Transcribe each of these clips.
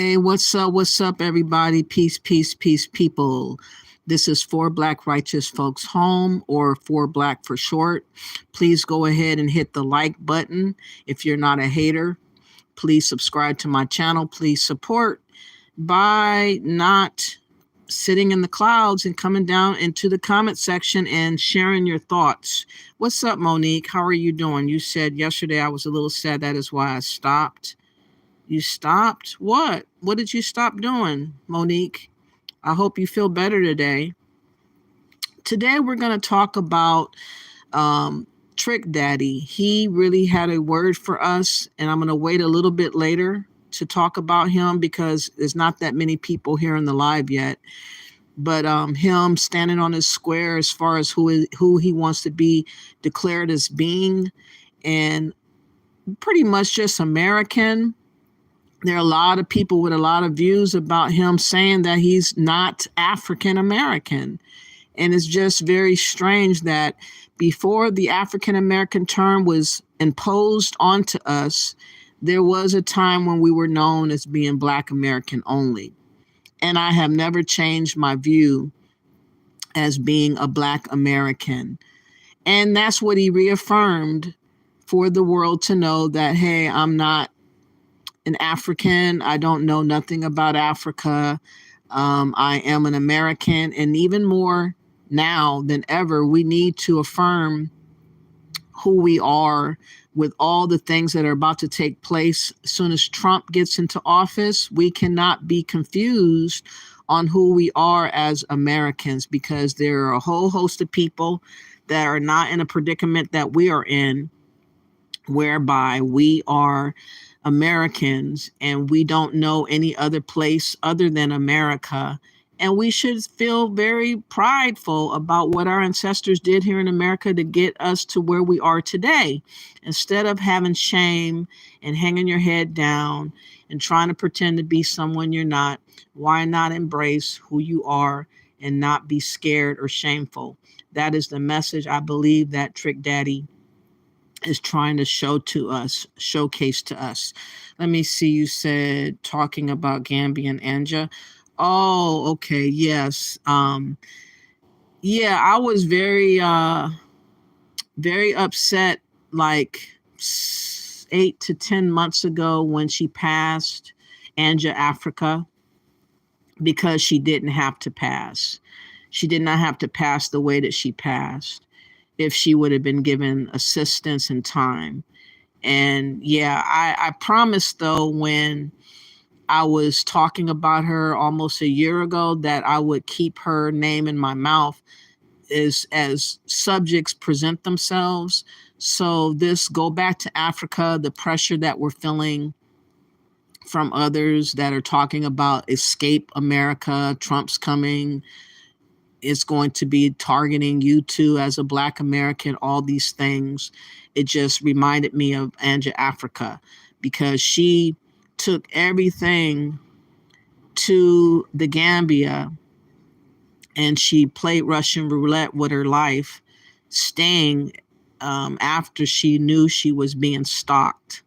Hey, what's up? What's up, everybody? Peace, peace, peace, people. This is For Black Righteous Folks Home, or For Black for short. Please go ahead and hit the like button if you're not a hater. Please subscribe to my channel. Please support by not sitting in the clouds and coming down into the comment section and sharing your thoughts. What's up, Monique? How are you doing? You said yesterday I was a little sad. That is why I stopped. You stopped? What? What did you stop doing, Monique? I hope you feel better today. Today we're going to talk about Trick Daddy. He really had a word for us, and I'm going to wait a little bit later to talk about him because there's not that many people here in the live yet. But him standing on his square as far as who he wants to be declared as being, and pretty much just American. There are a lot of people with a lot of views about him saying that he's not African American. And it's just very strange that before the African American term was imposed onto us, there was a time when we were known as being Black American only. And I have never changed my view as being a Black American. And that's what he reaffirmed for the world to know that, hey, I'm not an African. I don't know nothing about Africa. I am an American. And even more now than ever, we need to affirm who we are with all the things that are about to take place. As soon as Trump gets into office, we cannot be confused on who we are as Americans, because there are a whole host of people that are not in a predicament that we are in, whereby we are Americans and we don't know any other place other than America. And we should feel very prideful about what our ancestors did here in America to get us to where we are today. Instead of having shame and hanging your head down and trying to pretend to be someone you're not, why not embrace who you are and not be scared or shameful? That is the message I believe that Trick Daddy is trying to showcase to us. Let me see. You said talking about Gambian Anja. Oh, okay. Yes. Yeah, I was very upset like 8 to 10 months ago when she passed, Anja Africa, because she didn't have to pass. She did not have to pass the way that she passed if she would have been given assistance and time. And yeah, I promised though, when I was talking about her almost a year ago, that I would keep her name in my mouth as subjects present themselves. So this Go Back to Africa, the pressure that we're feeling from others that are talking about escape America, Trump's coming, is going to be targeting you too as a Black American, all these things. It just reminded me of Anja Africa, because she took everything to the Gambia and she played Russian roulette with her life, staying after she knew she was being stalked.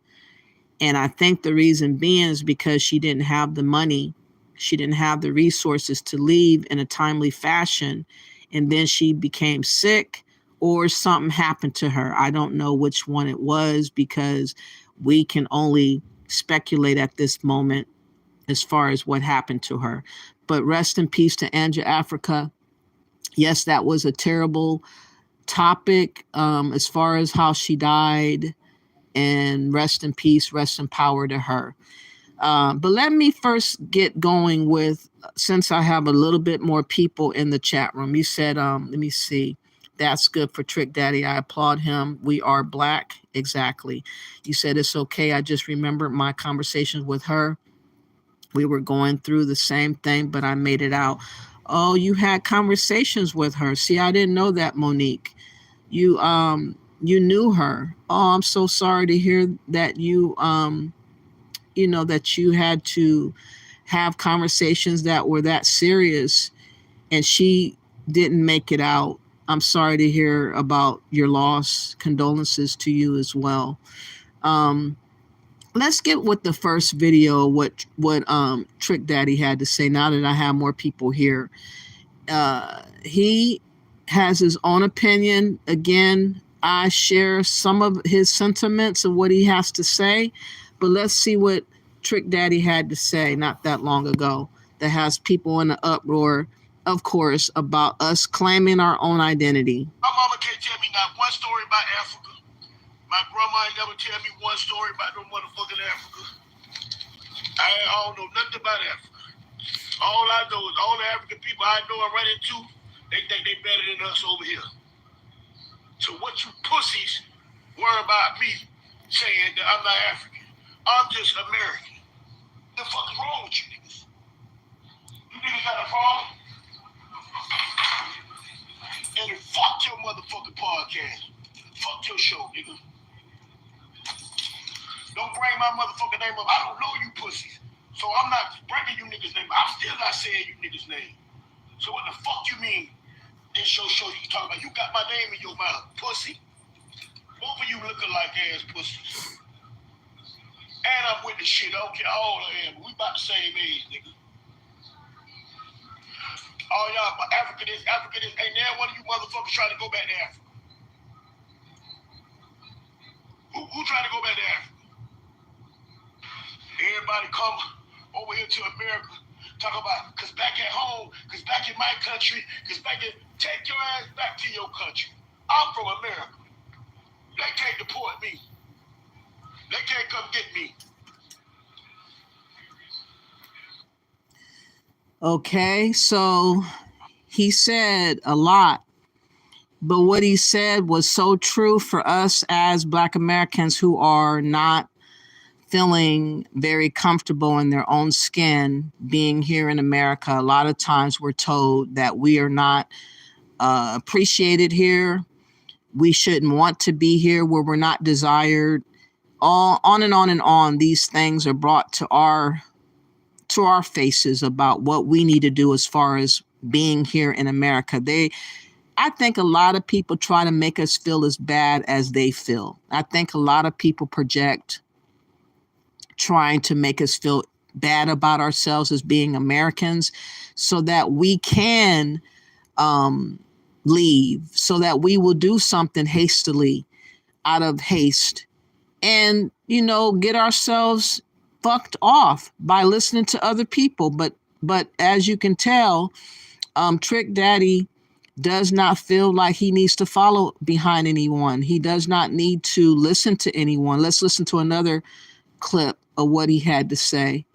And I think the reason being is because she didn't have the money. She didn't have the resources to leave in a timely fashion. And then she became sick or something happened to her. I don't know which one it was, because we can only speculate at this moment as far as what happened to her. But rest in peace to Anja Africa. Yes, that was a terrible topic as far as how she died. And rest in peace, rest in power to her. But let me first get going with, since I have a little bit more people in the chat room. You said, let me see. That's good for Trick Daddy. I applaud him. We are Black. Exactly. You said it's okay. I just remembered my conversations with her. We were going through the same thing, but I made it out. Oh, you had conversations with her. See, I didn't know that, Monique. You knew her. Oh, I'm so sorry to hear that that you had to have conversations that were that serious and she didn't make it out. I'm sorry to hear about your loss. Condolences to you as well. let's get with the first video, what Trick Daddy had to say. Now that I have more people here, he has his own opinion. Again, I share some of his sentiments of what he has to say, but let's see what Trick Daddy had to say not that long ago that has people in an uproar, of course, about us claiming our own identity. My mama can't tell me not one story about Africa. My grandma ain't never tell me one story about no motherfucking Africa. I don't know nothing about Africa. All I know is all the African people I know I run into, they think they better than us over here. So what you pussies worry about me saying that I'm not African? I'm just American. The fuck is wrong with you niggas? You niggas got a problem? And then fuck your motherfucking podcast. Fuck your show, nigga. Don't bring my motherfucking name up. I don't know you pussies. So I'm not bringing you niggas' name. I'm still not saying you niggas' name. So what the fuck you mean? This show you talk about. You got my name in your mouth, pussy. Both of you looking like ass pussies. And I'm with the shit. I don't care how old I am. We about the same age, nigga. All y'all, Africa this. Ain't there one of you motherfuckers trying to go back to Africa? Who trying to go back to Africa? Everybody come over here to America, talk about, cause back at home, cause back in my country, take your ass back to your country. I'm from America. They can't deport me. They can't come get me. Okay, so he said a lot, but what he said was so true for us as Black Americans who are not feeling very comfortable in their own skin being here in America. A lot of times we're told that we are not appreciated here. We shouldn't want to be here where we're not desired. All on and on and on. These things are brought to our faces about what we need to do as far as being here in America. I think a lot of people try to make us feel as bad as they feel. I think a lot of people project trying to make us feel bad about ourselves as being Americans so that we can leave, so that we will do something hastily out of haste and, get ourselves fucked off by listening to other people. But as you can tell, Trick Daddy does not feel like he needs to follow behind anyone. He does not need to listen to anyone. Let's listen to another clip of what he had to say.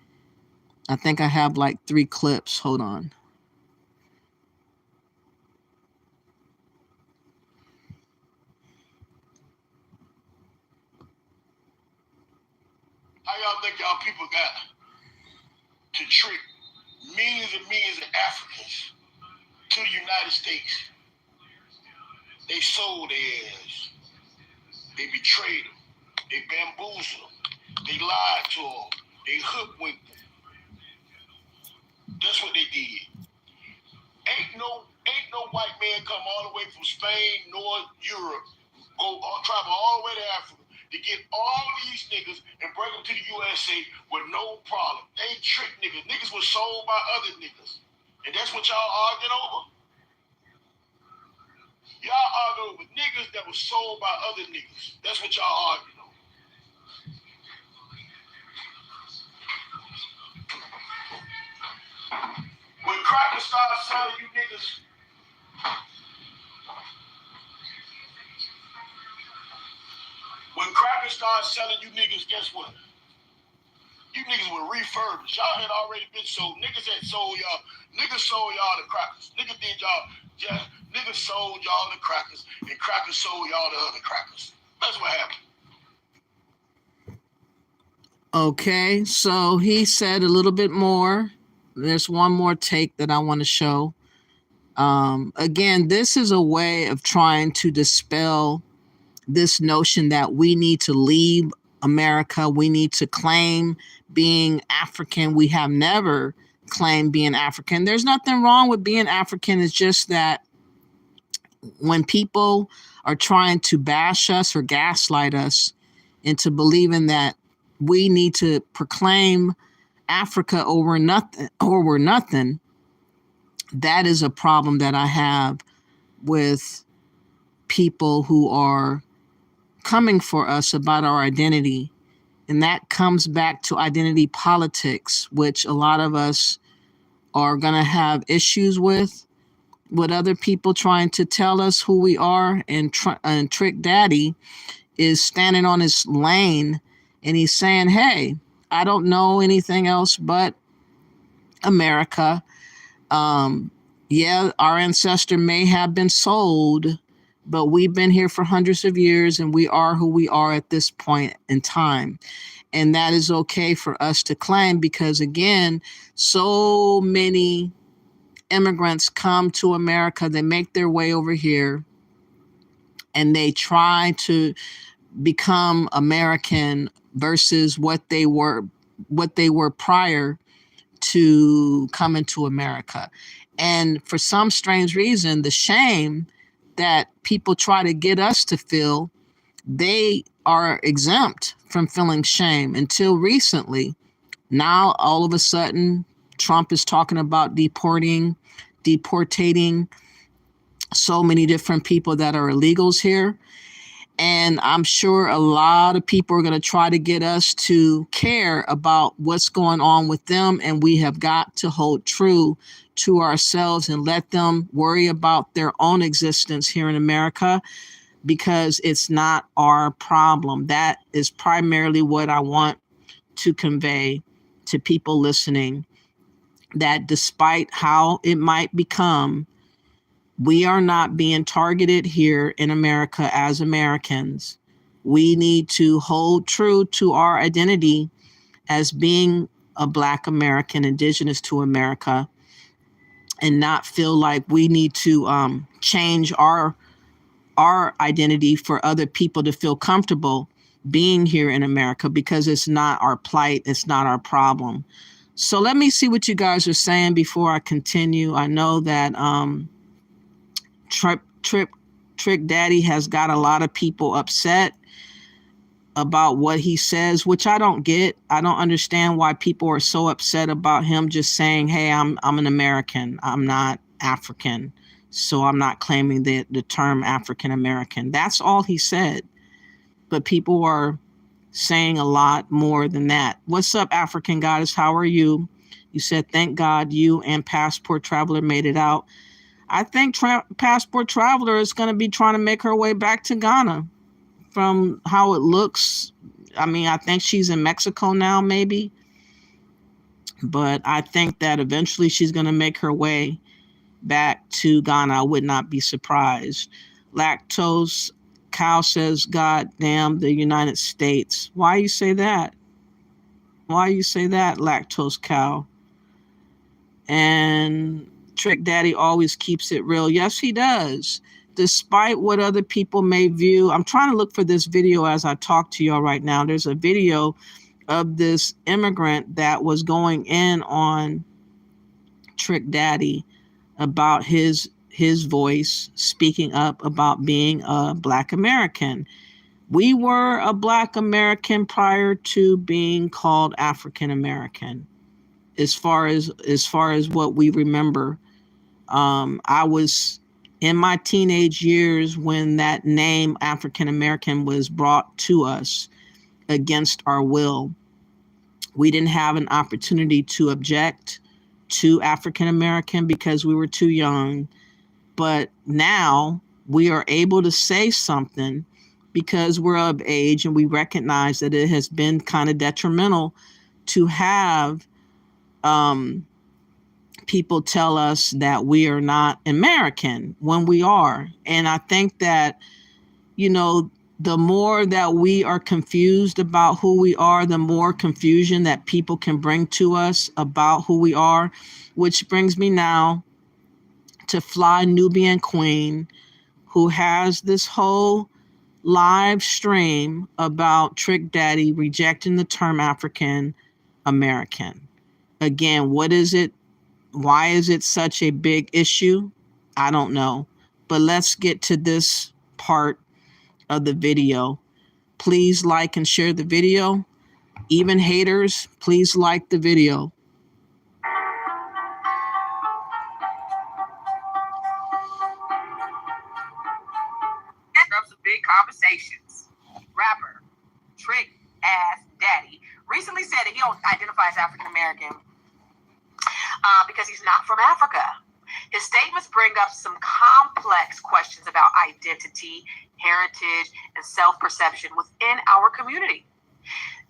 I think I have like 3 clips. Hold on. How y'all think y'all people got to trick millions and millions of Africans to the United States? They sold their ass. They betrayed them. They bamboozled them. They lied to them. They hoodwinked them. That's what they did. Ain't no white man come all the way from Spain nor Europe, travel all the way to Africa to get all these niggas and bring them to the USA with no problem. They ain't trick niggas. Niggas was sold by other niggas. And that's what y'all arguing over? Y'all arguing over niggas that was sold by other niggas. That's what y'all arguing over. When crackers started selling you niggas, guess what? You niggas were refurbished. Y'all had already been sold. Niggas sold y'all the crackers. Niggas sold y'all the crackers, and crackers sold y'all the other crackers. That's what happened. Okay, so he said a little bit more. There's one more take that I want to show. Again, this is a way of trying to dispel this notion that we need to leave America. We need to claim being African. We have never claimed being African. There's nothing wrong with being African. It's just that when people are trying to bash us or gaslight us into believing that we need to proclaim Africa over nothing. That is a problem that I have with people who are coming for us about our identity. And that comes back to identity politics, which a lot of us are going to have issues with other people trying to tell us who we are. And Trick Daddy is standing on his lane and he's saying, hey, I don't know anything else but America. Yeah, our ancestor may have been sold, but we've been here for hundreds of years and we are who we are at this point in time. And that is okay for us to claim because, again, so many immigrants come to America, they make their way over here and they try to become American versus what they were prior to coming to America. And for some strange reason, the shame that people try to get us to feel, they are exempt from feeling shame until recently. Now, all of a sudden, Trump is talking about deportating so many different people that are illegals here. And I'm sure a lot of people are going to try to get us to care about what's going on with them. And we have got to hold true to ourselves and let them worry about their own existence here in America, because it's not our problem. That is primarily what I want to convey to people listening, that despite how it might become, we are not being targeted here in America as Americans. We need to hold true to our identity as being a Black American, Indigenous to America, and not feel like we need to change our identity for other people to feel comfortable being here in America, because it's not our plight, it's not our problem. So let me see what you guys are saying before I continue. I know that Trick Daddy has got a lot of people upset about what he says, which I don't get. I don't understand why people are so upset about him just saying, hey, I'm an American. I'm not African. So I'm not claiming the term African American. That's all he said. But people are saying a lot more than that. What's up, African Goddess? How are you? You said, thank God you and Passport Traveler made it out. I think Passport Traveler is going to be trying to make her way back to Ghana from how it looks. I mean, I think she's in Mexico now, maybe. But I think that eventually she's going to make her way back to Ghana. I would not be surprised. Lactose Cow says, God damn the United States. Why you say that? Why you say that, Lactose Cow? And Trick Daddy always keeps it real. Yes, he does. Despite what other people may view. I'm trying to look for this video as I talk to y'all right now. There's a video of this immigrant that was going in on Trick Daddy about his voice, speaking up about being a Black American. We were a Black American prior to being called African American. As far as what we remember, I was in my teenage years when that name African American was brought to us against our will. We didn't have an opportunity to object to African American because we were too young. But now we are able to say something because we're of age and we recognize that it has been kind of detrimental to have people tell us that we are not American when we are. And I think that, you know, the more that we are confused about who we are, the more confusion that people can bring to us about who we are, which brings me now to Fly Nubian Queen, who has this whole live stream about Trick Daddy rejecting the term African American. Again, what is it? Why is it such a big issue? I don't know. But let's get to this part of the video. Please like and share the video. Even haters, please like the video. Some big conversations. Rapper Trick Ass Daddy recently said that he don't identify as African American because he's not from Africa. His statements bring up some complex questions about identity, heritage, and self-perception within our community.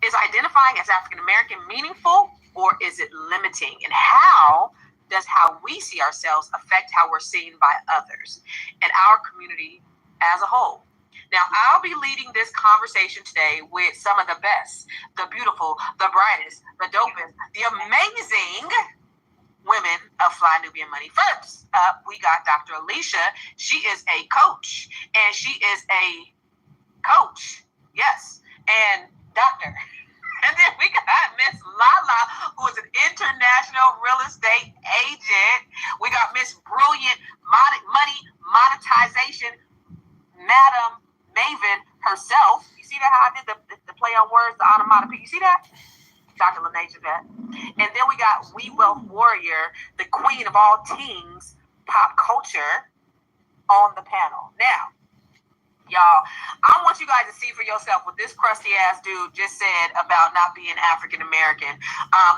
Is identifying as African American meaningful, or is it limiting? And how does how we see ourselves affect how we're seen by others and our community as a whole? Now, I'll be leading this conversation today with some of the best, the beautiful, the brightest, the dopest, the amazing women of Fly Nubian Money. First up, we got Dr. Alicia. She is a coach, and she is a coach. Yes, and doctor. And then we got Miss Lala, who is an international real estate agent. We got Miss Brilliant Money Monetization, Madam Maven herself. You see that how I did the play on words, the onomatopoeia? You see that? Dr. Lene Javette. And then we got We Wealth Warrior, the queen of all things pop culture, on the panel. Now, y'all, I want you guys to see for yourself what this crusty ass dude just said about not being African American.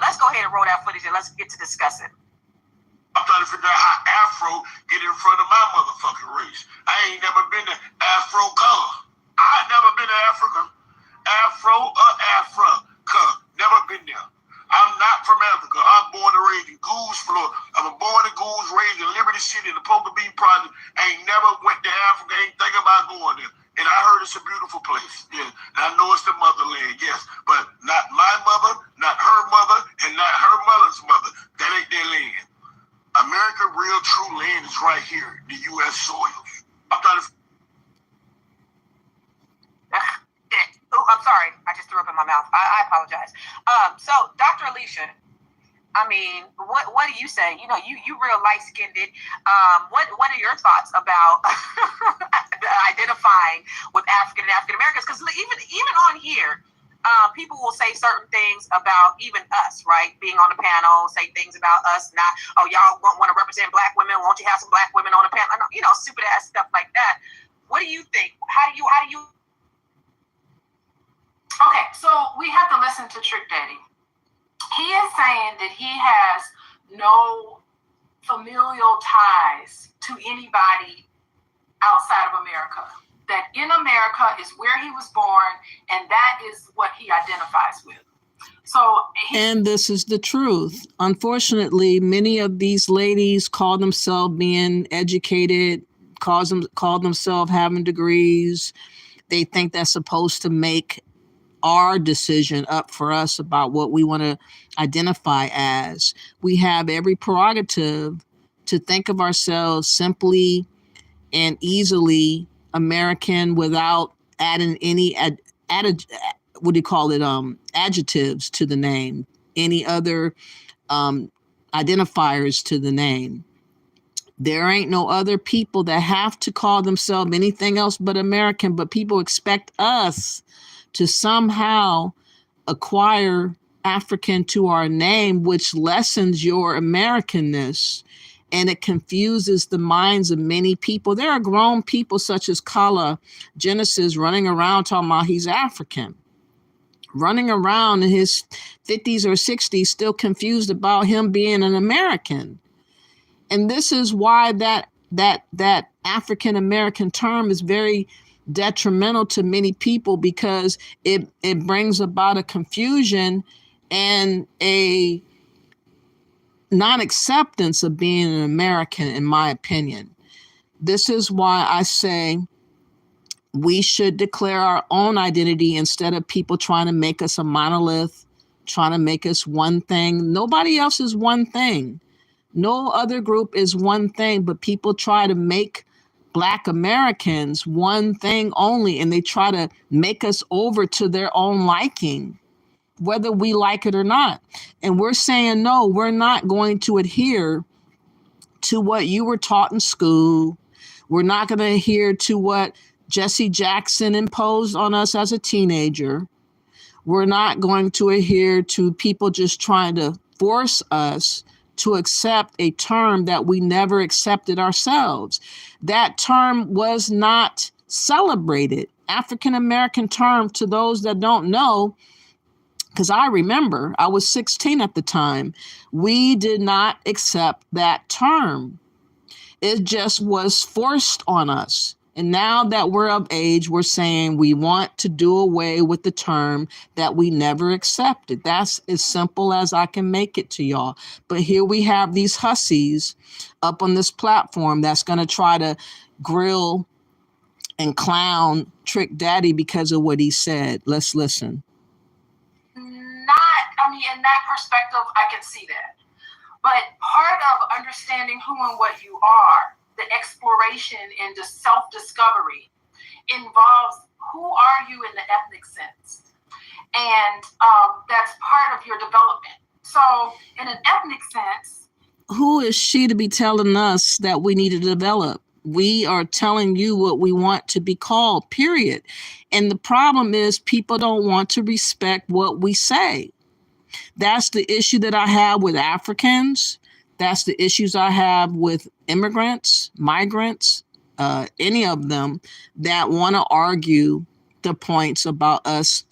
Let's go ahead and roll that footage and let's get to discussing. I'm trying to figure out how Afro get in front of my motherfucking race. I ain't never been to Afro color. I never been to Africa. Afro or Africa. Never been there. I'm not from Africa. I'm born and raised in Goose, Florida. I'm born in Goose, raised in Liberty City in the Poker Bean Project. I ain't never went to Africa. Ain't thinking about going there. And I heard it's a beautiful place. Yeah. And I know it's the motherland, yes. But not my mother, not her mother, and not her mother's mother. That ain't their land. America, real true land is right here, the U.S. soil. I'm trying to... I'm sorry. I just threw up in my mouth. I apologize. So, Dr. Alicia, I mean, what do you say? You know, you real light-skinned. What are your thoughts about identifying with African and African Americans? Because even on here, people will say certain things about even us, right? Being on the panel, say things about us, not, oh, y'all want to represent black women. Won't you have some black women on the panel? You know, stupid ass stuff like that. What do you think? How do you? Okay, so we have to listen to Trick Daddy. He is saying that he has no familial ties to anybody outside of America. That in America is where he was born, and that is what he identifies with. And this is the truth. Unfortunately, many of these ladies call themselves being educated, call themselves having degrees. They think that's supposed to make our decision up for us about what we want to identify as. We have every prerogative to think of ourselves simply and easily American without adding any adjectives to the name, any other identifiers to the name. There ain't no other people that have to call themselves anything else but American, but people expect us to somehow acquire African to our name, which lessens your Americanness, and it confuses the minds of many people. There are grown people such as Kala Genesis running around talking about he's African, running around in his 50s or 60s, still confused about him being an American. And this is why that African American term is very detrimental to many people, because it brings about a confusion and a non-acceptance of being an American, in my opinion. This is why I say we should declare our own identity instead of people trying to make us a monolith, trying to make us one thing. Nobody else is one thing. No other group is one thing, but people try to make Black Americans one thing only, and they try to make us over to their own liking, whether we like it or not. And we're saying, no, we're not going to adhere to what you were taught in school. We're not going to adhere to what Jesse Jackson imposed on us as a teenager. We're not going to adhere to people just trying to force us to accept a term that we never accepted ourselves. That term was not celebrated. African American term, to those that don't know, because I remember I was 16 at the time, we did not accept that term. It just was forced on us. And now that we're of age, we're saying we want to do away with the term that we never accepted. That's as simple as I can make it to y'all. But here we have these hussies up on this platform that's going to try to grill and clown Trick Daddy because of what he said. Let's listen. In that perspective, I can see that. But part of understanding who and what you are, the exploration and the self-discovery, involves who are you in the ethnic sense. And that's part of your development. So in an ethnic sense, who is she to be telling us that we need to develop? We are telling you what we want to be called, period. And the problem is people don't want to respect what we say. That's the issue that I have with Africans. That's the issues I have with immigrants, migrants, any of them that want to argue the points about us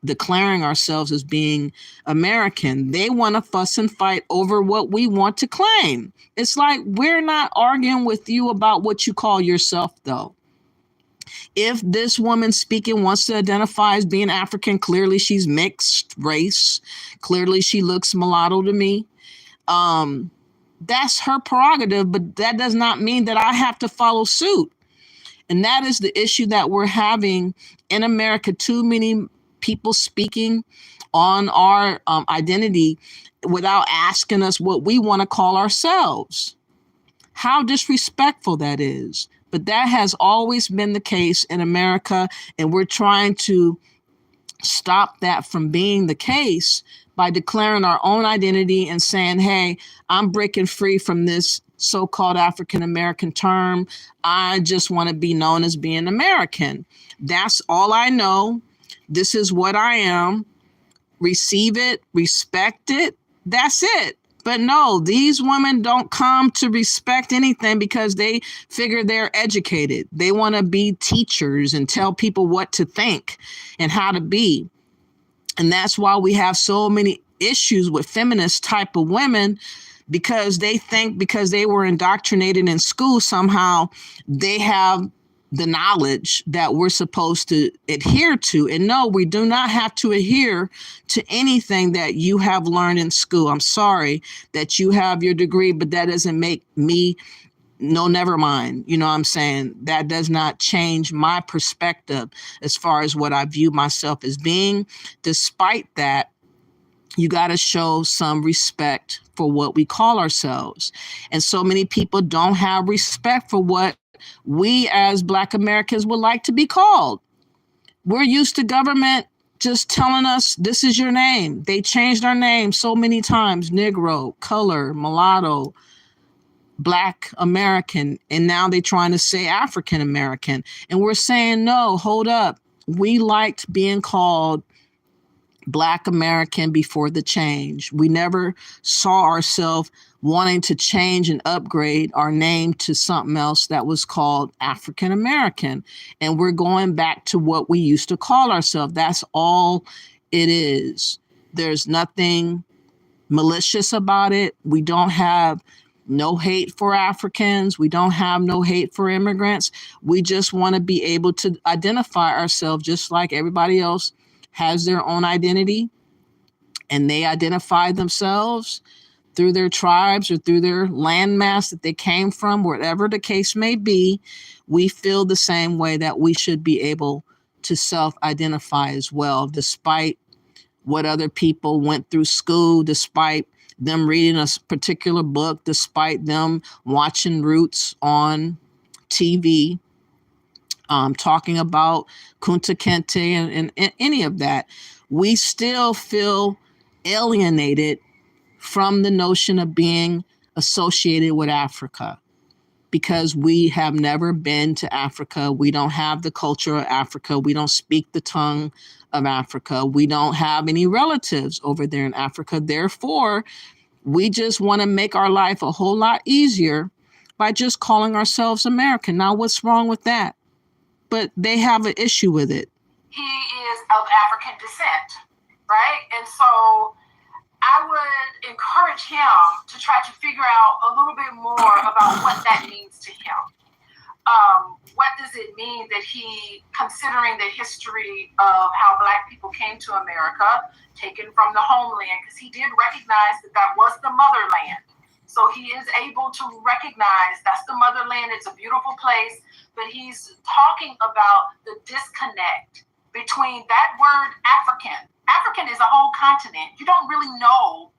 declaring ourselves as being American. They want to fuss and fight over what we want to claim. It's like, we're not arguing with you about what you call yourself, though. If this woman speaking wants to identify as being African, clearly she's mixed race. Clearly she looks mulatto to me. That's her prerogative, but that does not mean that I have to follow suit. And that is the issue that we're having in America. Too many people speaking on our identity without asking us what we want to call ourselves. How disrespectful that is. But that has always been the case in America, and we're trying to stop that from being the case by declaring our own identity and saying, hey, I'm breaking free from this so-called African American term. I just want to be known as being American. That's all I know. This is what I am. Receive it, respect it. That's it. But no, these women don't come to respect anything because they figure they're educated. They want to be teachers and tell people what to think and how to be. And that's why we have so many issues with feminist type of women, because they think because they were indoctrinated in school, somehow they have the knowledge that we're supposed to adhere to. And no, we do not have to adhere to anything that you have learned in school. I'm sorry that you have your degree, but that doesn't make me, no, never mind. You know what I'm saying? That does not change my perspective as far as what I view myself as being. Despite that, you got to show some respect for what we call ourselves. And so many people don't have respect for what we as Black Americans would like to be called. We're used to government just telling us this is your name. They changed our name so many times: Negro, color, mulatto, Black American, and now they're trying to say African American. And we're saying, no, hold up. We liked being called Black American before the change. We never saw ourselves wanting to change and upgrade our name to something else that was called African American. And we're going back to what we used to call ourselves. That's all it is. There's nothing malicious about it. We don't have no hate for Africans. We don't have no hate for immigrants. We just want to be able to identify ourselves just like everybody else has their own identity, and they identify themselves through their tribes or through their landmass that they came from, whatever the case may be. We feel the same way that we should be able to self-identify as well, despite what other people went through school, despite them reading a particular book, despite them watching Roots on TV, talking about Kunta Kinte and any of that. We still feel alienated from the notion of being associated with Africa. because we have never been to Africa. We don't have the culture of Africa. We don't speak the tongue of Africa. We don't have any relatives over there in Africa. Therefore, we just want to make our life a whole lot easier by just calling ourselves American. Now, what's wrong with that? But they have an issue with it. He is of African descent, right? And so I would encourage him to try to figure out a little bit more about what that means to him. What does it mean that he, considering the history of how Black people came to America, taken from the homeland, because he did recognize that that was the motherland. So he is able to recognize that's the motherland. It's a beautiful place, but he's talking about the disconnect between that word African. African is a whole continent. You don't really know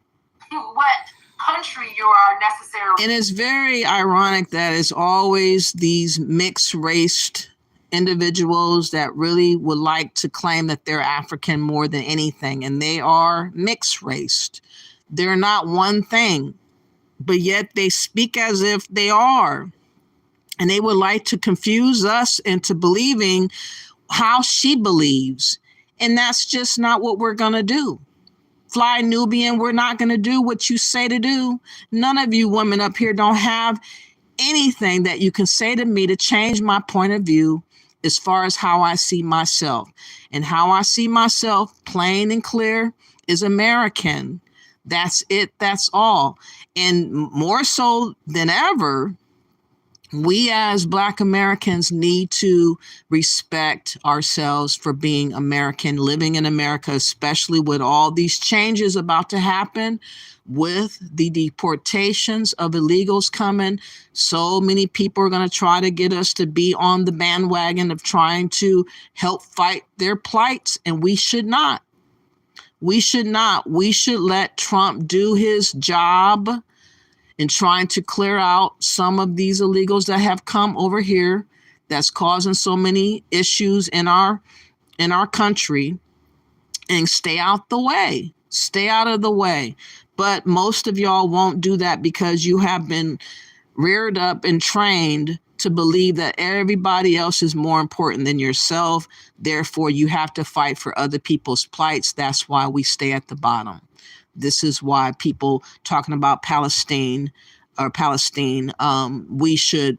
what country you are necessarily. And it's very ironic that it's always these mixed raced individuals that really would like to claim that they're African more than anything. And they are mixed raced. They're not one thing, but yet they speak as if they are. And they would like to confuse us into believing how she believes. And that's just not what we're going to do. Fly Nubian, we're not going to do what you say to do. None of you women up here don't have anything that you can say to me to change my point of view as far as how I see myself. And how I see myself, plain and clear, is American. That's it. That's all. And more so than ever, we as Black Americans need to respect ourselves for being American, living in America, especially with all these changes about to happen with the deportations of illegals coming. So many people are going to try to get us to be on the bandwagon of trying to help fight their plights, and we should not. We should not. We should let Trump do his job in trying to clear out some of these illegals that have come over here that's causing so many issues in our country, and stay out the way. Stay out of the way. But most of y'all won't do that because you have been reared up and trained to believe that everybody else is more important than yourself. Therefore, you have to fight for other people's plights. That's why we stay at the bottom. This is why people talking about Palestine, we should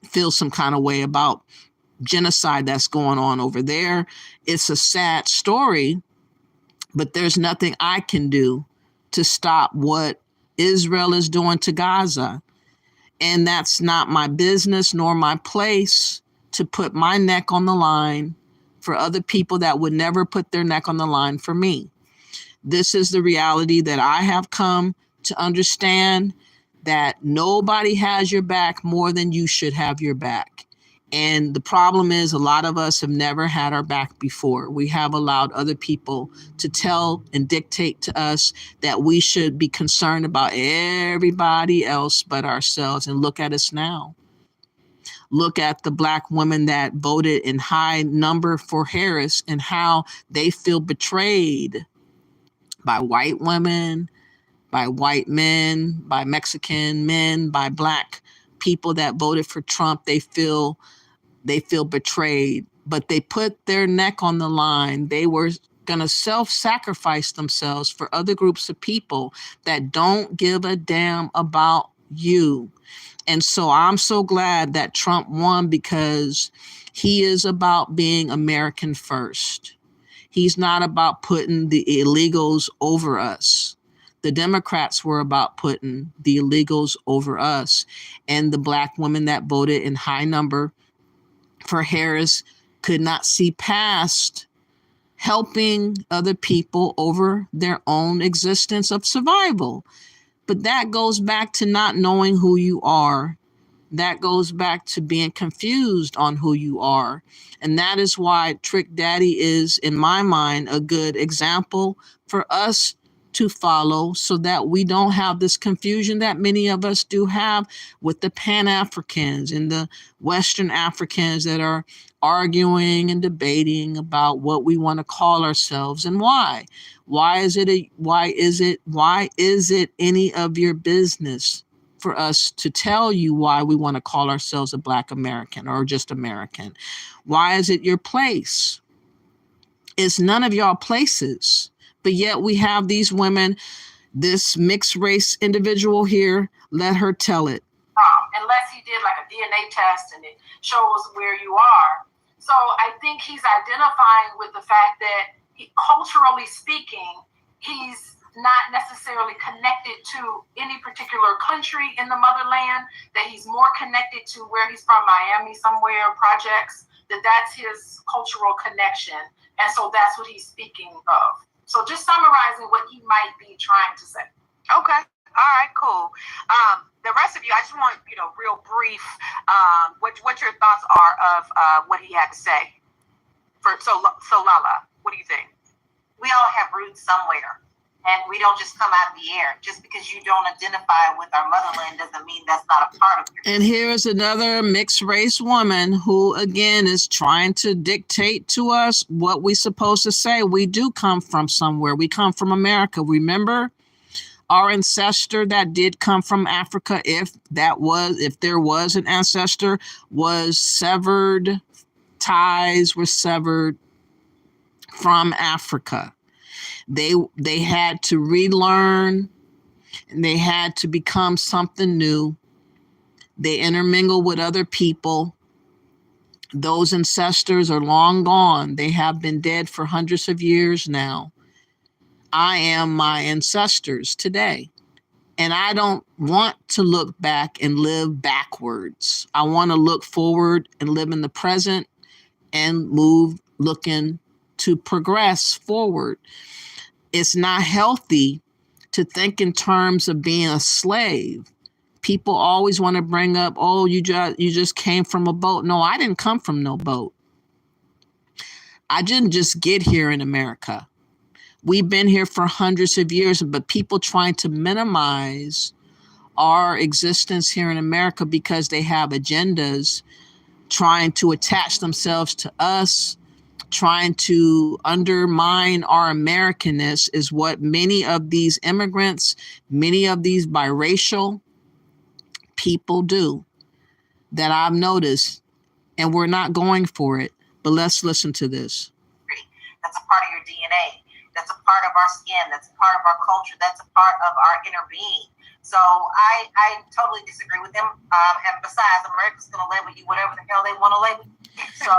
feel some kind of way about genocide that's going on over there. It's a sad story, but there's nothing I can do to stop what Israel is doing to Gaza. And that's not my business nor my place to put my neck on the line for other people that would never put their neck on the line for me. This is the reality that I have come to understand, that nobody has your back more than you should have your back. And the problem is a lot of us have never had our back before. We have allowed other people to tell and dictate to us that we should be concerned about everybody else but ourselves. And look at us now. Look at the Black women that voted in high number for Harris and how they feel betrayed by white women, by white men, by Mexican men, by Black people that voted for Trump. They feel betrayed, but they put their neck on the line. They were going to self-sacrifice themselves for other groups of people that don't give a damn about you. And so I'm so glad that Trump won, because he is about being American first. He's not about putting the illegals over us. The Democrats were about putting the illegals over us. And the Black women that voted in high number for Harris could not see past helping other people over their own existence of survival. But that goes back to not knowing who you are. That goes back to being confused on who you are. And that is why Trick Daddy is, in my mind, a good example for us to follow, so that we don't have this confusion that many of us do have with the Pan-Africans and the Western Africans that are arguing and debating about what we want to call ourselves and why. Why is it any of your business? for us to tell you why we want to call ourselves a Black American or just American? Why is it your place? It's none of y'all places. But yet we have these women, this mixed race individual here, let her tell it. Unless he did like a DNA test and it shows where you are. So I think he's identifying with the fact that culturally speaking, he's not necessarily connected to any particular country in the motherland, that he's more connected to where he's from, Miami somewhere, projects, that's his cultural connection. And so that's what he's speaking of. So just summarizing what he might be trying to say. Okay. All right, cool. The rest of you, I just want, real brief, what your thoughts are of what he had to say. So Lala, what do you think? We all have roots somewhere, and we don't just come out of the air. Just because you don't identify with our motherland doesn't mean that's not a part of your. And here's another mixed race woman who, again, is trying to dictate to us what we're supposed to say. We do come from somewhere. We come from America. Remember? Our ancestor that did come from Africa, if there was an ancestor, was severed, ties were severed from Africa. They had to relearn, and they had to become something new. They intermingle with other people. Those ancestors are long gone. They have been dead for hundreds of years now. I am my ancestors today. And I don't want to look back and live backwards. I want to look forward and live in the present and looking to progress forward. It's not healthy to think in terms of being a slave. People always want to bring up, oh, you just came from a boat. No, I didn't come from no boat. I didn't just get here in America. We've been here for hundreds of years, but people trying to minimize our existence here in America because they have agendas, trying to attach themselves to us, trying to undermine our Americanness is what many of these immigrants, many of these biracial people do that I've noticed, and we're not going for it. But let's listen to this. That's a part of your DNA. That's a part of our skin. That's a part of our culture. That's a part of our inner being. So I totally disagree with them. And besides, America's going to label you whatever the hell they want to label you. So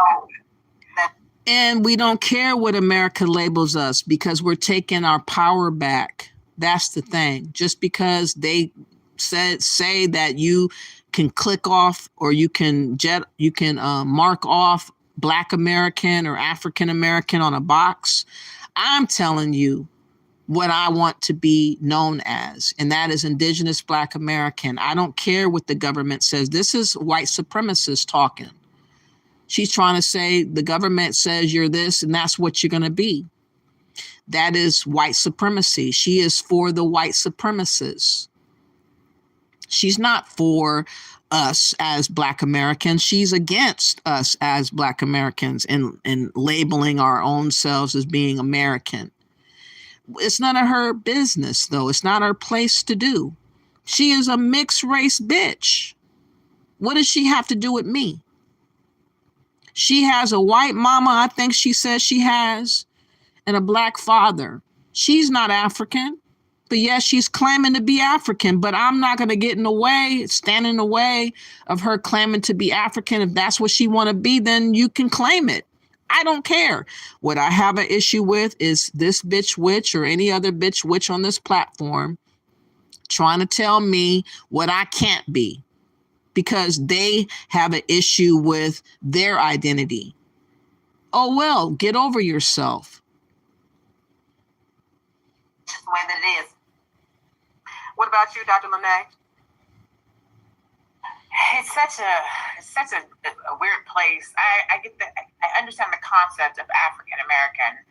and we don't care what America labels us because we're taking our power back. That's the thing. Just because they say that you can click off or you can mark off Black American or African American on a box, I'm telling you what I want to be known as, and that is Indigenous Black American. I don't care what the government says. This is white supremacists talking. She's trying to say the government says you're this and that's what you're going to be. That is white supremacy. She is for the white supremacists. She's not for us as Black Americans. She's against us as Black Americans and labeling our own selves as being American. It's none of her business, though. It's not her place to do. She is a mixed race bitch. What does she have to do with me? She has a white mama, I think she says she has, and a Black father. She's not African. But yes, she's claiming to be African, but I'm not going to get in the way, stand in the way of her claiming to be African. If that's what she want to be, then you can claim it. I don't care. What I have an issue with is this bitch witch or any other bitch witch on this platform trying to tell me what I can't be because they have an issue with their identity. Oh, well, get over yourself. Just the way that it is. What about you, Dr. Lene? It's such a weird place. I get that. I understand the concept of African American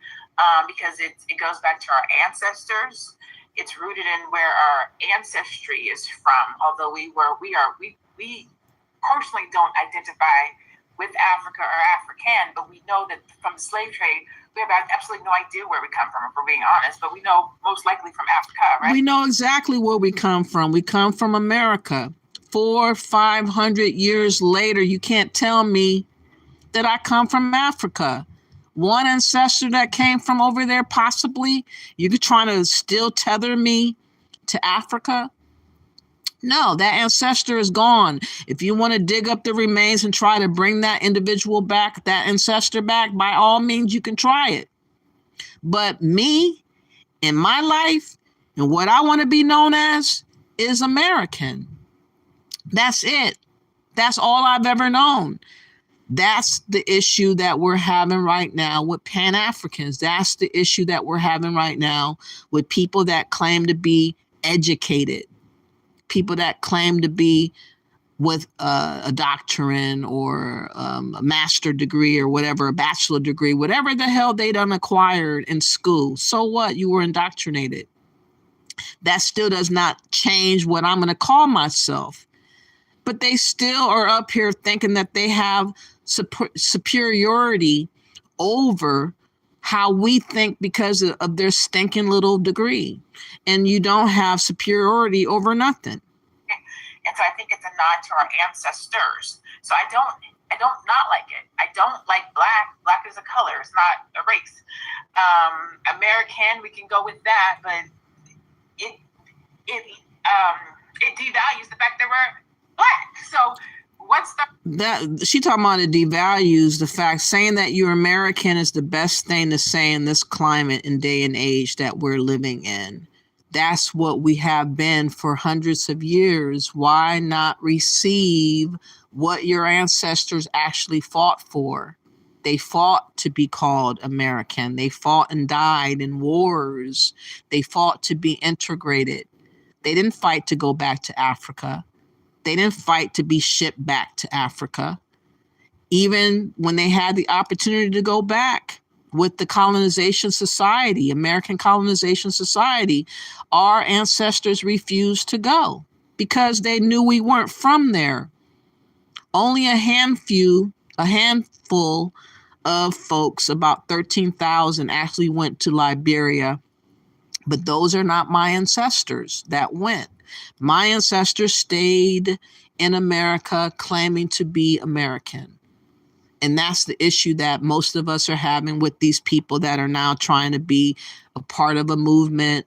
because it goes back to our ancestors. It's rooted in where our ancestry is from. Although we personally don't identify with Africa or African, but we know that from the slave trade, we have absolutely no idea where we come from, if we're being honest, but we know most likely from Africa, right? We know exactly where we come from. We come from America. 400-500 years later, you can't tell me that I come from Africa. One ancestor that came from over there, possibly, you're trying to still tether me to Africa? No, that ancestor is gone. If you want to dig up the remains and try to bring that individual back, that ancestor back, by all means, you can try it. But me, in my life, and what I want to be known as is American. That's it. That's all I've ever known. That's the issue that we're having right now with Pan-Africans. That's the issue that we're having right now with people that claim to be educated, people that claim to be with a doctorate or a master degree or whatever, a bachelor degree, whatever the hell they done acquired in school. So what? You were indoctrinated. That still does not change what I'm going to call myself. But they still are up here thinking that they have superiority over how we think because of their stinking little degree. And you don't have superiority over nothing. And so I think it's a nod to our ancestors. So I don't not like it. I don't like black. Black is a color. It's not a race. American, we can go with that, but it devalues the fact that we're black. So what's that she talking about? It devalues the fact. Saying that you're American is the best thing to say in this climate and day and age that we're living in. That's what we have been for hundreds of years. Why not receive what your ancestors actually fought for? They fought to be called American. They fought and died in wars. They fought to be integrated. They didn't fight to go back to Africa. They didn't fight to be shipped back to Africa. Even when they had the opportunity to go back with the colonization society, American colonization society, our ancestors refused to go because they knew we weren't from there. Only a handful of folks, about 13,000, actually went to Liberia. But those are not my ancestors that went. My ancestors stayed in America claiming to be American. And that's the issue that most of us are having with these people that are now trying to be a part of a movement,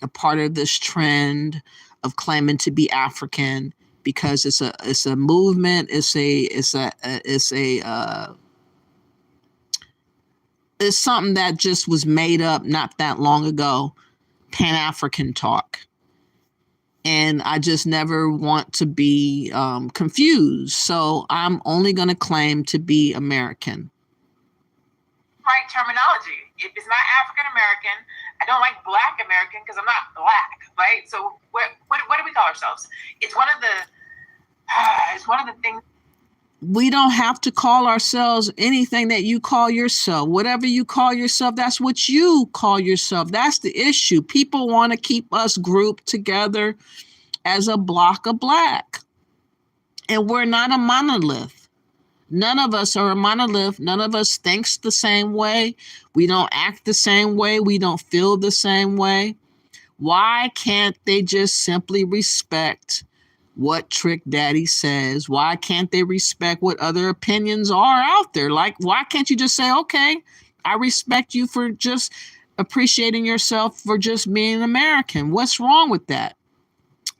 a part of this trend of claiming to be African, because it's a movement, it's something that just was made up not that long ago, Pan-African talk. And I just never want to be confused. So I'm only going to claim to be American. Right terminology. If it's not African American, I don't like Black American because I'm not Black, right? So what do we call ourselves? It's one of the things. We don't have to call ourselves anything that you call yourself. Whatever you call yourself, that's what you call yourself. That's the issue. People want to keep us grouped together as a block of black. And we're not a monolith. None of us are a monolith. None of us thinks the same way. We don't act the same way. We don't feel the same way. Why can't they just simply respect what Trick Daddy says? Why can't they respect what other opinions are out there? Like, why can't you just say, okay, I respect you for just appreciating yourself for just being American? What's wrong with that?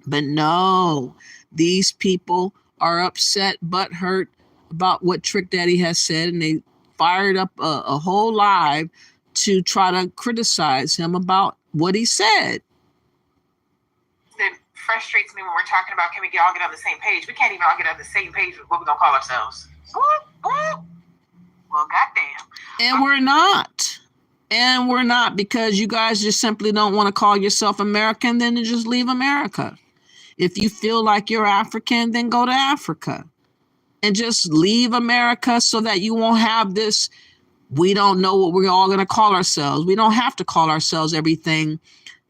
But no, these people are upset, butthurt about what Trick Daddy has said, and they fired up a whole live to try to criticize him about what he said. That frustrates me when we're talking about, can we all get on the same page? We can't even all get on the same page with what we're going to call ourselves. Well, goddamn. And we're not. And we're not, because you guys just simply don't want to call yourself American, then just leave America. If you feel like you're African, then go to Africa. And just leave America so that you won't have this, we don't know what we're all going to call ourselves. We don't have to call ourselves everything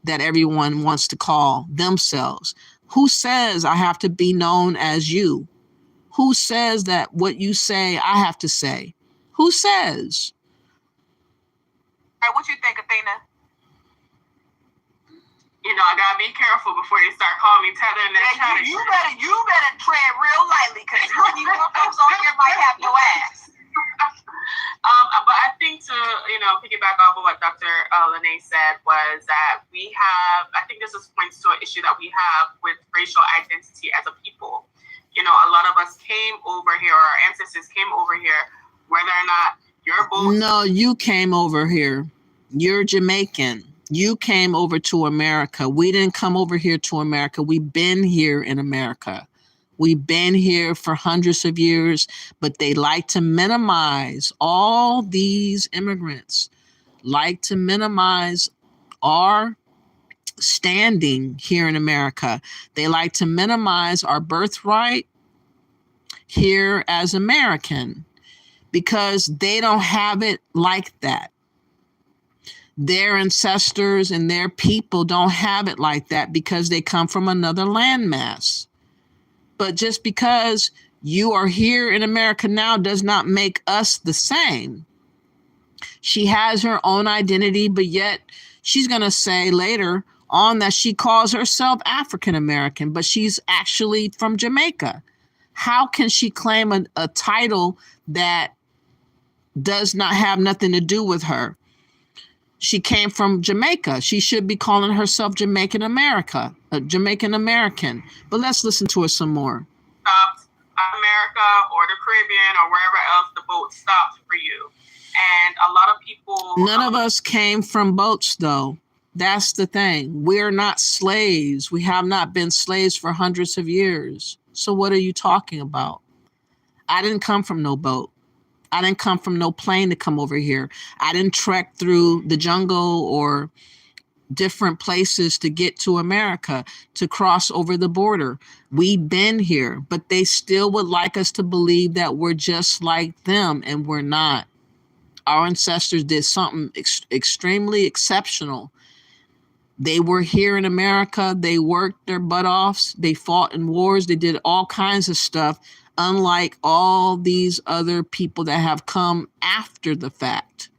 that everyone wants to call themselves. Who says I have to be known as you? Who says that what you say, I have to say? Who says? Hey, what you think, Athena? You know, I gotta be careful before they start calling me Tether and then You better tread real lightly, because you folks on here might have your ass. But I think to, piggyback off of what Dr. Lene said was that I think this points to an issue that we have with racial identity as a people. A lot of us came over here, or our ancestors came over here, whether or not you're both. No, you came over here. You're Jamaican. You came over to America. We didn't come over here to America. We've been here in America. We've been here for hundreds of years, but they like to minimize all these immigrants, like to minimize our standing here in America. They like to minimize our birthright here as American because they don't have it like that. Their ancestors and their people don't have it like that because they come from another landmass. But just because you are here in America now does not make us the same. She has her own identity, but yet she's going to say later on that she calls herself African American, but she's actually from Jamaica. How can she claim a title that does not have nothing to do with her? She came from Jamaica. She should be calling herself Jamaican American. But let's listen to her some more. Stopped America or the Caribbean or wherever else the boat stopped for you. And a lot of people... None of us came from boats, though. That's the thing. We're not slaves. We have not been slaves for hundreds of years. So what are you talking about? I didn't come from no boat. I didn't come from no plane to come over here. I didn't trek through the jungle or different places to get to America, to cross over the border. We've been here, but they still would like us to believe that we're just like them, and we're not. Our ancestors did something extremely exceptional. They were here in America. They worked their butt offs. They fought in wars. They did all kinds of stuff, unlike all these other people that have come after the fact.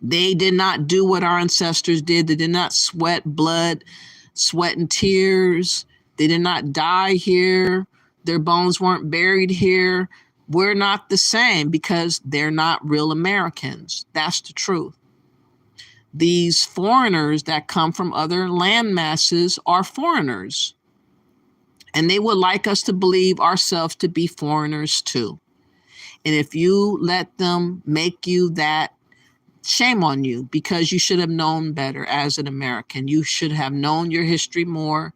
They did not do what our ancestors did. They did not sweat blood, sweat and tears. They did not die here. Their bones weren't buried here. We're not the same because they're not real Americans. That's the truth. These foreigners that come from other land masses are foreigners. And they would like us to believe ourselves to be foreigners too. And if you let them make you that, shame on you, because you should have known better as an American. You should have known your history more.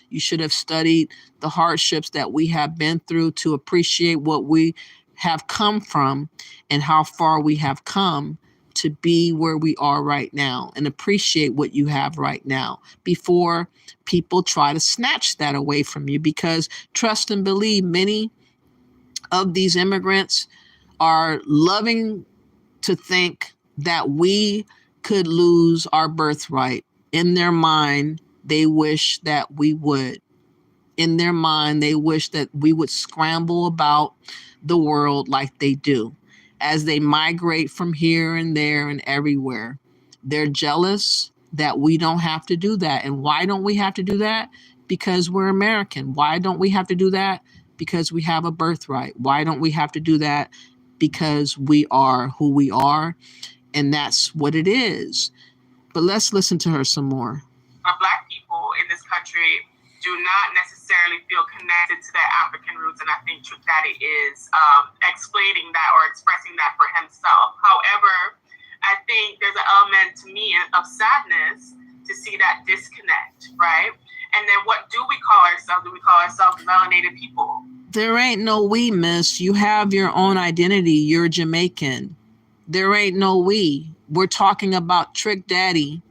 You should have studied the hardships that we have been through to appreciate what we have come from and how far we have come to be where we are right now, and appreciate what you have right now before people try to snatch that away from you. Because trust and believe, many of these immigrants are loving to think that we could lose our birthright. In their mind, they wish that we would. In their mind, they wish that we would scramble about the world like they do. As they migrate from here and there and everywhere, they're jealous that we don't have to do that. And why don't we have to do that? Because we're American. Why don't we have to do that? Because we have a birthright. Why don't we have to do that? Because we are who we are. And that's what it is. But let's listen to her some more. Black people in this country do not necessarily feel connected to their African roots, and I think Trick Daddy is explaining that or expressing that for himself. However, I think there's an element to me of sadness to see that disconnect, right? And then what do we call ourselves? Do we call ourselves melanated people? There ain't no we, miss. You have your own identity. You're Jamaican. There ain't no we. We're talking about Trick Daddy,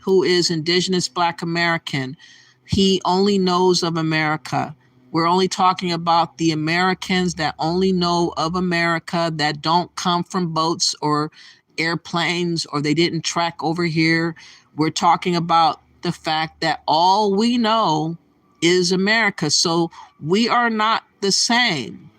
who is Indigenous Black American. He only knows of America. We're only talking about the Americans that only know of America, that don't come from boats or airplanes, or they didn't trek over here. We're talking about the fact that all we know is America. So we are not the same.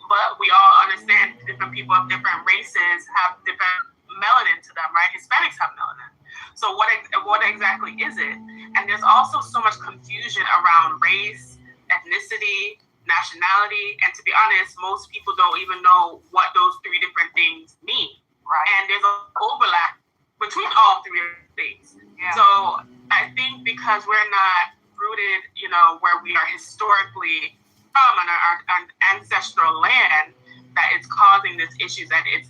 But we all understand different people of different races have different melanin to them, right? Hispanics have melanin. So what exactly is it? And there's also so much confusion around race, ethnicity, nationality, and to be honest, most people don't even know what those three different things mean. Right. And there's an overlap between all three of things. Yeah. So I think because we're not rooted, where we are historically from on our ancestral land, that it's causing this issue, that it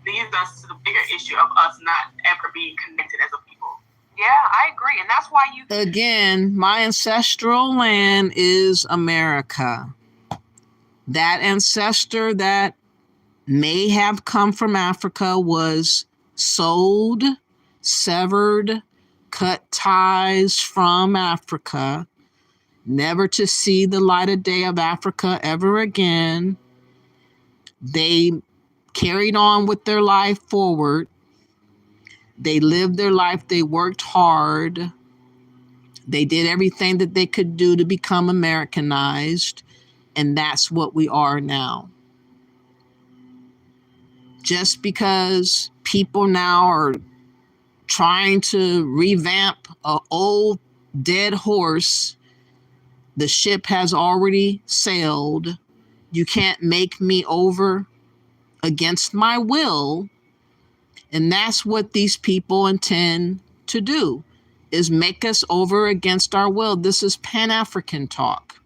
leads us to the bigger issue of us not ever being connected as a people. Yeah, I agree. And that's why Again, my ancestral land is America. That ancestor that may have come from Africa was sold, severed, cut ties from Africa, never to see the light of day of Africa ever again. They carried on with their life forward. They lived their life. They worked hard. They did everything that they could do to become Americanized. And that's what we are now. Just because people now are trying to revamp an old dead horse, the ship has already sailed. You can't make me over against my will. And that's what these people intend to do, is make us over against our will. This is Pan-African talk.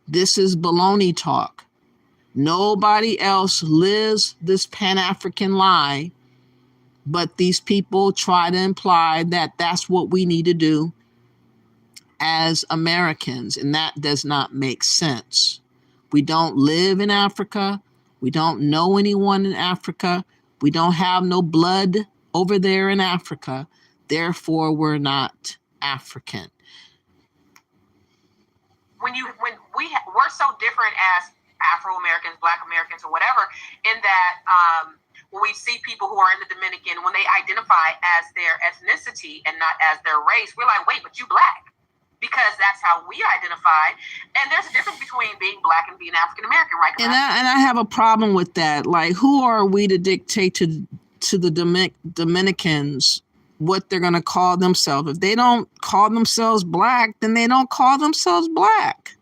This is baloney talk. Nobody else lives this Pan-African lie, but these people try to imply that that's what we need to do as Americans, and that does not make sense. We don't live in Africa. We don't know anyone in Africa. We don't have no blood over there in Africa. Therefore, we're not African. We're so different as Afro-Americans, Black Americans, or whatever, in that when we see people who are in the Dominican, when they identify as their ethnicity and not as their race, we're like, wait, but you Black. Because that's how we identify. And there's a difference between being Black and being African-American, right? And I have a problem with that. Like, who are we to dictate to the Dominicans what they're going to call themselves? If they don't call themselves Black, then they don't call themselves Black.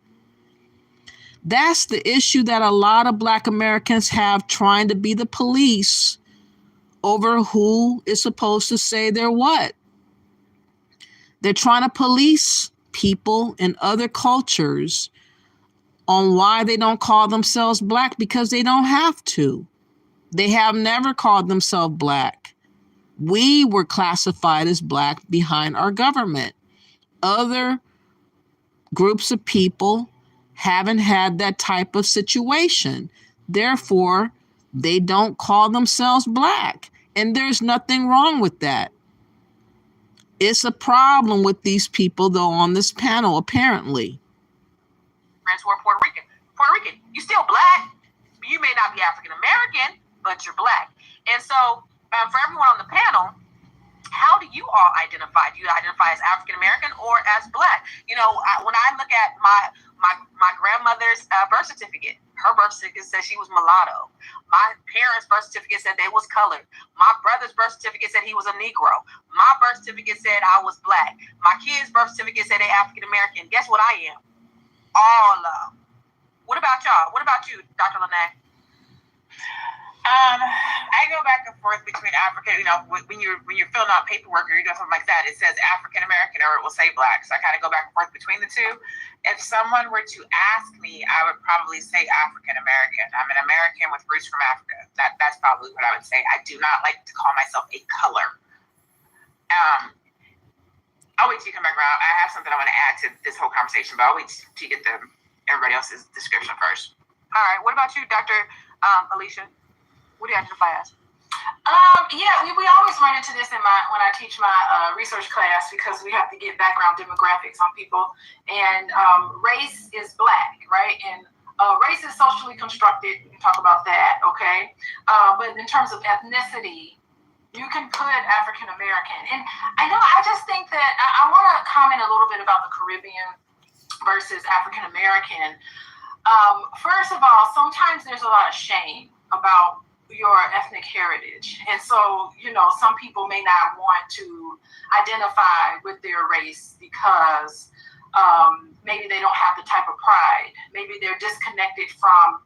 That's the issue that a lot of Black Americans have, trying to be the police over who is supposed to say they're what. They're trying to police people in other cultures on why they don't call themselves Black, because they don't have to. They have never called themselves Black. We were classified as Black behind our government. Other groups of people haven't had that type of situation. Therefore, they don't call themselves Black. And there's nothing wrong with that. It's a problem with these people, though, on this panel, apparently. Friends who are Puerto Rican, you still Black. You may not be African American, but you're Black. And so, for everyone on the panel, how do you all identify? Do you identify as African American or as Black? When I look at my grandmother's birth certificate, her birth certificate said she was mulatto. My parents' birth certificate said they was colored. My brother's birth certificate said he was a Negro. My birth certificate said I was Black. My kids' birth certificate said they African American. Guess what I am? All of them. What about y'all? What about you, Dr. Lene? I go back and forth between African, when you're filling out paperwork or you're doing something like that, it says African American or it will say Black. So I kind of go back and forth between the two. If someone were to ask me, I would probably say African American. I'm an American with roots from Africa. That's probably what I would say. I do not like to call myself a color. I'll wait till you come back around. I have something I want to add to this whole conversation, but I'll wait till you get everybody else's description first. All right. What about you, Dr. Alicia? What do you identify as? We always run into this when I teach my research class, because we have to get background demographics on people. And race is Black, right? And race is socially constructed. We can talk about that, okay? But in terms of ethnicity, you can put African American. And I just think that I want to comment a little bit about the Caribbean versus African American. First of all, sometimes there's a lot of shame about your ethnic heritage. And so, you know, some people may not want to identify with their race because maybe they don't have the type of pride. Maybe they're disconnected from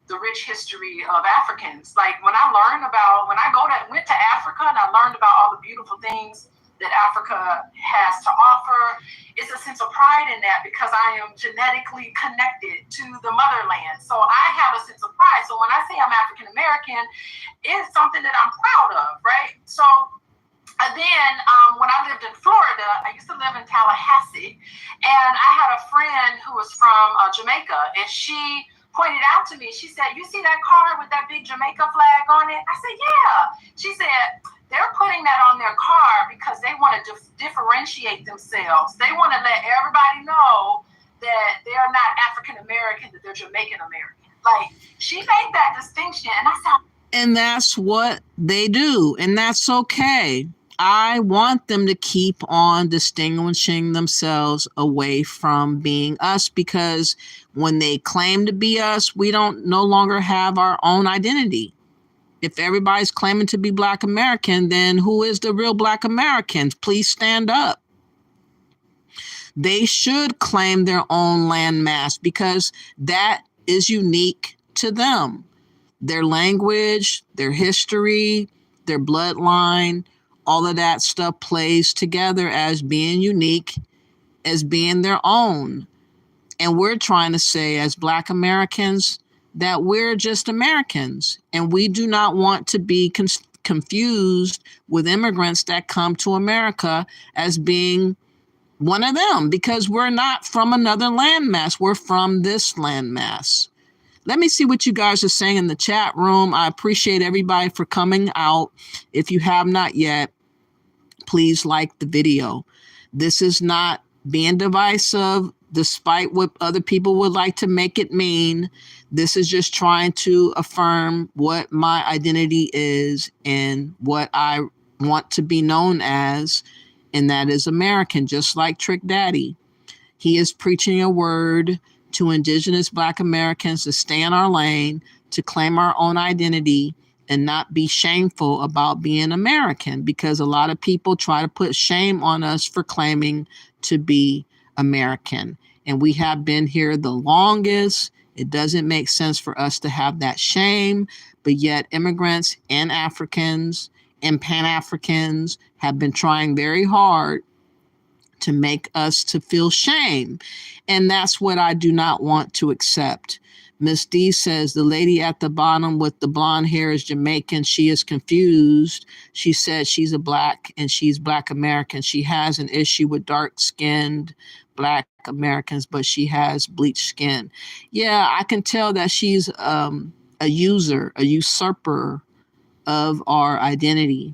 the rich history of Africans. Like when I went to Africa and I learned about all the beautiful things that Africa has to offer, it's a sense of pride in that because I am genetically connected to the motherland. So I have a sense of pride. So when I say I'm African American, it's something that I'm proud of, right? So then when I lived in Florida, I used to live in Tallahassee, and I had a friend who was from Jamaica, and she pointed out to me, she said, "You see that car with that big Jamaica flag on it?" I said, "Yeah." She said, "They're putting that on their car because they want to differentiate themselves. They want to let everybody know that they're not African American, that they're Jamaican American." Like, she made that distinction, and I said, and that's what they do, and that's okay. I want them to keep on distinguishing themselves away from being us, because when they claim to be us, we don't no longer have our own identity. If everybody's claiming to be Black American, then who is the real Black Americans? Please stand up. They should claim their own landmass because that is unique to them. Their language, their history, their bloodline, all of that stuff plays together as being unique, as being their own. And we're trying to say as Black Americans that we're just Americans, and we do not want to be confused with immigrants that come to America as being one of them, because we're not from another landmass. We're from this landmass. Let me see what you guys are saying in the chat room. I appreciate everybody for coming out. If you have not yet, please like the video. This is not being divisive, despite what other people would like to make it mean. This is just trying to affirm what my identity is and what I want to be known as, and that is American, just like Trick Daddy. He is preaching a word to Indigenous Black Americans to stay in our lane, to claim our own identity, and not be shameful about being American, because a lot of people try to put shame on us for claiming to be American. And we have been here the longest. It doesn't make sense for us to have that shame, but yet immigrants and Africans and Pan-Africans have been trying very hard to make us to feel shame. And that's what I do not want to accept. Miss D says the lady at the bottom with the blonde hair is Jamaican. She is confused. She said she's a Black and she's Black American. She has an issue with dark-skinned Black Americans, but she has bleached skin. Yeah, I can tell that she's a usurper of our identity.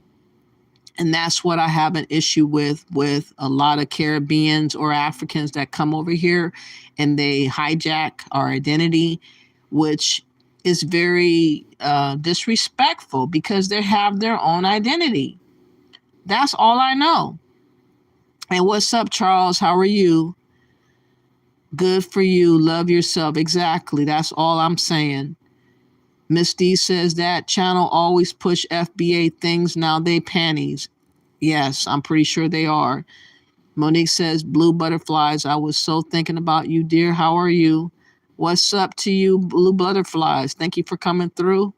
And that's what I have an issue with a lot of Caribbeans or Africans that come over here and they hijack our identity, which is very disrespectful because they have their own identity. That's all I know. And what's up, Charles? How are you? Good for you. Love yourself. Exactly. That's all I'm saying. Miss D says that channel always push FBA things. Now they panties. Yes, I'm pretty sure they are. Monique says, blue butterflies. I was so thinking about you, dear. How are you? What's up to you, blue butterflies? Thank you for coming through.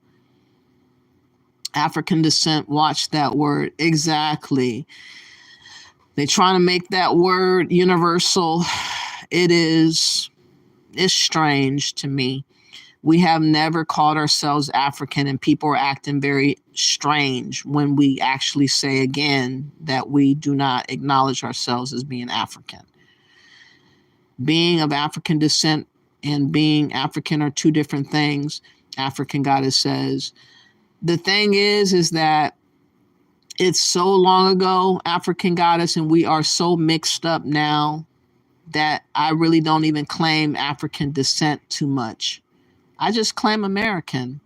African descent. Watch that word. Exactly. They're trying to make that word universal. It's strange to me. We have never called ourselves African, and people are acting very strange when we actually say again that we do not acknowledge ourselves as being African. Being of African descent and being African are two different things. African Goddess says. The thing is that it's so long ago, African Goddess, and we are so mixed up now that I really don't even claim African descent too much. I just claim American.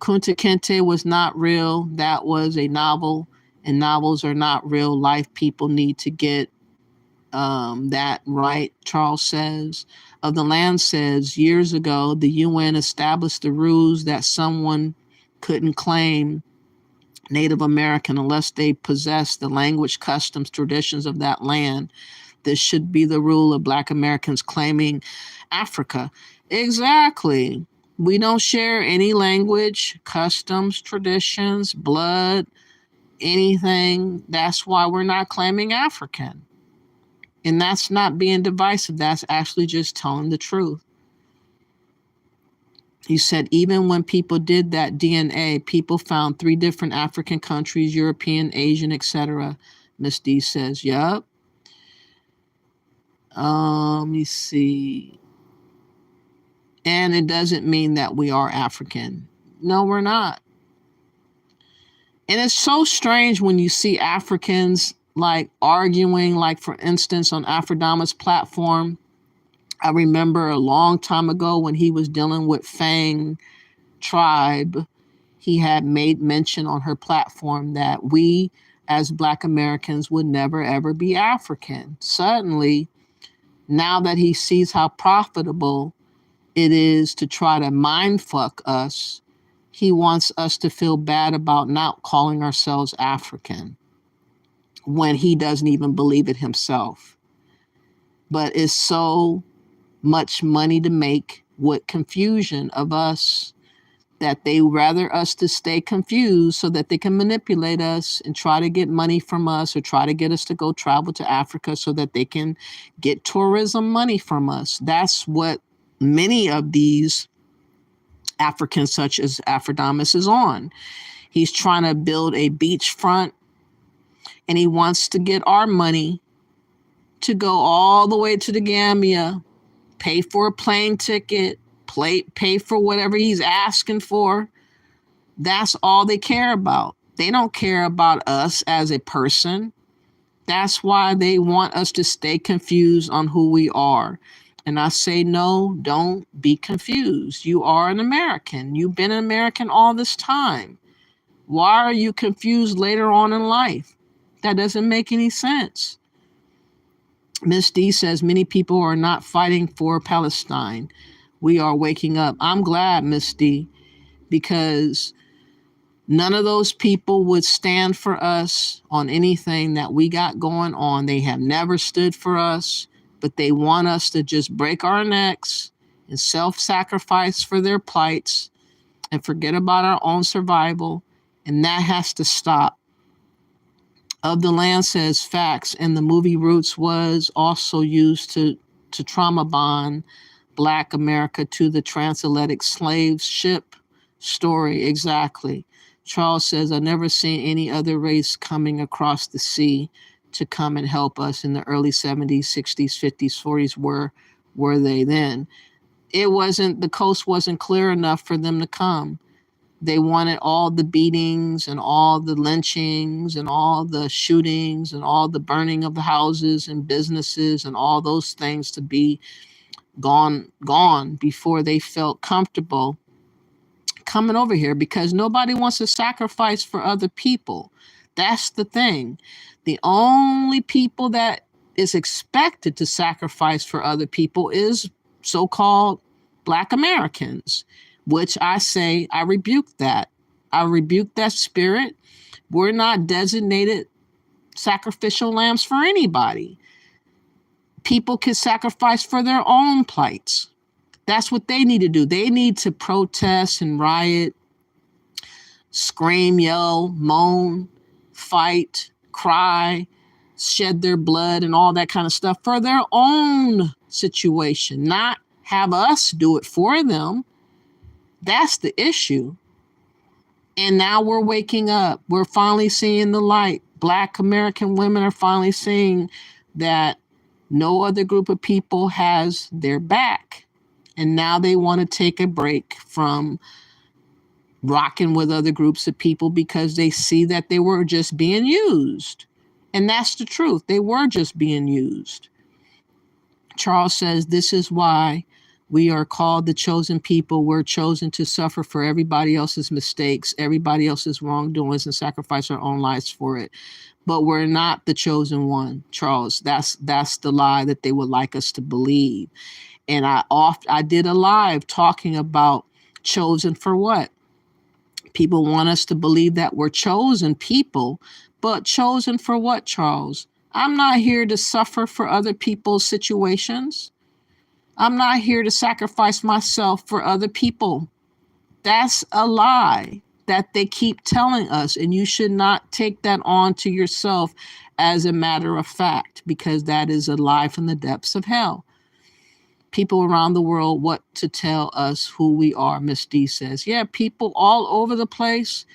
Kunta Kinte was not real. That was a novel, and novels are not real life. People need to get that right, Charles says, of the land says, years ago, the UN established the rules that someone couldn't claim Native American unless they possess the language, customs, traditions of that land. This should be the rule of Black Americans claiming Africa. Exactly. We don't share any language, customs, traditions, blood, anything. That's why we're not claiming African. And that's not being divisive. That's actually just telling the truth. He said, even when people did that DNA, people found 3 different African countries, European, Asian, etc. Miss D says, yup. Let me see. And it doesn't mean that we are African. No, we're not. And it's so strange when you see Africans like arguing, like for instance, on Afrodama's platform. I remember a long time ago when he was dealing with Fang tribe, he had made mention on her platform that we as Black Americans would never ever be African. Suddenly, now that he sees how profitable it is to try to mind fuck us, he wants us to feel bad about not calling ourselves African when he doesn't even believe it himself. But it's so much money to make with confusion of us that they rather us to stay confused so that they can manipulate us and try to get money from us or try to get us to go travel to Africa so that they can get tourism money from us. That's what many of these Africans, such as Afrodamus, is on. He's trying to build a beachfront and he wants to get our money to go all the way to the Gambia, pay for a plane ticket, pay for whatever he's asking for. That's all they care about. They don't care about us as a person. That's why they want us to stay confused on who we are. And I say, no, don't be confused. You are an American. You've been an American all this time. Why are you confused later on in life? That doesn't make any sense. Miss D says many people are not fighting for Palestine. We are waking up. I'm glad, Miss D, because none of those people would stand for us on anything that we got going on. They have never stood for us, but they want us to just break our necks and self-sacrifice for their plights and forget about our own survival. And that has to stop. Of the Land says facts, and the movie Roots was also used to trauma bond Black America to the transatlantic slave ship story. Exactly. Charles says, I've never seen any other race coming across the sea to come and help us in the early 70s, 60s, 50s, 40s. Where were they then? The coast wasn't clear enough for them to come. They wanted all the beatings and all the lynchings and all the shootings and all the burning of the houses and businesses and all those things to be gone before they felt comfortable coming over here, because nobody wants to sacrifice for other people. That's the thing. The only people that is expected to sacrifice for other people is so-called Black Americans, which I say I rebuke that. I rebuke that spirit. We're not designated sacrificial lambs for anybody. People can sacrifice for their own plights. That's what they need to do. They need to protest and riot, scream, yell, moan, fight, cry, shed their blood and all that kind of stuff for their own situation, not have us do it for them. That's the issue. And now we're waking up. We're finally seeing the light. Black American women are finally seeing that no other group of people has their back. And now they want to take a break from rocking with other groups of people because they see that they were just being used. And that's the truth. They were just being used. Charles says this is why We are called the chosen people. We're chosen to suffer for everybody else's mistakes, everybody else's wrongdoings, and sacrifice our own lives for it. But we're not the chosen one, Charles. That's the lie that they would like us to believe. And I did a live talking about chosen for what? People want us to believe that we're chosen people, but chosen for what, Charles? I'm not here to suffer for other people's situations. I'm not here to sacrifice myself for other people. That's a lie that they keep telling us, and you should not take that on to yourself as a matter of fact, because that is a lie from the depths of hell. People around the world want to tell us who we are, Miss D says. Yeah, people all over the place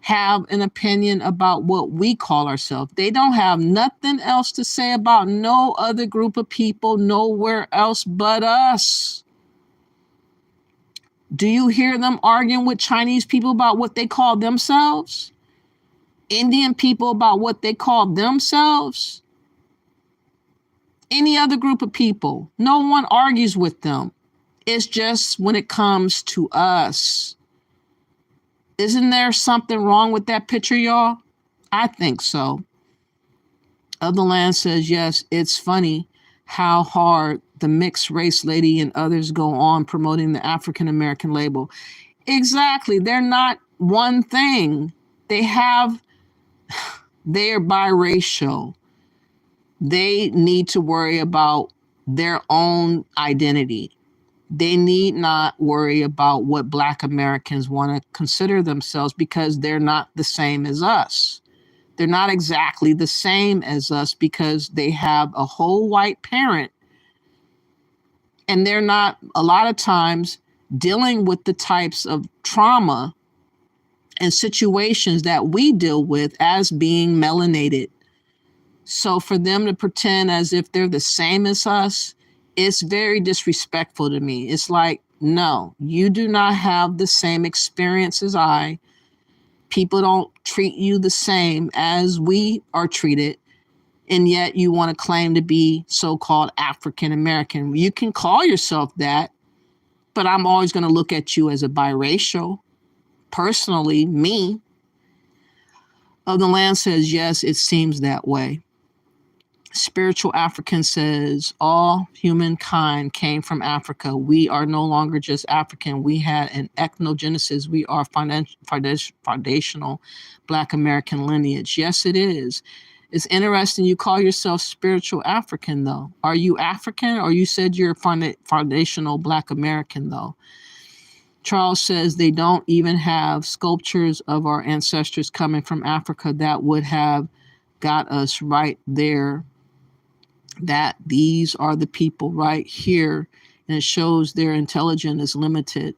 have an opinion about what we call ourselves. They don't have nothing else to say about no other group of people nowhere else but us. Do you hear them arguing with Chinese people about what they call themselves? Indian people about what they call themselves? Any other group of people? No one argues with them. It's just when it comes to us. Isn't there something wrong with that picture, y'all? I think so. Of the Land says, yes, it's funny how hard the mixed race lady and others go on promoting the African American label. Exactly. They're not one thing. They're biracial. They need to worry about their own identity. They need not worry about what Black Americans want to consider themselves, because they're not the same as us. They're not exactly the same as us because they have a whole white parent, and they're not a lot of times dealing with the types of trauma and situations that we deal with as being melanated. So for them to pretend as if they're the same as us, it's very disrespectful to me. It's like, no, you do not have the same experience as I. People don't treat you the same as we are treated. And yet you want to claim to be so-called African American. You can call yourself that, but I'm always going to look at you as a biracial. Personally, me. Of the Land says, yes, it seems that way. Spiritual African says, all humankind came from Africa. We are no longer just African. We had an ethnogenesis. We are foundational Black American lineage. Yes, it is. It's interesting you call yourself spiritual African, though. Are you African, or you said you're foundational Black American, though? Charles says they don't even have sculptures of our ancestors coming from Africa that would have got us right there, that these are the people right here, and it shows their intelligence is limited.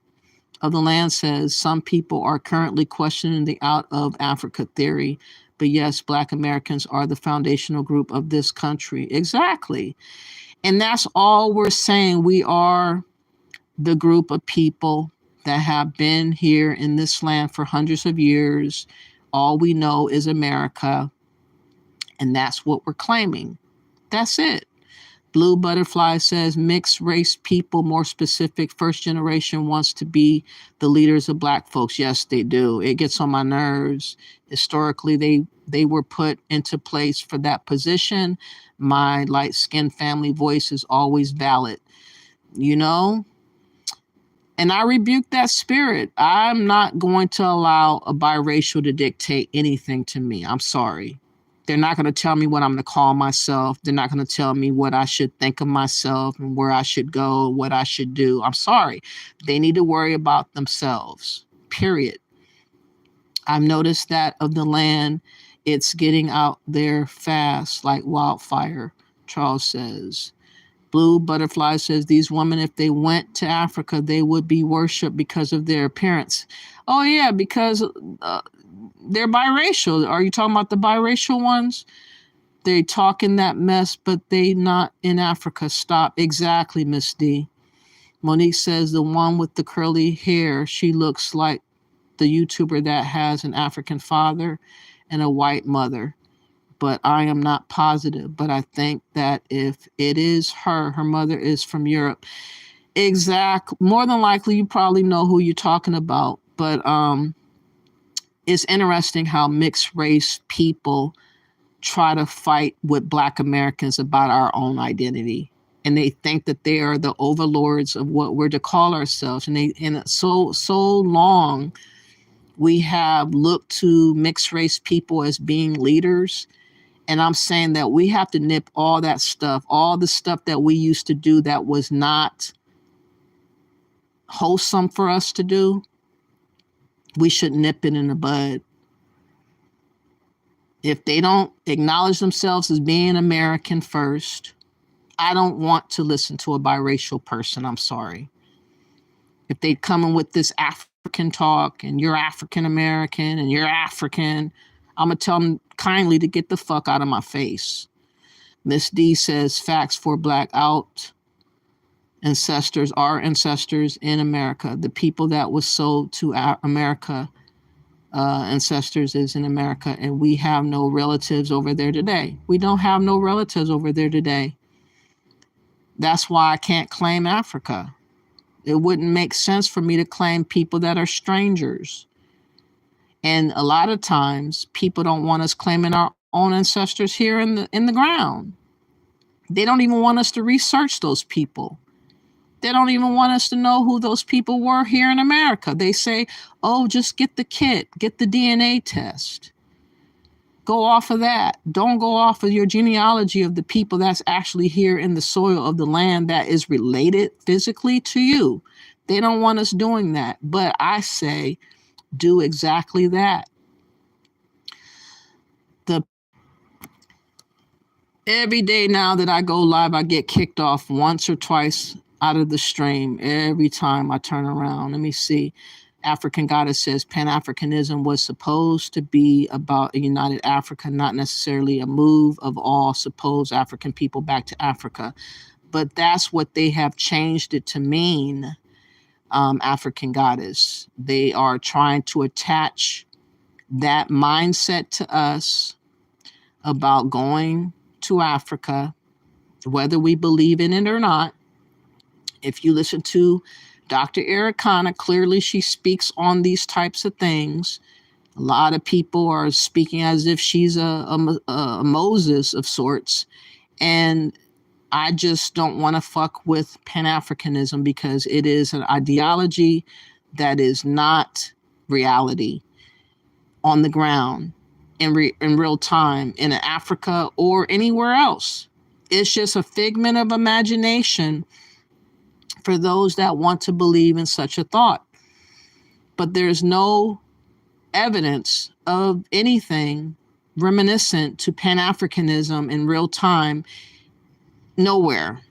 Of the Land says some people are currently questioning the out of Africa theory, but yes, Black Americans are the foundational group of this country. Exactly. And that's all we're saying. We are the group of people that have been here in this land for hundreds of years. All we know is America, and that's what we're claiming. That's it. Blue Butterfly says mixed race people, more specific, first generation wants to be the leaders of Black folks. Yes, they do. It gets on my nerves. Historically, they were put into place for that position. My light-skinned family voice is always valid, you know? And I rebuke that spirit. I'm not going to allow a biracial to dictate anything to me. I'm sorry. They're not going to tell me what I'm going to call myself. They're not going to tell me what I should think of myself and where I should go, what I should do. I'm sorry. They need to worry about themselves, period. I've noticed that of the Land, it's getting out there fast like wildfire, Charles says. Blue Butterfly says these women, if they went to Africa, they would be worshipped because of their appearance. Oh, yeah, because they're biracial. Are you talking about the biracial ones? They talking that mess, but they not in Africa. Stop. Exactly, Miss D. Monique says the one with the curly hair, she looks like the YouTuber that has an African father and a white mother. But I am not positive. But I think that if it is her, her mother is from Europe. More than likely, you probably know who you're talking about. But it's interesting how mixed race people try to fight with Black Americans about our own identity. And they think that they are the overlords of what we're to call ourselves. And so long we have looked to mixed race people as being leaders. And I'm saying that we have to nip all that stuff, all the stuff that we used to do that was not wholesome for us to do. We should nip it in the bud. If they don't acknowledge themselves as being American first, I don't want to listen to a biracial person. I'm sorry. If they come in with this African talk and you're African American and you're African, I'm going to tell them kindly to get the fuck out of my face. Miss D says facts for Black out ancestors, our ancestors in America. The people that was sold to America, ancestors is in America, and we have no relatives over there today. We don't have no relatives over there today. That's why I can't claim Africa. It wouldn't make sense for me to claim people that are strangers. And a lot of times people don't want us claiming our own ancestors here in the ground. They don't even want us to research those people. They don't even want us to know who those people were here in America. They say, oh, just get the kit, get the DNA test. Go off of that. Don't go off of your genealogy of the people that's actually here in the soil of the land that is related physically to you. They don't want us doing that. But I say, do exactly that. Every day now that I go live, I get kicked off once or twice out of the stream every time I turn around. Let me see. African Goddess says Pan-Africanism was supposed to be about a united Africa, not necessarily a move of all supposed African people back to Africa. But that's what they have changed it to mean, African Goddess. They are trying to attach that mindset to us about going to Africa, whether we believe in it or not. If you listen to Dr. Ericana, clearly she speaks on these types of things. A lot of people are speaking as if she's a Moses of sorts. And I just don't want to fuck with Pan-Africanism because it is an ideology that is not reality on the ground in real time in Africa or anywhere else. It's just a figment of imagination for those that want to believe in such a thought. But there's no evidence of anything reminiscent to Pan-Africanism in real time. Nowhere.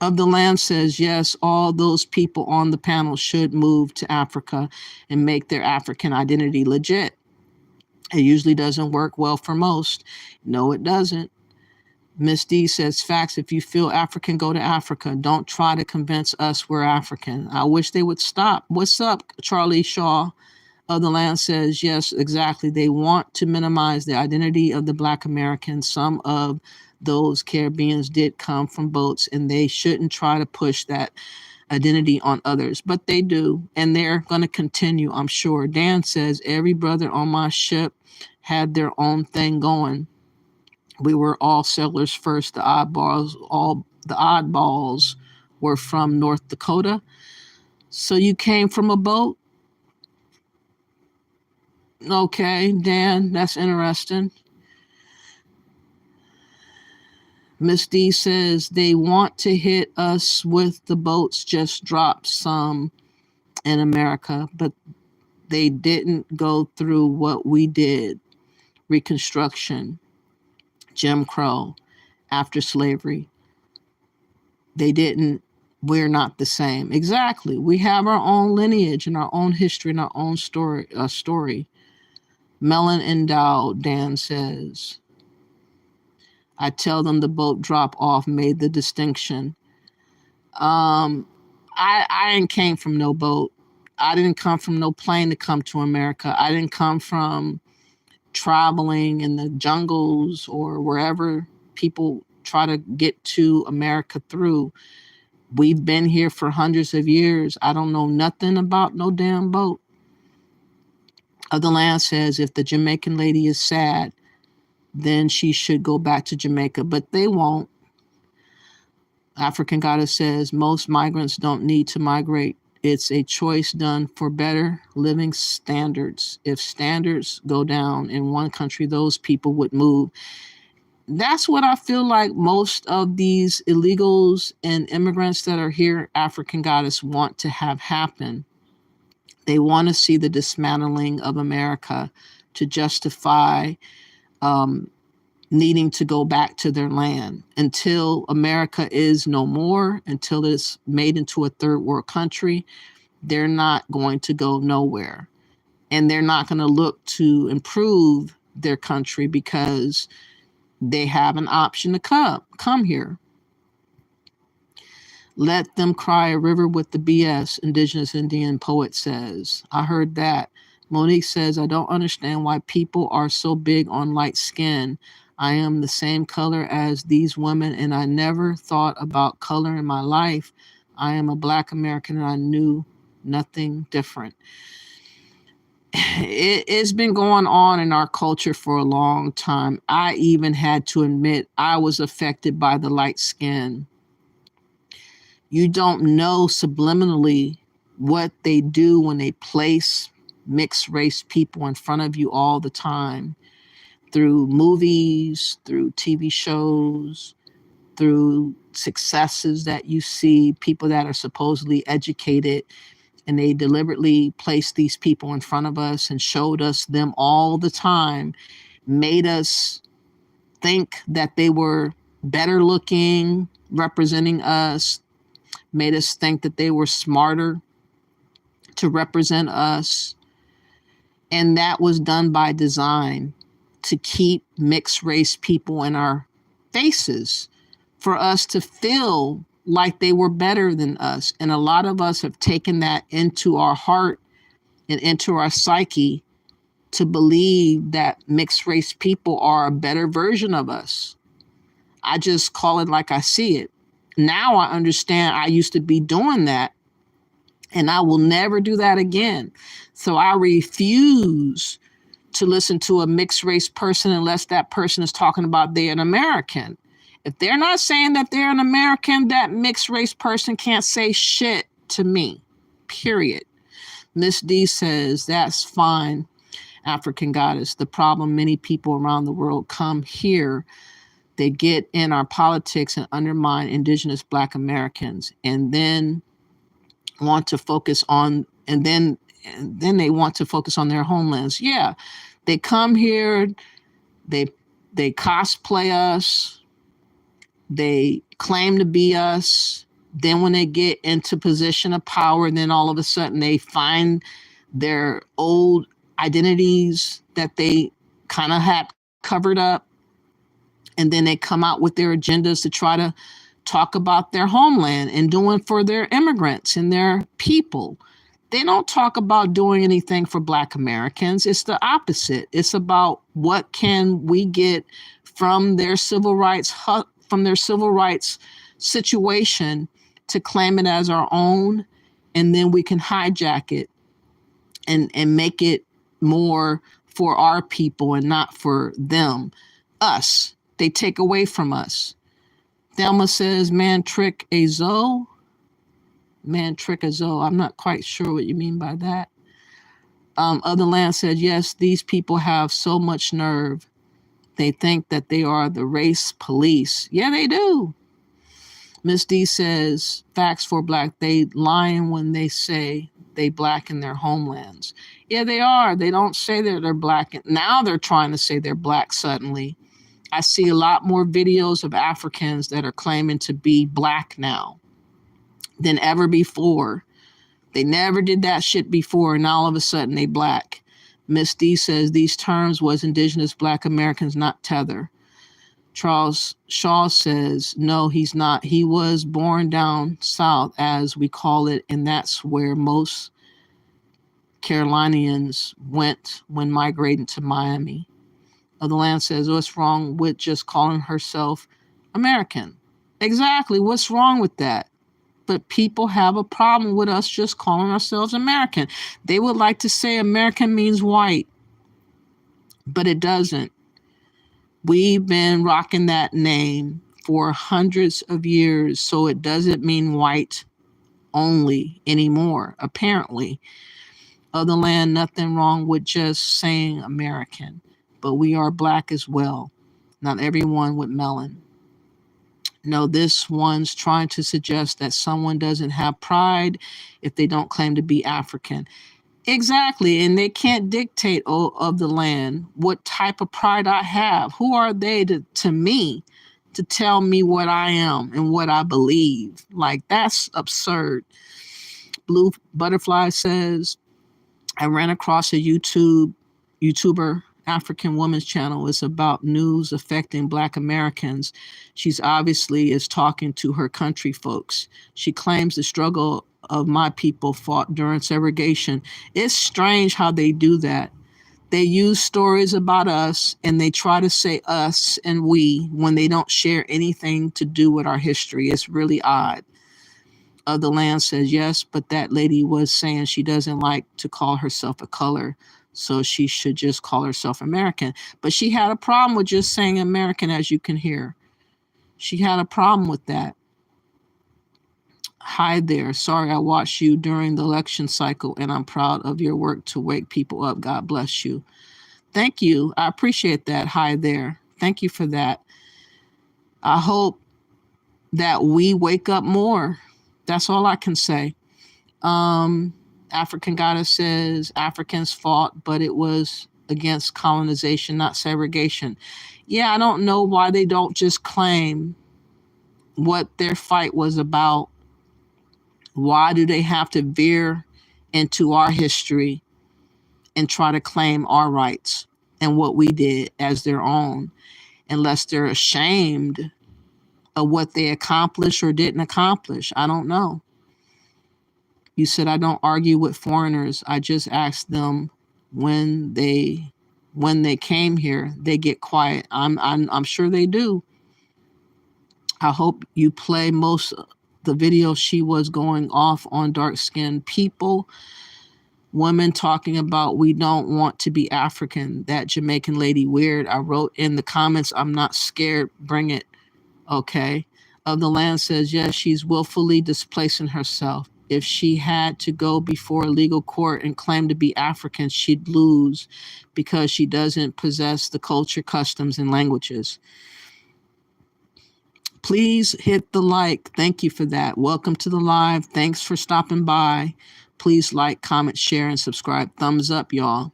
Of the Land says, yes, all those people on the panel should move to Africa and make their African identity legit. It usually doesn't work well for most. No, it doesn't. Miss D says, facts, if you feel African, go to Africa. Don't try to convince us we're African. I wish they would stop. What's up, Charlie Shaw? Of the Land says, yes, exactly. They want to minimize the identity of the Black Americans. Some of those Caribbeans did come from boats, and they shouldn't try to push that identity on others, but they do, and they're going to continue, I'm sure. Dan says, every brother on my ship had their own thing going. We were all settlers first. The oddballs were from North Dakota. So you came from a boat? Okay, Dan, that's interesting. Miss D says they want to hit us with the boats, just drop some in America, but they didn't go through what we did. Reconstruction, Jim Crow, after slavery. They didn't. We're not the same. Exactly. We have our own lineage and our own history and our own story. Melon endowed, Dan says. I tell them the boat drop off made the distinction. I didn't came from no boat. I didn't come from no plane to come to America. I didn't come from traveling in the jungles or wherever people try to get to America through. We've been here for hundreds of years. I don't know nothing about no damn boat. Other Land says, if the Jamaican lady is sad, then she should go back to Jamaica, but they won't. African Goddess says, most migrants don't need to migrate. It's a choice done for better living standards. If standards go down in one country, those people would move. That's what I feel like most of these illegals and immigrants that are here, African Goddess, want to have happen. They want to see the dismantling of America to justify needing to go back to their land. Until America is no more, until it's made into a third world country, they're not going to go nowhere. And they're not going to look to improve their country because they have an option to come here. Let them cry a river with the BS, Indigenous Indian poet says. I heard that. Monique says, I don't understand why people are so big on light skin. I am the same color as these women, and I never thought about color in my life. I am a Black American, and I knew nothing different. It's been going on in our culture for a long time. I even had to admit I was affected by the light skin. You don't know subliminally what they do when they place mixed race people in front of you all the time, through movies, through TV shows, through successes that you see, people that are supposedly educated, and they deliberately placed these people in front of us and showed us them all the time, made us think that they were better looking, representing us, made us think that they were smarter to represent us. And that was done by design, to keep mixed race people in our faces, for us to feel like they were better than us. And a lot of us have taken that into our heart and into our psyche to believe that mixed race people are a better version of us. I just call it like I see it. Now I understand I used to be doing that, and I will never do that again. So I refuse to listen to a mixed race person unless that person is talking about they're an American. If they're not saying that they're an American, that mixed race person can't say shit to me, period. Miss D says, that's fine, African Goddess. The problem, many people around the world come here, they get in our politics and undermine Indigenous Black Americans, and then want to focus on, and then they want to focus on their homelands. Yeah, they come here, they cosplay us, they claim to be us. Then when they get into position of power, then all of a sudden they find their old identities that they kind of had covered up. And then they come out with their agendas to try to talk about their homeland and doing for their immigrants and their people. They don't talk about doing anything for Black Americans. It's the opposite. It's about what can we get from their civil rights situation to claim it as our own, and then we can hijack it and make it more for our people and not for them, us. They take away from us. Thelma says, man trick a Zoe. Man trick a Zoe. I'm not quite sure what you mean by that. Other Land said, yes, these people have so much nerve. They think that they are the race police. Yeah, they do. Miss D says, facts for Black. They lying when they say they Black in their homelands. Yeah, they are. They don't say that they're Black. Now they're trying to say they're Black suddenly. I see a lot more videos of Africans that are claiming to be Black now than ever before. They never did that shit before, and all of a sudden they Black. Miss D says these terms was Indigenous Black Americans, not tether. Charles Shaw says, no, he's not. He was born down south, as we call it, and that's where most Carolinians went when migrating to Miami. Other Land says, what's wrong with just calling herself American? Exactly. What's wrong with that? but people have a problem with us just calling ourselves American. They would like to say American means white, but it doesn't. We've been rocking that name for hundreds of years, so it doesn't mean white only anymore, apparently. Other land, nothing wrong with just saying American, but we are black as well. Not everyone with melon. No, this one's trying to suggest that someone doesn't have pride if they don't claim to be African. Exactly, and they can't dictate of the land what type of pride I have. Who are they to me to tell me what I am and what I believe? Like, that's absurd. Blue Butterfly says, I ran across a YouTuber, African woman's channel. It's about news affecting Black Americans. She's obviously is talking to her country folks. She claims the struggle of my people fought during segregation. It's strange how they do that. They use stories about us and they try to say us and we when they don't share anything to do with our history. It's really odd. Of the land says yes, but that lady was saying she doesn't like to call herself a color, so she should just call herself American. But she had a problem with just saying American, as you can hear. She had a problem with that. Hi there. Sorry I watched you during the election cycle, and I'm proud of your work to wake people up. God bless you. Thank you. I appreciate that. Hi there. Thank you for that. I hope that we wake up more. That's all I can say. African Goddess says Africans fought, but it was against colonization, not segregation. Yeah, I don't know why they don't just claim what their fight was about. Why do they have to veer into our history and try to claim our rights and what we did as their own, unless they're ashamed of what they accomplished or didn't accomplish? I don't know. You said I don't argue with foreigners. I just ask them when they came here, they get quiet. I'm sure they do. I hope you play most of the video. She was going off on dark-skinned people, women talking about we don't want to be African. That Jamaican lady weird. I wrote in the comments, I'm not scared. Bring it. Okay. Of the land says, yes, she's willfully displacing herself. If she had to go before a legal court and claim to be African, she'd lose because she doesn't possess the culture, customs, and languages. Please hit the like. Thank you for that. Welcome to the live. Thanks for stopping by. Please like, comment, share, and subscribe. Thumbs up, y'all.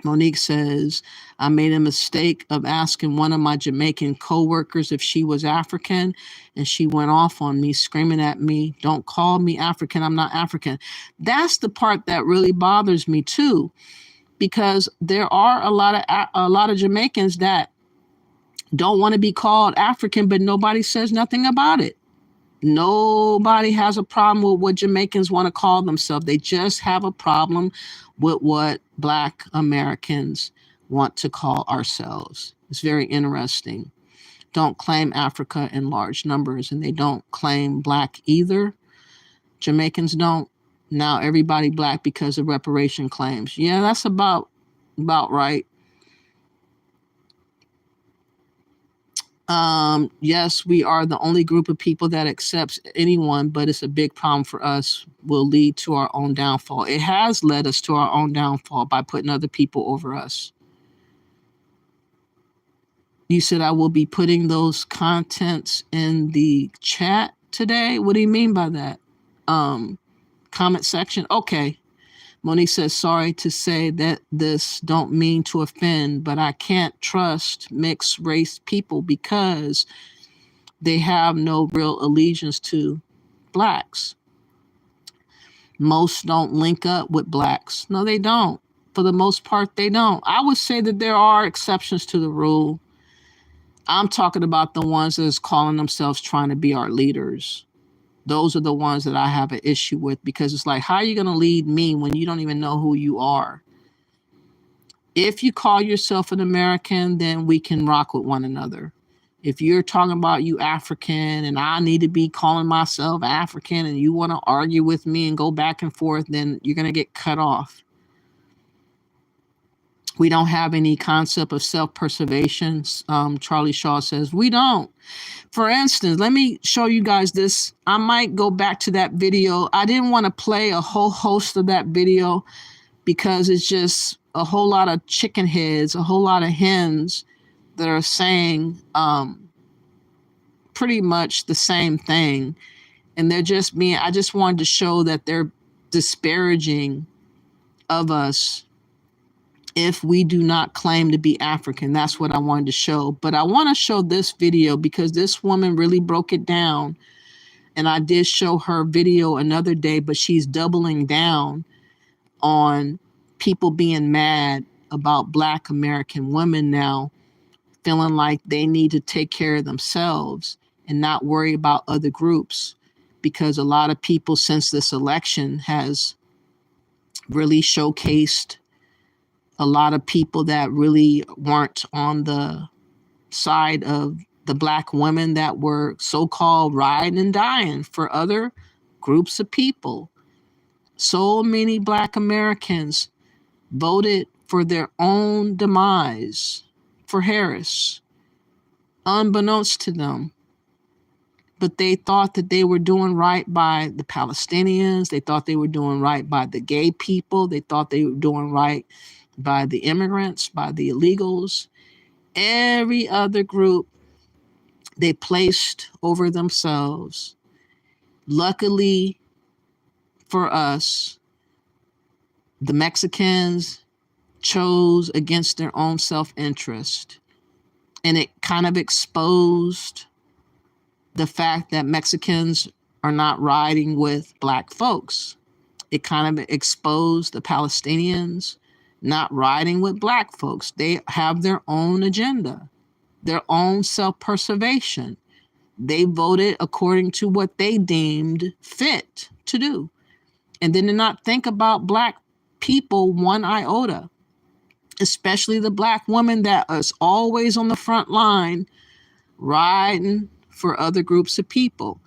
Monique says, I made a mistake of asking one of my Jamaican co-workers if she was African, and she went off on me, screaming at me, don't call me African, I'm not African. That's the part that really bothers me too, because there are a lot of Jamaicans that don't want to be called African, but nobody says nothing about it. Nobody has a problem with what Jamaicans want to call themselves. They just have a problem with what Black Americans want to call ourselves. It's very interesting. Don't claim Africa in large numbers, and they don't claim Black either. Jamaicans don't. Now everybody Black because of reparation claims. Yeah, that's about right. Yes, we are the only group of people that accepts anyone, but it's a big problem for us, will lead to our own downfall. It has led us to our own downfall by putting other people over us. You said I will be putting those contents in the chat today. What do you mean by that? Comment section. Okay. Monique says, sorry to say that this don't mean to offend, but I can't trust mixed race people because they have no real allegiance to Blacks. Most don't link up with Blacks. No, they don't. For the most part, they don't. I would say that there are exceptions to the rule. I'm talking about the ones that's calling themselves trying to be our leaders. Those are the ones that I have an issue with, because it's like, how are you going to lead me when you don't even know who you are? If you call yourself an American, then we can rock with one another. If you're talking about you African and I need to be calling myself African and you want to argue with me and go back and forth, then you're going to get cut off. We don't have any concept of self-preservation. Charlie Shaw says, we don't. For instance, let me show you guys this. I might go back to that video. I didn't want to play a whole host of that video because it's just a whole lot of chicken heads, a whole lot of hens that are saying pretty much the same thing. And they're just being, I just wanted to show that they're disparaging of us if we do not claim to be African. That's what I wanted to show. But I want to show this video because this woman really broke it down. And I did show her video another day, but she's doubling down on people being mad about Black American women now, feeling like they need to take care of themselves and not worry about other groups, because a lot of people since this election has really showcased a lot of people that really weren't on the side of the Black women that were so-called riding and dying for other groups of people. So many Black Americans voted for their own demise for Harris, unbeknownst to them. But they thought that they were doing right by the Palestinians. They thought they were doing right by the gay people. They thought they were doing right by the immigrants, by the illegals. Every other group they placed over themselves. Luckily for us, the Mexicans chose against their own self-interest. And it kind of exposed the fact that Mexicans are not riding with Black folks. It kind of exposed the Palestinians not riding with Black folks. They have their own agenda, their own self-preservation. They voted according to what they deemed fit to do. And then to not think about Black people one iota, especially the Black woman that is always on the front line riding for other groups of people.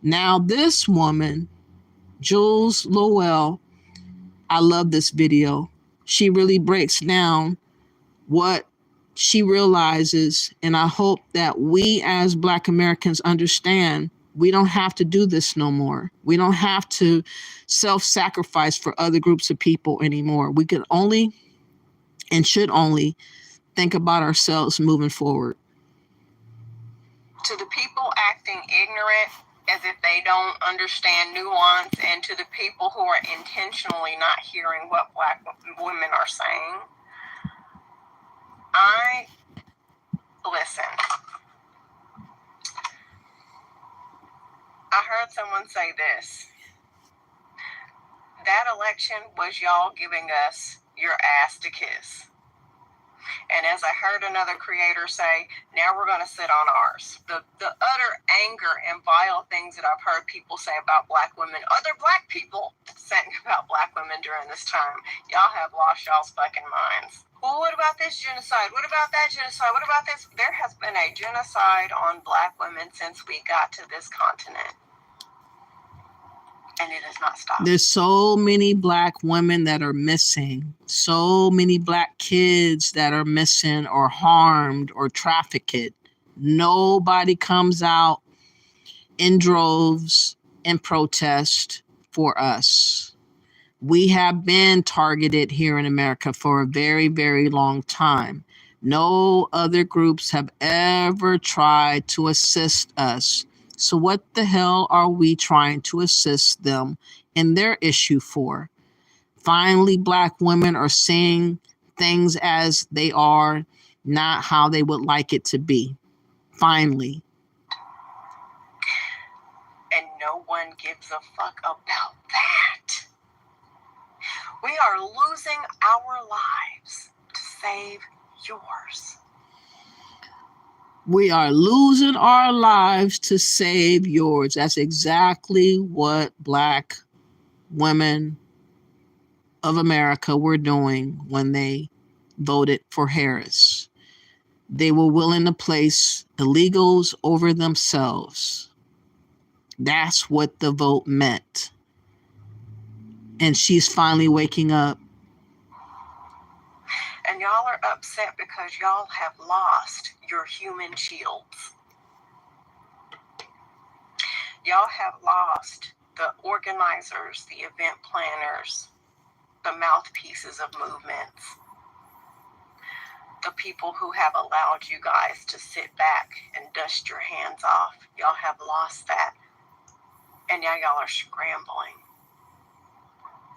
Now this woman, Jules Lowell, I love this video. She really breaks down what she realizes, and I hope that we as Black Americans understand we don't have to do this no more. We don't have to self-sacrifice for other groups of people anymore. We can only and should only think about ourselves moving forward. To the people acting ignorant as if they don't understand nuance, and to the people who are intentionally not hearing what Black women are saying, listen. I heard someone say this. That election was y'all giving us your ass to kiss. And as I heard another creator say, now we're going to sit on ours. The utter anger and vile things that I've heard people say about Black women, other Black people saying about Black women during this time, y'all have lost y'all's fucking minds. Well, what about this genocide? What about that genocide? What about this? There has been a genocide on Black women since we got to this continent. And it has not stopped. There's so many Black women that are missing, so many Black kids that are missing or harmed or trafficked. Nobody comes out in droves and protest for us. We have been targeted here in America for a very, very long time. No other groups have ever tried to assist us. So what the hell are we trying to assist them in their issue for? Finally, Black women are seeing things as they are, not how they would like it to be. Finally. And no one gives a fuck about that. We are losing our lives to save yours. We are losing our lives to save yours. That's exactly what Black women of America were doing when they voted for Harris. They were willing to place illegals over themselves. That's what the vote meant. And she's finally waking up. And y'all are upset because y'all have lost your human shields. Y'all have lost the organizers, the event planners, the mouthpieces of movements, the people who have allowed you guys to sit back and dust your hands off. Y'all have lost that. And now y'all are scrambling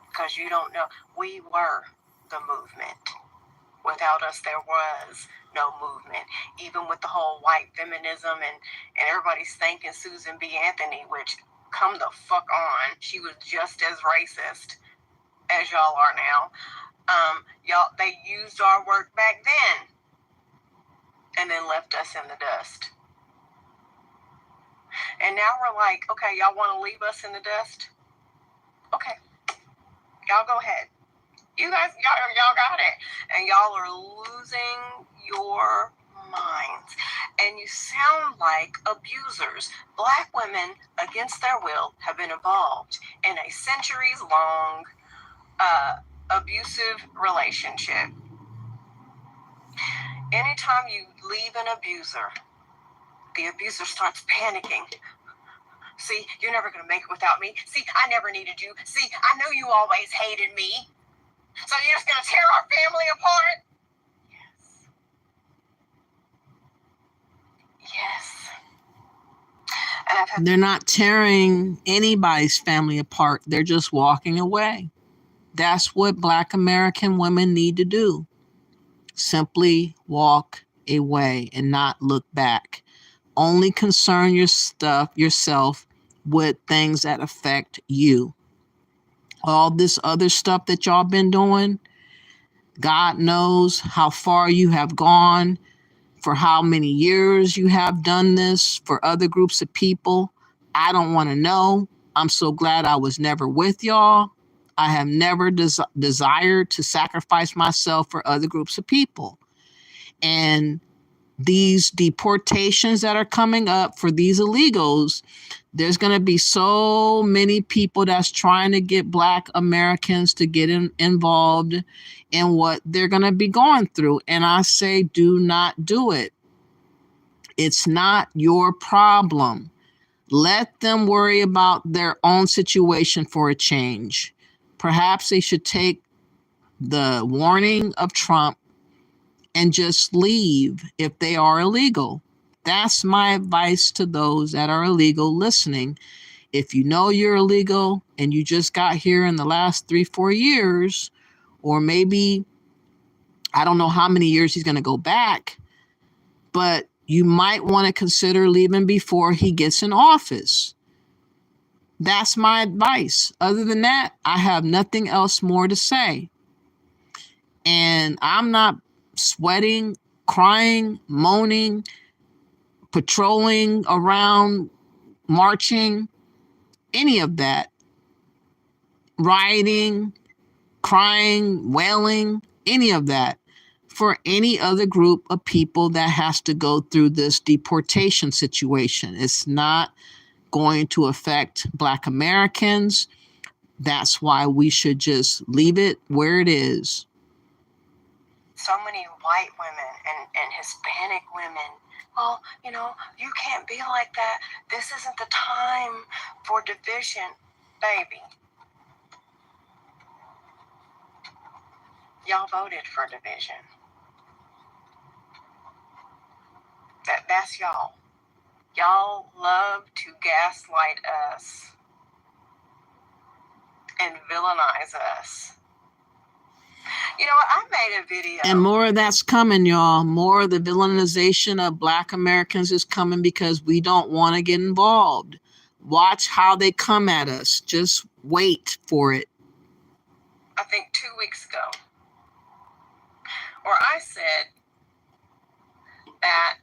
because you don't know. We were the movement. Without us, there was no movement. Even with the whole white feminism and everybody's thanking Susan B. Anthony, which come the fuck on, she was just as racist as y'all are now. They used our work back then and then left us in the dust. And now we're like, okay, y'all want to leave us in the dust? Okay, y'all go ahead. You guys, y'all got it. And y'all are losing your minds. And you sound like abusers. Black women, against their will, have been involved in a centuries-long abusive relationship. Anytime you leave an abuser, the abuser starts panicking. See, you're never going to make it without me. See, I never needed you. See, I knew you always hated me. So you're just going to tear our family apart? Yes. And I've had They're not tearing anybody's family apart. They're just walking away. That's what Black American women need to do. Simply walk away and not look back. Only concern yourself with things that affect you. All this other stuff that y'all been doing, God knows how far you have gone, for how many years you have done this for other groups of people. I don't want to know. I'm so glad I was never with y'all. I have never desired to sacrifice myself for other groups of people. And these deportations that are coming up for these illegals, there's going to be so many people that's trying to get Black Americans to get involved in what they're going to be going through. And I say, do not do it. It's not your problem. Let them worry about their own situation for a change. Perhaps they should take the warning of Trump and just leave if they are illegal. That's my advice to those that are illegal listening. If you know you're illegal and you just got here in the last 3-4 years, or maybe, I don't know how many years he's going to go back, but you might want to consider leaving before he gets in office. That's my advice. Other than that, I have nothing else more to say. And I'm not sweating, crying, moaning, patrolling around, marching, any of that. Rioting, crying, wailing, any of that for any other group of people that has to go through this deportation situation. It's not going to affect Black Americans. That's why we should just leave it where it is. so many white women and Hispanic women. Well, you can't be like that. This isn't the time for division, baby. Y'all voted for division. That's y'all. Y'all love to gaslight us and villainize us. You know what? I made a video. And more of that's coming, y'all. More of the villainization of Black Americans is coming because we don't want to get involved. Watch how they come at us. Just wait for it. I think 2 weeks ago, where I said that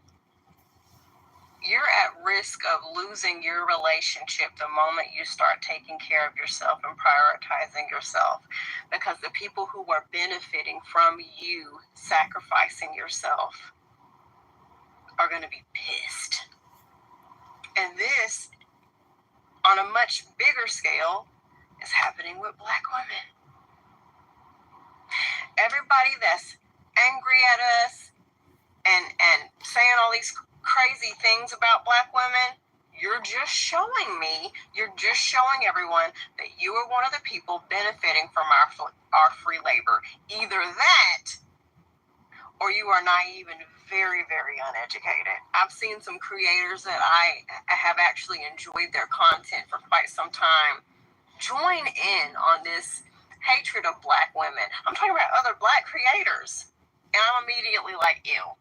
you're at risk of losing your relationship the moment you start taking care of yourself and prioritizing yourself, because the people who are benefiting from you sacrificing yourself are going to be pissed. And this, on a much bigger scale, is happening with Black women. Everybody that's angry at us and saying all these crazy things about Black women, you're just showing everyone that you are one of the people benefiting from our free labor. Either that, or you are naive and very, very uneducated. I've seen some creators that I have actually enjoyed their content for quite some time join in on this hatred of Black women. I'm talking about other Black creators. And I'm immediately like, ew.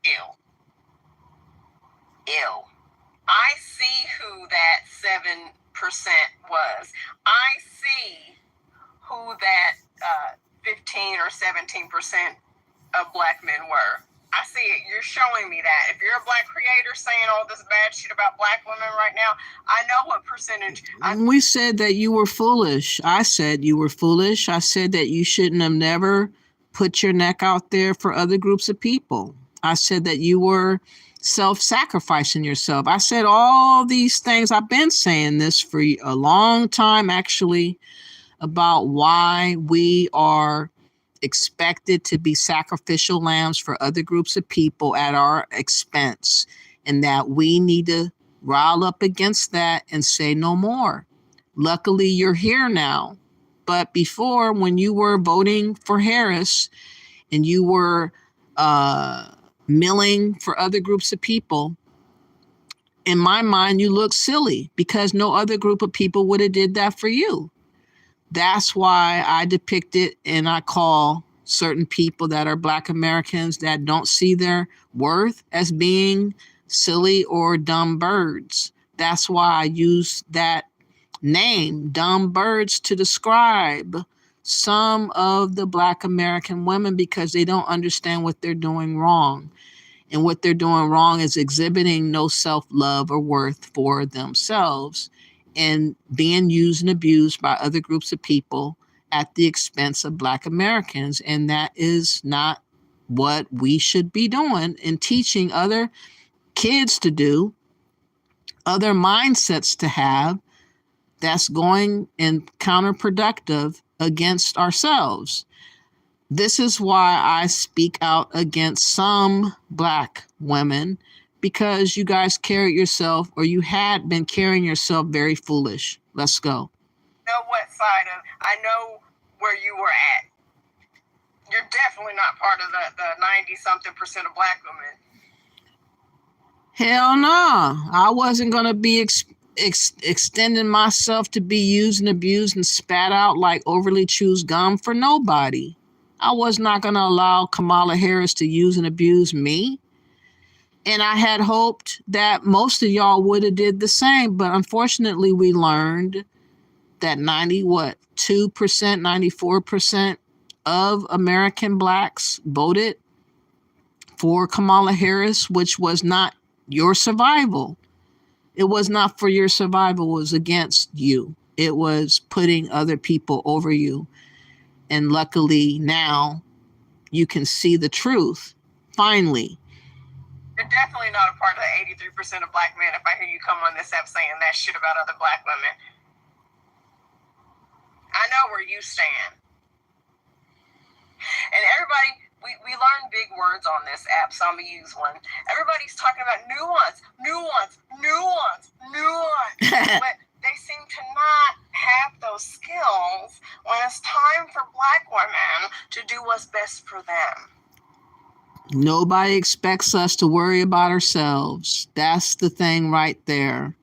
Ew. Ew. I see who that 7% was. I see who that 15 or 17% of Black men were. I see it. You're showing me that. If you're a Black creator saying all this bad shit about Black women right now, I know what percentage. We said that you were foolish. I said you were foolish. I said that you shouldn't have never put your neck out there for other groups of people. I said that you were self-sacrificing yourself. I said all these things. I've been saying this for a long time, actually, about why we are expected to be sacrificial lambs for other groups of people at our expense, and that we need to rile up against that and say no more. Luckily, you're here now. But before, when you were voting for Harris and you were milling for other groups of people, in my mind, you look silly because no other group of people would have did that for you. That's why I depict it and I call certain people that are Black Americans that don't see their worth as being silly or dumb birds. That's why I use that name, dumb birds, to describe some of the Black American women because they don't understand what they're doing wrong. And what they're doing wrong is exhibiting no self-love or worth for themselves and being used and abused by other groups of people at the expense of Black Americans. And that is not what we should be doing and teaching other kids to do, other mindsets to have. That's going and counterproductive against ourselves. This is why I speak out against some Black women, because you guys carried yourself, or you had been carrying yourself, very foolish. Let's go. Know what side of, I know where you were at. You're definitely not part of the 90-something% of Black women. Hell no. I wasn't going to be extending myself to be used and abused and spat out like overly chewed gum for nobody. I was not going to allow Kamala Harris to use and abuse me. And I had hoped that most of y'all would have did the same. But unfortunately, we learned that 94% of American Blacks voted for Kamala Harris, which was not your survival. It was not for your survival. It was against you. It was putting other people over you. And luckily now you can see the truth. Finally. You're definitely not a part of the 83% of Black men if I hear you come on this app saying that shit about other Black women. I know where you stand. And everybody, we learn big words on this app, so I'm going to use one. Everybody's talking about nuance. But they seem to not have those skills when it's time for Black women to do what's best for them. Nobody expects us to worry about ourselves. That's the thing right there.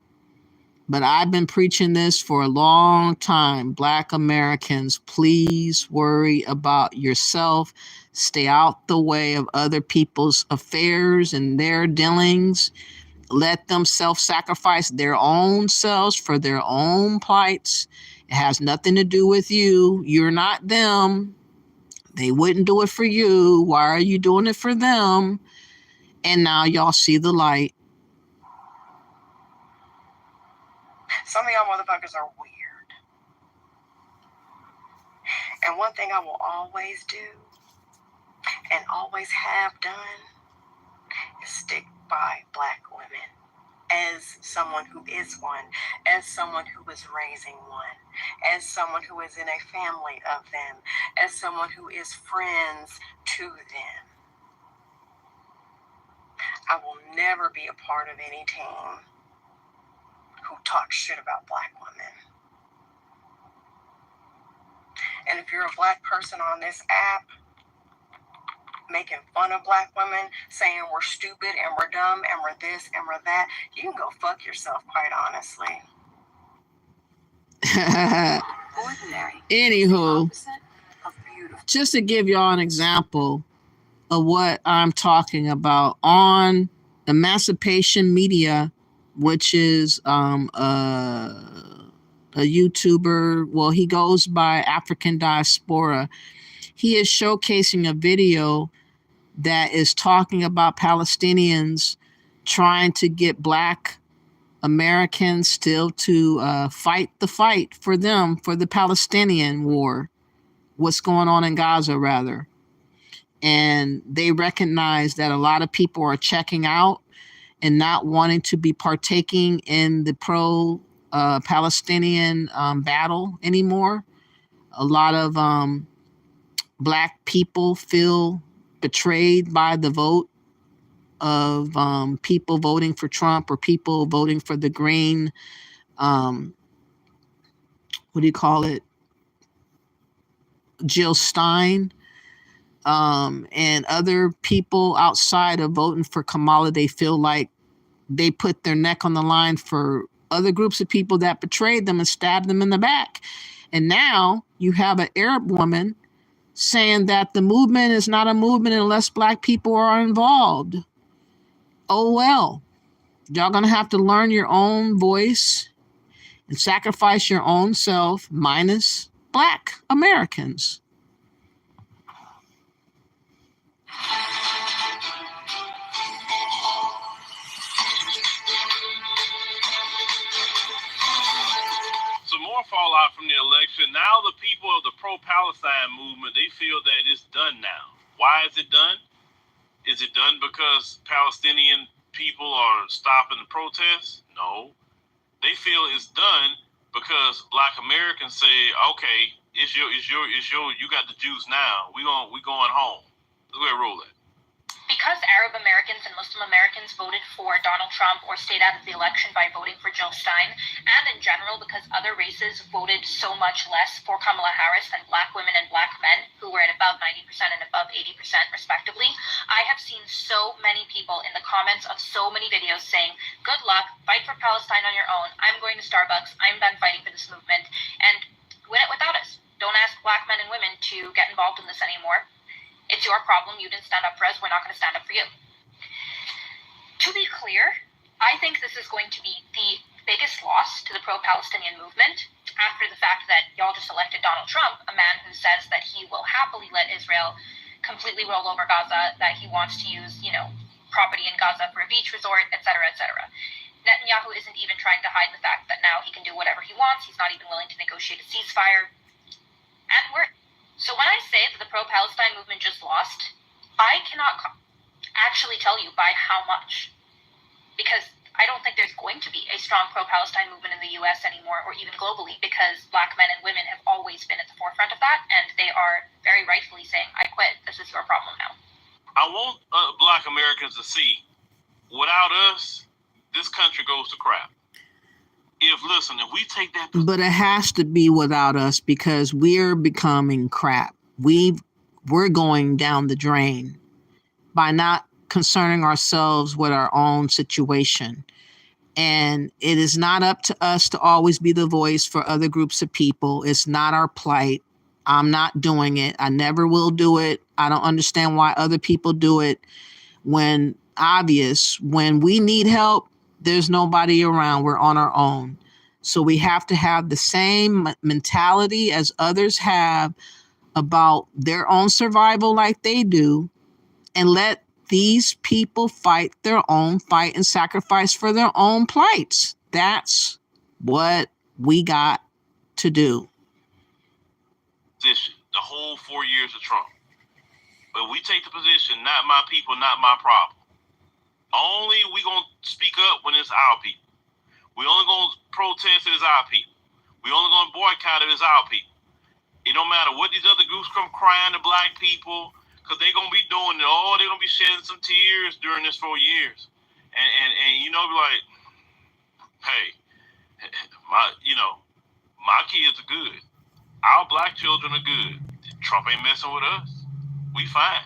But I've been preaching this for a long time. Black Americans, please worry about yourself. Stay out the way of other people's affairs and their dealings. Let them self-sacrifice their own selves for their own plights. It has nothing to do with you. You're not them. They wouldn't do it for you. Why are you doing it for them? And now y'all see the light. Some of y'all motherfuckers are weird. And one thing I will always do and always have done stick by Black women as someone who is one, as someone who is raising one, as someone who is in a family of them, as someone who is friends to them. I will never be a part of any team who talks shit about Black women. And if you're a Black person on this app making fun of Black women, saying we're stupid and we're dumb and we're this and we're that, you can go fuck yourself, quite honestly. Ordinary. Anywho, Opposite of beautiful. just to give y'all an example of what I'm talking about, on Emancipation Media, which is a YouTuber, well, he goes by African Diaspora. He is showcasing a video that is talking about Palestinians trying to get Black Americans still to fight the fight for them, for the Palestinian war, what's going on in Gaza, rather. And they recognize that a lot of people are checking out and not wanting to be partaking in the pro-Palestinian battle anymore. A lot of Black people feel betrayed by the vote of people voting for Trump or people voting for the green, what do you call it, Jill Stein, and other people outside of voting for Kamala. They feel like they put their neck on the line for other groups of people that betrayed them and stabbed them in the back. And now you have an Arab woman saying that the movement is not a movement unless Black people are involved. Oh, well, y'all gonna have to learn your own voice and sacrifice your own self, minus Black Americans. Some more fallout from the election. Now the people of the pro-Palestine movement, they feel that it's done now. Why is it done? Is it done because Palestinian people are stopping the protests? No. They feel it's done because Black Americans say, okay, you got the Jews now. We going home. Let's go ahead and roll that. Because Arab Americans and Muslim Americans voted for Donald Trump or stayed out of the election by voting for Jill Stein, and in general because other races voted so much less for Kamala Harris than Black women and Black men, who were at above 90% and above 80% respectively, I have seen so many people in the comments of so many videos saying, good luck, fight for Palestine on your own, I'm going to Starbucks, I'm done fighting for this movement, and win it without us. Don't ask Black men and women to get involved in this anymore. It's your problem. You didn't stand up for us. We're not going to stand up for you. To be clear, I think this is going to be the biggest loss to the pro-Palestinian movement after the fact that y'all just elected Donald Trump, a man who says that he will happily let Israel completely roll over Gaza, that he wants to use, property in Gaza for a beach resort, etc., etc. Netanyahu isn't even trying to hide the fact that now he can do whatever he wants. He's not even willing to negotiate a ceasefire. And so when I say that the pro-Palestine movement just lost, I cannot actually tell you by how much, because I don't think there's going to be a strong pro-Palestine movement in the U.S. anymore, or even globally, because Black men and women have always been at the forefront of that, and they are very rightfully saying, I quit, this is your problem now. I want Black Americans to see, without us, this country goes to crap. If we take that, but it has to be without us, because we're becoming crap. We're going down the drain by not concerning ourselves with our own situation. And it is not up to us to always be the voice for other groups of people. It's not our plight. I'm not doing it. I never will do it. I don't understand why other people do it when we need help, there's nobody around. We're on our own. So we have to have the same mentality as others have about their own survival like they do, and let these people fight their own fight and sacrifice for their own plights. That's what we got to do. The whole 4 years of Trump. But we take the position, not my people, not my problem. Only we gonna speak up when it's our people. We only gonna protest if it's our people. We only gonna boycott if it's our people. It don't matter what these other groups come crying to black people, because they're gonna be doing it. Oh, they're gonna be shedding some tears during this 4 years, and you know, be like, hey, my kids are good. Our black children are good. Trump ain't messing with us. We fine.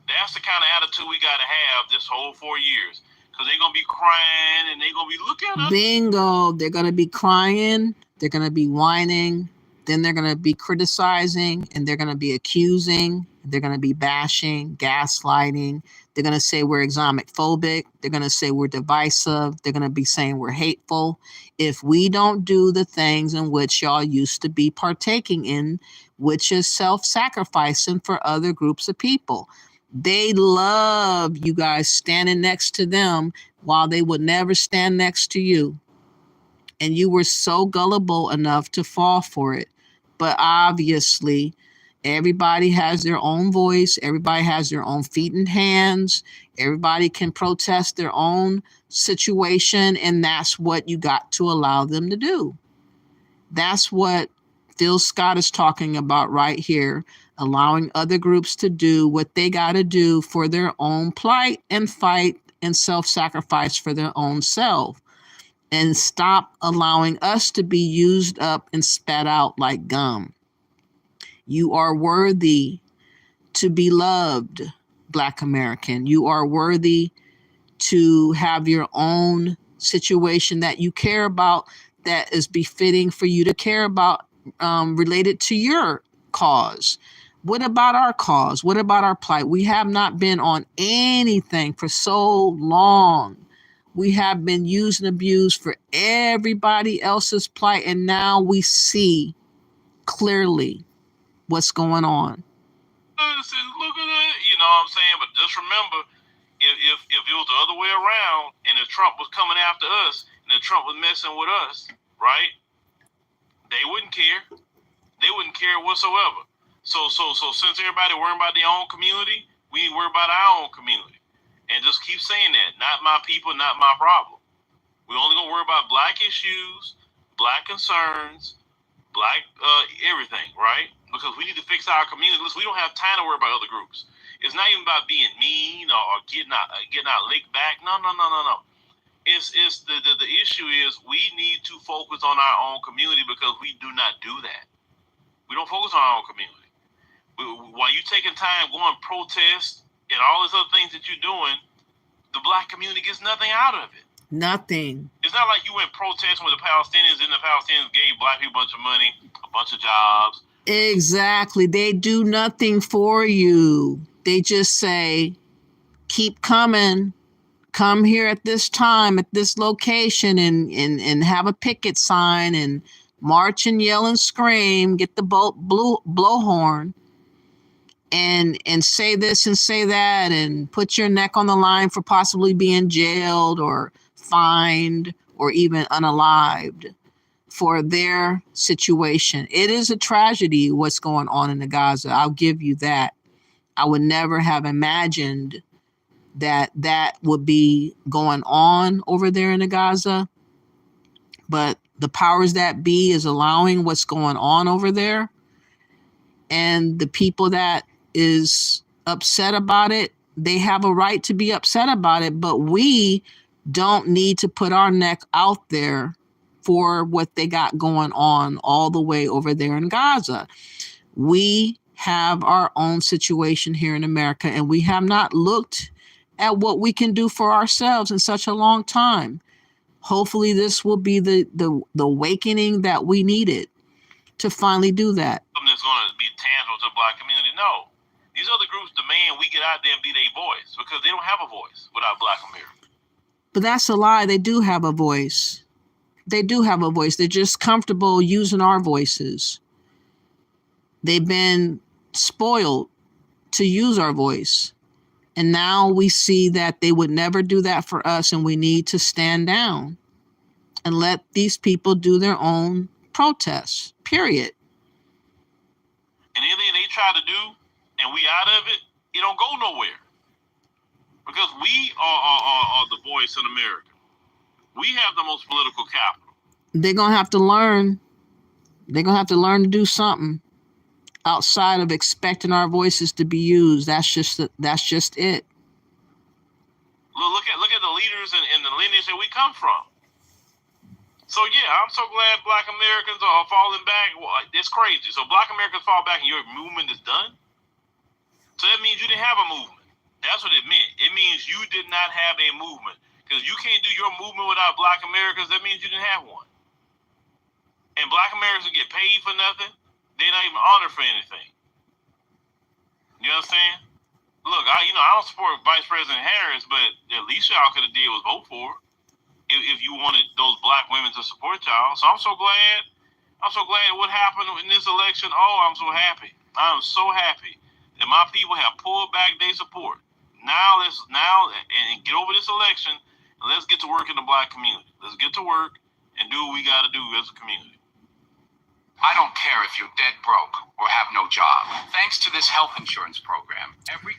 That's the kind of attitude we got to have this whole 4 years. Because they're going to be crying and they're going to be looking at us. Bingo. They're going to be crying. They're going to be whining. Then they're going to be criticizing, and they're going to be accusing. They're going to be bashing, gaslighting. They're going to say we're Islamophobic. They're going to say we're divisive. They're going to be saying we're hateful. If we don't do the things in which y'all used to be partaking in, which is self-sacrificing for other groups of people. They love you guys standing next to them while they would never stand next to you. And you were so gullible enough to fall for it. But obviously, everybody has their own voice. Everybody has their own feet and hands. Everybody can protest their own situation. And that's what you got to allow them to do. That's what Phil Scott is talking about right here. Allowing other groups to do what they got to do for their own plight and fight and self-sacrifice for their own self. And stop allowing us to be used up and spat out like gum. You are worthy to be loved, Black American. You are worthy to have your own situation that you care about, that is befitting for you to care about, related to your cause. What about our cause? What about our plight? We have not been on anything for so long. We have been used and abused for everybody else's plight, and now we see clearly what's going on. Look at that, you know what I'm saying? But just remember, if it was the other way around, and if Trump was coming after us, and if Trump was messing with us, right? They wouldn't care. They wouldn't care whatsoever. So since everybody worrying about their own community, we need to worry about our own community. And just keep saying that. Not my people, not my problem. We're only going to worry about black issues, black concerns, black everything, right? Because we need to fix our community. Listen, we don't have time to worry about other groups. It's not even about being mean or getting out licked back. No. It's the issue is we need to focus on our own community, because we do not do that. We don't focus on our own community. While you taking time going protest and all these other things that you're doing, the black community gets nothing out of it. Nothing. It's not like you went protesting with the Palestinians and the Palestinians gave black people a bunch of money, a bunch of jobs. Exactly. They do nothing for you. They just say, keep coming. Come here at this time, at this location, and have a picket sign and march and yell and scream, get the blowhorn. And say this and say that, and put your neck on the line for possibly being jailed or fined or even unalived for their situation. It is a tragedy what's going on in the Gaza. I'll give you that. I would never have imagined that would be going on over there in the Gaza. But the powers that be is allowing what's going on over there. And the people that is upset about it, they have a right to be upset about it, but we don't need to put our neck out there for what they got going on all the way over there in Gaza. We have our own situation here in America, and we have not looked at what we can do for ourselves in such a long time. Hopefully this will be the awakening that we needed to finally do that. Something that's going to be tangible to the black community. No. These other groups demand we get out there and be their voice, because they don't have a voice without black America. But that's a lie. They do have a voice. They do have a voice. They're just comfortable using our voices. They've been spoiled to use our voice. And now we see that they would never do that for us, and we need to stand down and let these people do their own protests, period. And anything they try to do, and we out of it, it don't go nowhere. because we are the voice in America. We have the most political capital. They're gonna have to learn. They're gonna have to learn to do something outside of expecting our voices to be used. That's just it. Look at the leaders and the lineage that we come from. So yeah, I'm so glad Black Americans are falling back. Well, it's crazy. So Black Americans fall back and your movement is done. So that means you didn't have a movement. That's what it meant. It means you did not have a movement. Because you can't do your movement without Black Americans. That means you didn't have one. And Black Americans get paid for nothing. They're not even honored for anything. You understand? Look, I don't support Vice President Harris, but at least y'all could have did was vote for her if you wanted those Black women to support y'all. So I'm so glad what happened in this election. Oh, I'm so happy. I'm so happy that my people have pulled back their support. Now let's get over this election and let's get to work in the Black community. Let's get to work and do what we got to do as a community. I don't care if you're dead broke or have no job. Thanks to this health insurance program,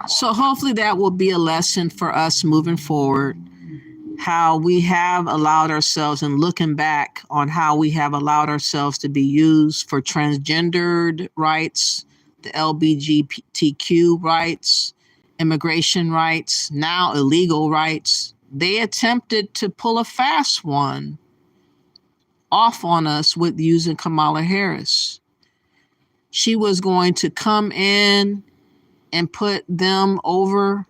so hopefully that will be a lesson for us moving forward. How we have allowed ourselves, and looking back on how we have allowed ourselves to be used for transgendered rights, the LGBTQ rights, immigration rights, now illegal rights. They attempted to pull a fast one off on us with using Kamala Harris. She was going to come in and put them over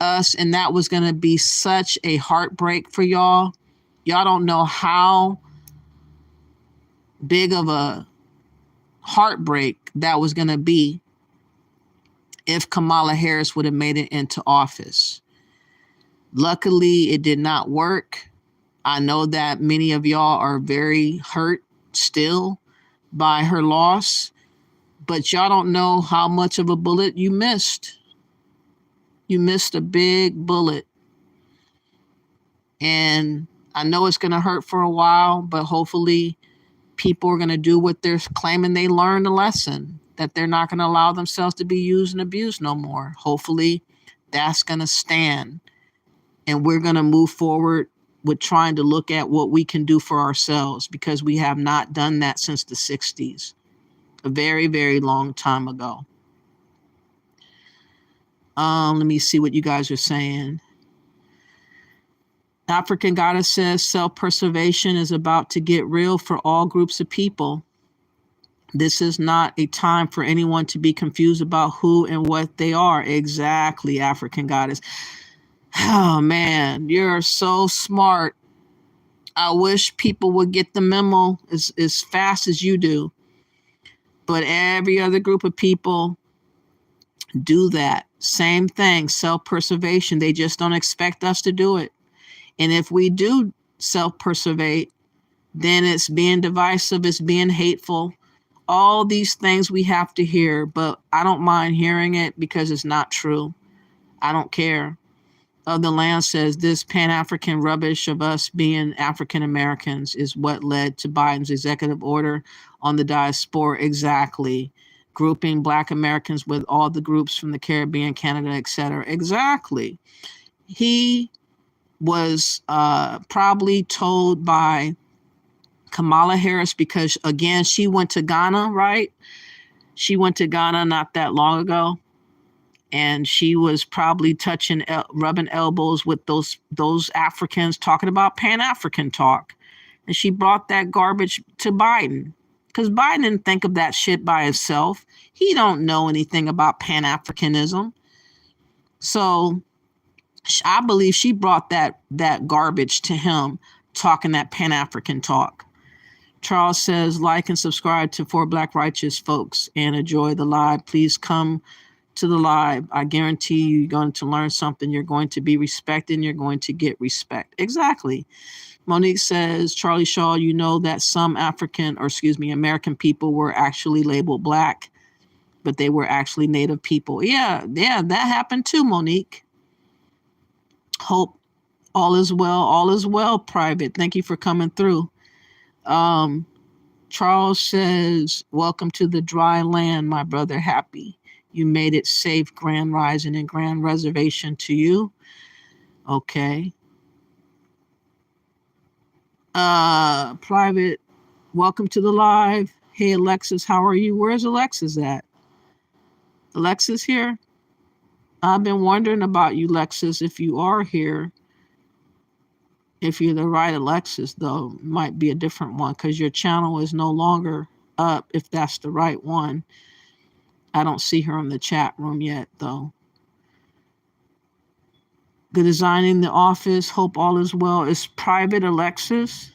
us, and that was going to be such a heartbreak for y'all. Y'all don't know how big of a heartbreak that was going to be if Kamala Harris would have made it into office. Luckily, it did not work. I know that many of y'all are very hurt still by her loss, but y'all don't know how much of a bullet you missed. You missed a big bullet. And I know it's going to hurt for a while, but hopefully people are going to do what they're claiming they learned a lesson, that they're not going to allow themselves to be used and abused no more. Hopefully that's going to stand. And we're going to move forward with trying to look at what we can do for ourselves, because we have not done that since the 60s, a very, very long time ago. Let me see what you guys are saying. African Goddess says self-preservation is about to get real for all groups of people. This is not a time for anyone to be confused about who and what they are. Exactly, African Goddess. Oh, man, you're so smart. I wish people would get the memo as fast as you do. But every other group of people do that. Same thing, self-preservation. They just don't expect us to do it. And if we do self-preservate, then it's being divisive, it's being hateful. All these things we have to hear, but I don't mind hearing it because it's not true. I don't care. Of the Land says this Pan-African rubbish of us being African Americans is what led to Biden's executive order on the diaspora. Exactly. Grouping Black Americans with all the groups from the Caribbean, Canada, etc. Exactly. He was probably told by Kamala Harris, because again, she went to Ghana, right? She went to Ghana not that long ago. And she was probably rubbing elbows with those Africans talking about Pan-African talk. And she brought that garbage to Biden, because Biden didn't think of that shit by himself. He don't know anything about Pan-Africanism. So I believe she brought that garbage to him, talking that Pan-African talk. Charles says, like and subscribe to For Black Righteous Folks and enjoy the live. Please come to the live. I guarantee you're going to learn something. You're going to be respected and you're going to get respect. Exactly. Monique says, Charlie Shaw, you know that some American people were actually labeled Black, but they were actually Native people. Yeah, that happened too, Monique. Hope all is well, Private. Thank you for coming through. Charles says, welcome to the dry land, my brother. Happy. You made it safe. Grand rising and grand reservation to you. Okay. Private, welcome to the live. Hey, Alexis, how are you? Where's Alexis at? Alexis here? I've been wondering about you, Alexis, if you are here. If you're the right Alexis, though, might be a different one because your channel is no longer up if that's the right one. I don't see her in the chat room yet, though. Good designing the office. Hope all is well. Is private Alexis?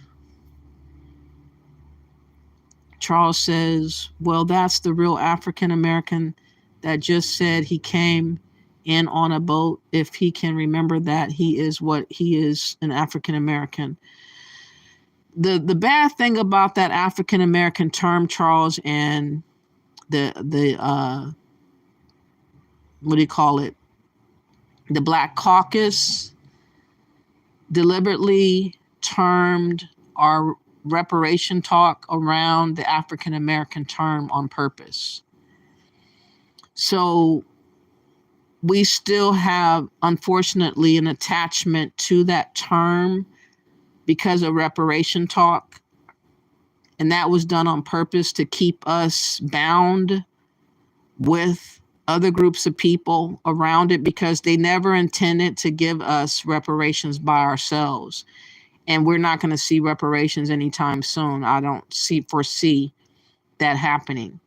Charles says, well, that's the real African American that just said he came in on a boat. If he can remember that, he is what he is, an African American. The bad thing about that African American term, Charles, and the what do you call it? The Black Caucus deliberately termed our reparation talk around the African American term on purpose. So we still have, unfortunately, an attachment to that term because of reparation talk. And that was done on purpose to keep us bound with other groups of people around it, because they never intended to give us reparations by ourselves. And we're not going to see reparations anytime soon. I don't foresee that happening.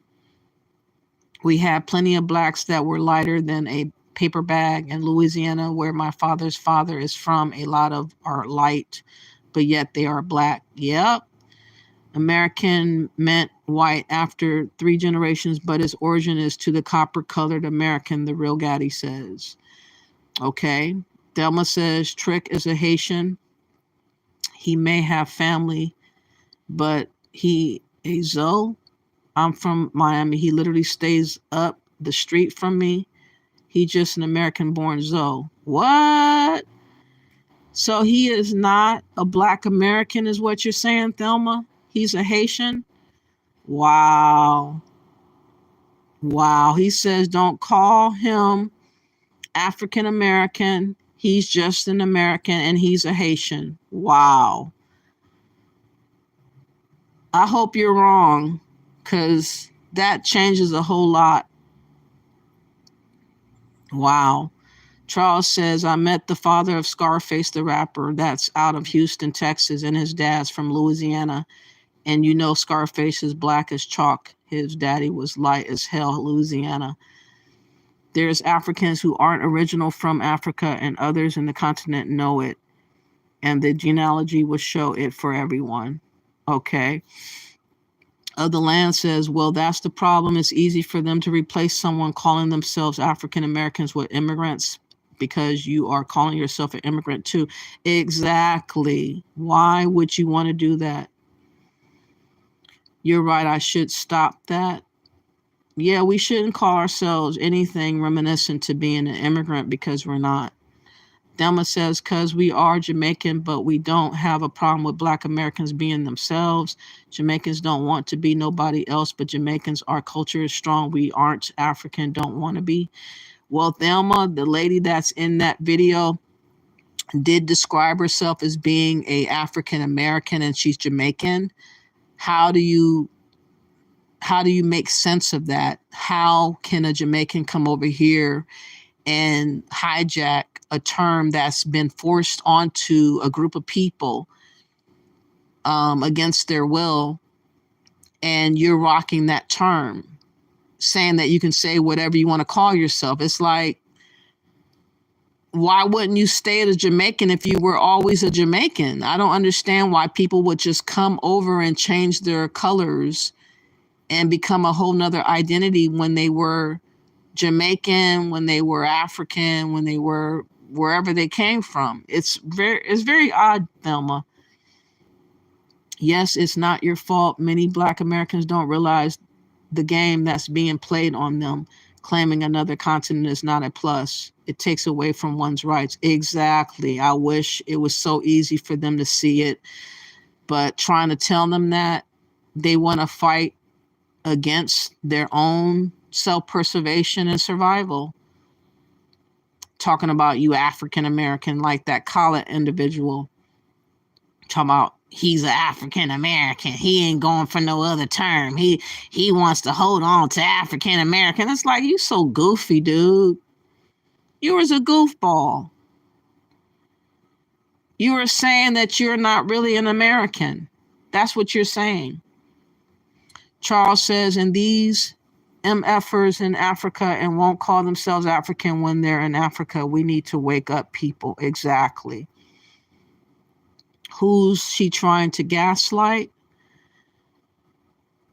We had plenty of blacks that were lighter than a paper bag in Louisiana, where my father's father is from. A lot of are light, but yet they are black. Yep. American meant white after 3 generations, but its origin is to the copper-colored American, the real Gaddy says. Okay. Delma says Trick is a Haitian. He may have family, but he a Zoe. I'm from Miami. He literally stays up the street from me. He just an American-born Zoe. What? So he is not a Black American is what you're saying, Thelma? He's a Haitian? Wow. Wow. He says don't call him African American. He's just an American and he's a Haitian. Wow. I hope you're wrong, because that changes a whole lot. Wow. Charles says, I met the father of Scarface, the rapper that's out of Houston, Texas, and his dad's from Louisiana. And you know Scarface is black as chalk. His daddy was light as hell, Louisiana. There's Africans who aren't original from Africa, and others in the continent know it. And the genealogy will show it for everyone. Okay. Of the land says, well, that's the problem. It's easy for them to replace someone calling themselves African Americans with immigrants, because you are calling yourself an immigrant too. Exactly. Why would you want to do that? You're right. I should stop that. Yeah, we shouldn't call ourselves anything reminiscent to being an immigrant, because we're not. Thelma says, because we are Jamaican, but we don't have a problem with Black Americans being themselves. Jamaicans don't want to be nobody else but Jamaicans. Our culture is strong. We aren't African, don't want to be. Well, Thelma, the lady that's in that video, did describe herself as being a African American, and she's Jamaican. How do you make sense of that? How can a Jamaican come over here and hijack a term that's been forced onto a group of people against their will, and you're rocking that term, saying that you can say whatever you want to call yourself? It's like, why wouldn't you stay as a Jamaican if you were always a Jamaican? I don't understand why people would just come over and change their colors and become a whole nother identity when they were Jamaican, when they were African, when they were wherever they came from. It's very odd, Thelma. Yes, it's not your fault. Many Black Americans don't realize the game that's being played on them. Claiming another continent is not a plus. It takes away from one's rights. Exactly. I wish it was so easy for them to see it. But trying to tell them that they want to fight against their own self-preservation and survival. Talking about you African American, like that Khaled individual. Talking about he's an African American. He ain't going for no other term. He wants to hold on to African American. It's like, you so goofy, dude. You was a goofball. You were saying that you're not really an American. That's what you're saying. Charles says, and these MFers in Africa and won't call themselves African when they're in Africa. We need to wake up, people. Exactly. Who's she trying to gaslight?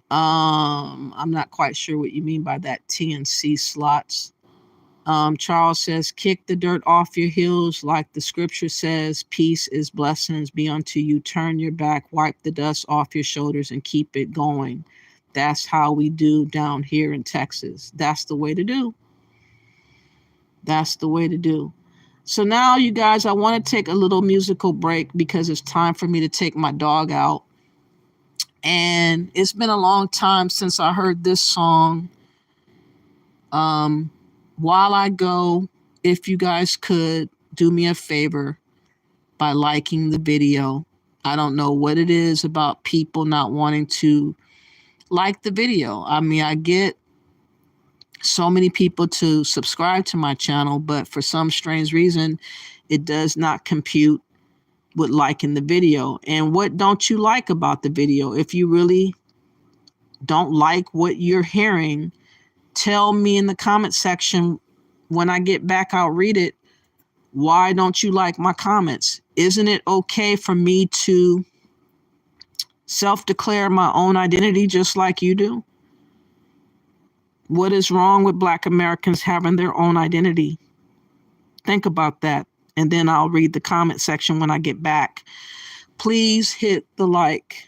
I'm not quite sure what you mean by that. TNC slots. Charles says, kick the dirt off your heels, like the scripture says, peace is blessings be unto you. Turn your back, wipe the dust off your shoulders, and keep it going. That's how we do down here in Texas. That's the way to do. That's the way to do. So now, you guys, I want to take a little musical break because it's time for me to take my dog out. And it's been a long time since I heard this song. While I go, if you guys could do me a favor by liking the video. I don't know what it is about people not wanting to like the video. I mean, I get so many people to subscribe to my channel, but for some strange reason, it does not compute with liking the video. And what don't you like about the video? If you really don't like what you're hearing, tell me in the comment section. When I get back, I'll read it. Why don't you like my comments? Isn't it okay for me to self-declare my own identity just like you do? What is wrong with Black Americans having their own identity? Think about that. And then I'll read the comment section when I get back. Please hit the like.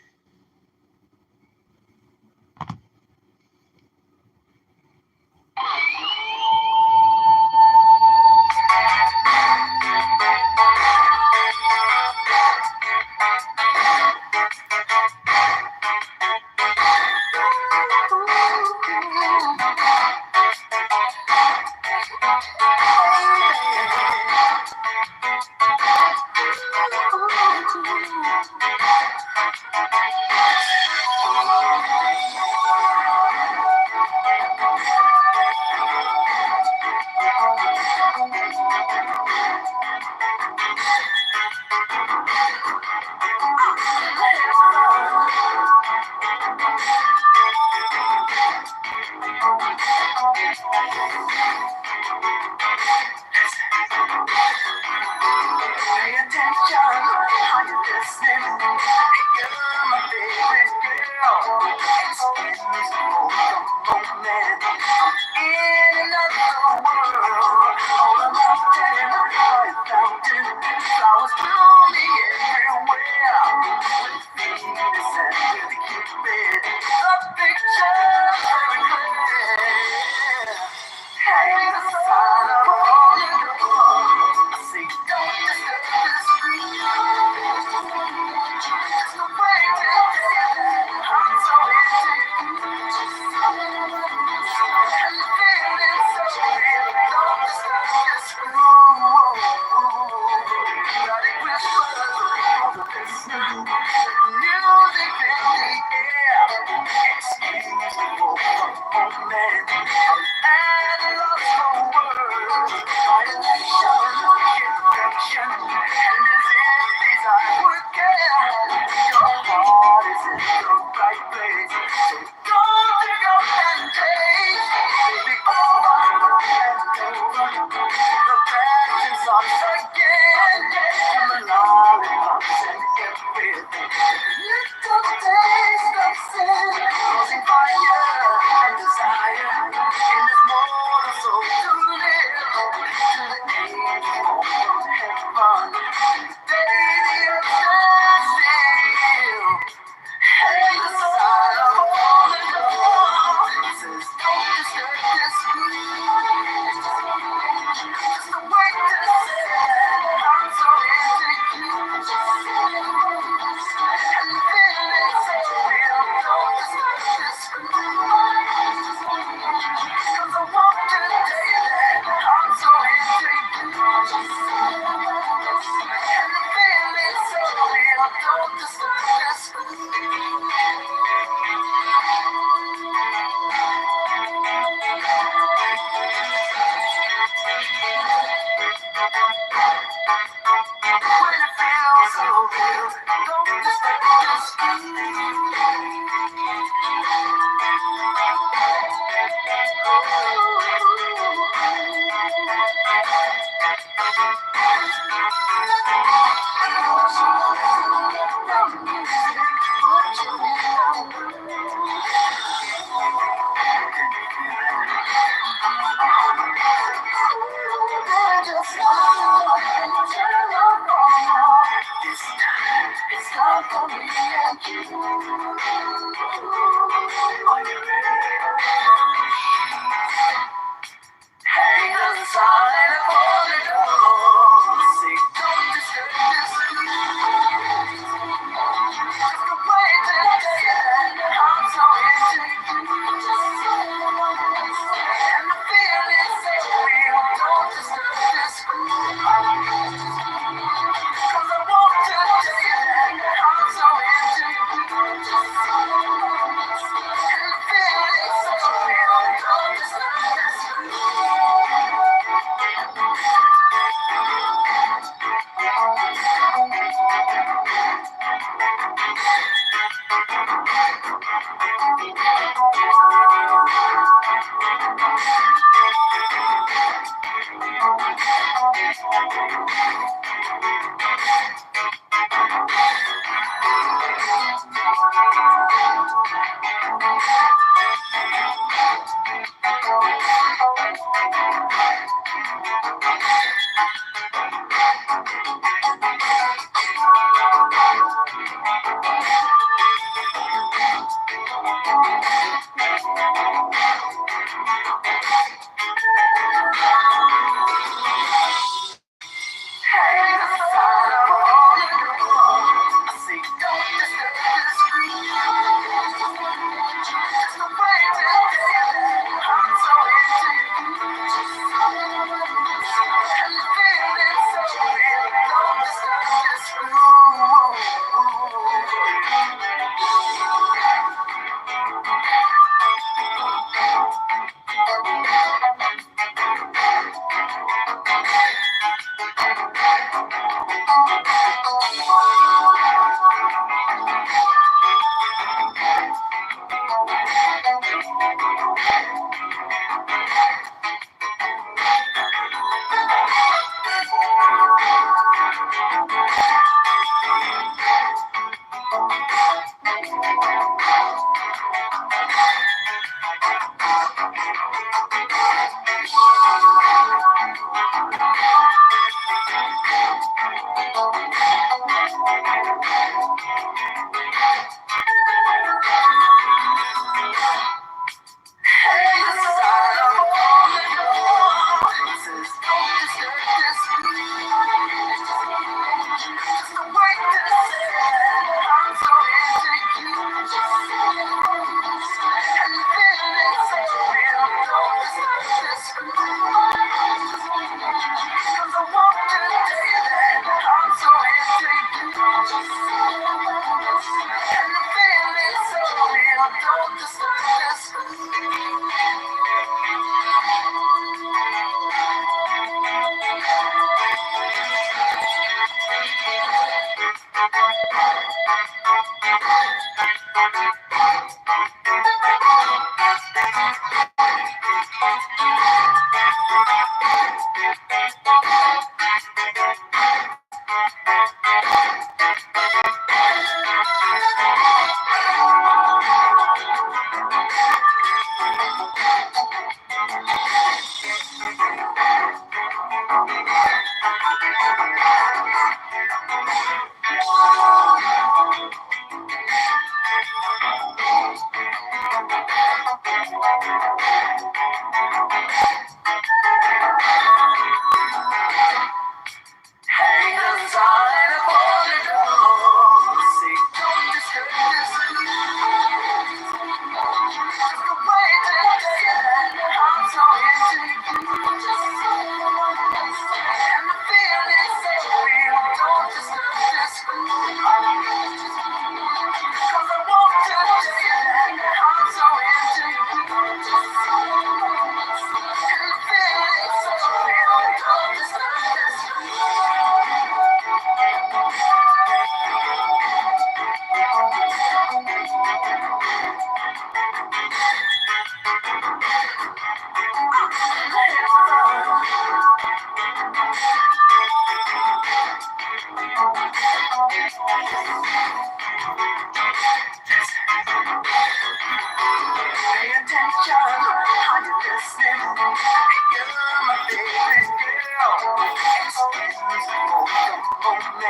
I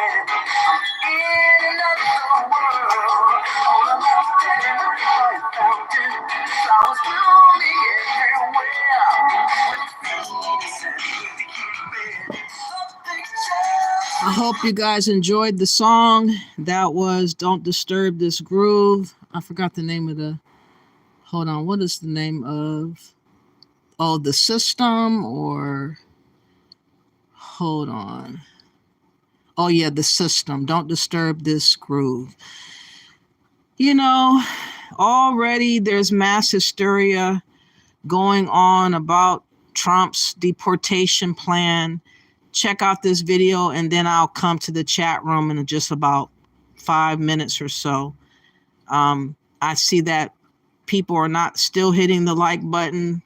hope you guys enjoyed the song. That was Don't Disturb This Groove. I forgot the name of the, hold on, what is the name of, oh, The System, or, hold on. Oh yeah, The System, Don't Disturb This Groove. You know, already there's mass hysteria going on about Trump's deportation plan. Check out this video and then I'll come to the chat room in just about 5 minutes or so. I see that people are not still hitting the like button.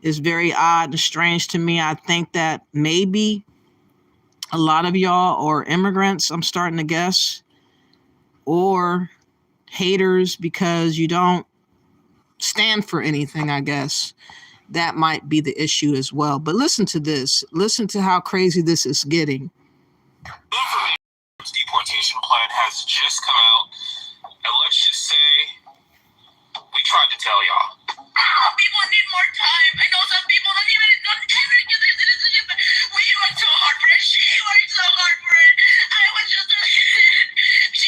It's very odd and strange to me. I think that maybe a lot of y'all are immigrants, I'm starting to guess, or haters because you don't stand for anything, I guess. That might be the issue as well. But listen to this. Listen to how crazy this is getting. Deportation plan has just come out, and let's just say we tried to tell y'all. People need more time. I know some people don't even get their citizenship. We worked so hard for it. She worked so hard for it. I was just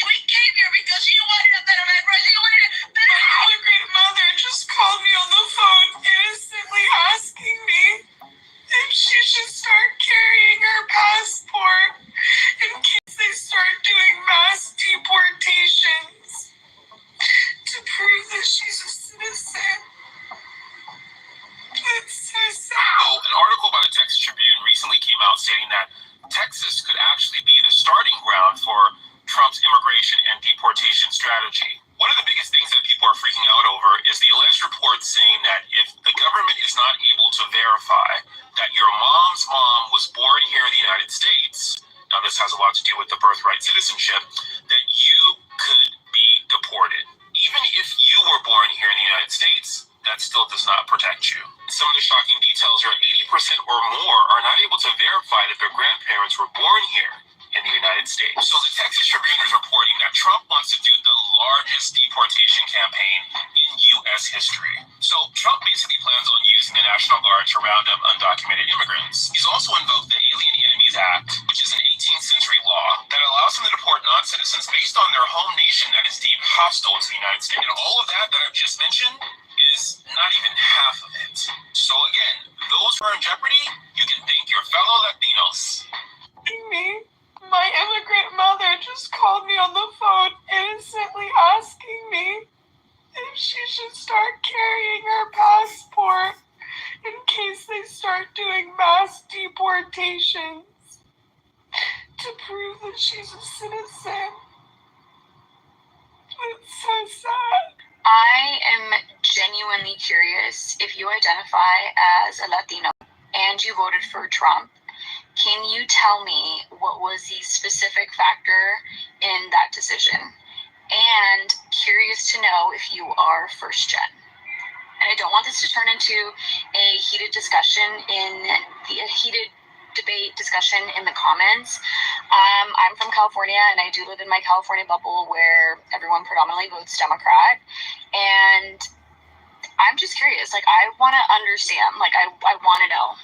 we came here because she wanted a better life for us. She wanted a better life. My grandmother just called me on the phone innocently asking me if she should start carrying her passport in case they start doing mass deportations to prove that she's a citizen. It's so sad. So, an article by the Texas Tribune recently came out stating that Texas could actually be the starting ground for Trump's immigration and deportation strategy. One of the biggest things that people are freaking out over is the alleged report saying that if the government is not able to verify that your mom's mom was born here in the United States, now this has a lot to do with the birthright citizenship, that you could be deported. Even if you were born here in the United States, that still does not protect you. Some of the shocking details are 80% or more are not able to verify that their grandparents were born here in the United States. So the Texas Tribune is reporting that Trump wants to do the largest deportation campaign in U.S. history. So Trump basically plans on using the National Guard to round up undocumented immigrants. He's also invoked the Alien Enemies Act, which is an 18th century law that allows him to deport non-citizens based on their home nation that is deemed hostile to the United States. And all of that I've just mentioned is not even half of it. So again, those who are in jeopardy, you can thank your fellow Latinos. Me? My immigrant mother just called me on the phone innocently asking me if she should start carrying her passport in case they start doing mass deportations to prove that she's a citizen. It's so sad. I am genuinely curious if you identify as a Latino and you voted for Trump. Can you tell me what was the specific factor in that decision? And curious to know if you are first gen. And I don't want this to turn into a heated discussion debate discussion in the comments. I'm from California and I do live in my California bubble where everyone predominantly votes Democrat. And I'm just curious, like I want to understand, like I want to know,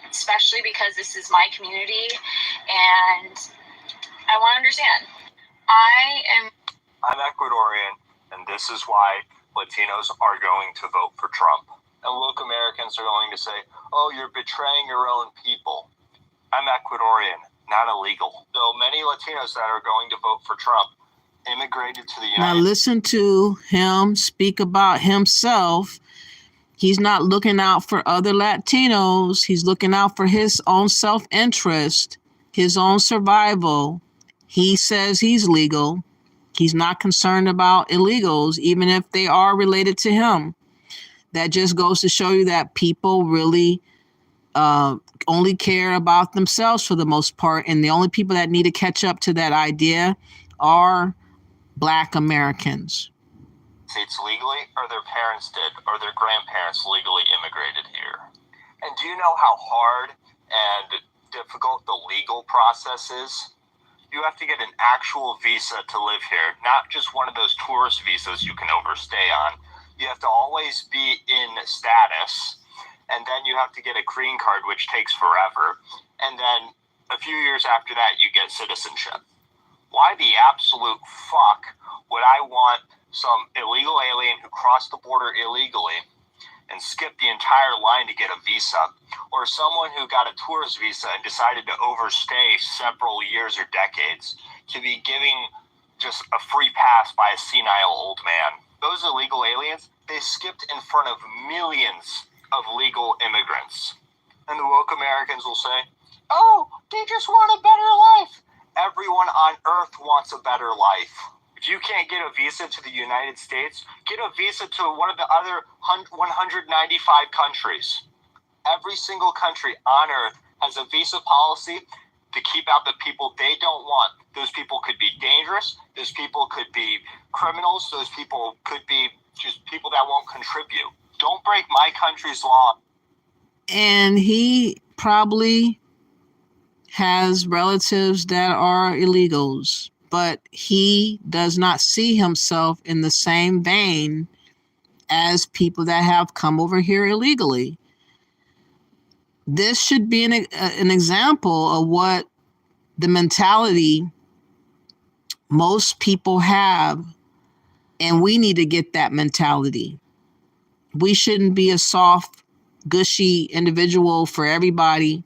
especially because this is my community and I want to understand. I'm Ecuadorian and this is why Latinos are going to vote for Trump. And woke Americans are going to say, oh, you're betraying your own people. I'm Ecuadorian, not illegal. So many Latinos that are going to vote for Trump immigrated to the United States. Now listen to him speak about himself. He's not looking out for other Latinos. He's looking out for his own self-interest, his own survival. He says he's legal. He's not concerned about illegals, even if they are related to him. That just goes to show you that people really only care about themselves for the most part. And the only people that need to catch up to that idea are Black Americans. States legally, or their parents did, or their grandparents legally immigrated here. And do you know how hard and difficult the legal process is You have to get an actual visa to live here, not just one of those tourist visas you can overstay on. You have to always be in status, and then you have to get a green card, which takes forever. And then a few years after that, you get citizenship. Why the absolute fuck would I want some illegal alien who crossed the border illegally and skipped the entire line to get a visa, or someone who got a tourist visa and decided to overstay several years or decades to be giving just a free pass by a senile old man? Those illegal aliens, they skipped in front of millions of legal immigrants. And the woke Americans will say, oh, they just want a better life. Everyone on earth wants a better life. If you can't get a visa to the United States, get a visa to one of the other 195 countries. Every single country on earth has a visa policy to keep out the people they don't want. Those people could be dangerous. Those people could be criminals. Those people could be just people that won't contribute. Don't break my country's law. And he probably has relatives that are illegals, but he does not see himself in the same vein as people that have come over here illegally. This should be an example of what the mentality most people have, and we need to get that mentality. We shouldn't be a soft, gushy individual for everybody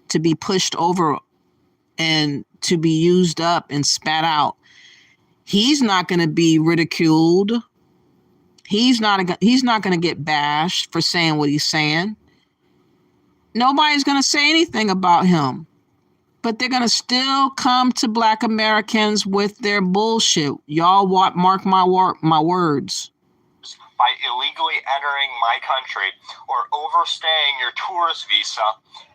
to be pushed over and to be used up and spat out. He's not going to be ridiculed. He's not going to get bashed for saying what he's saying. Nobody's going to say anything about him. But they're going to still come to Black Americans with their bullshit. Y'all mark my words. By illegally entering my country or overstaying your tourist visa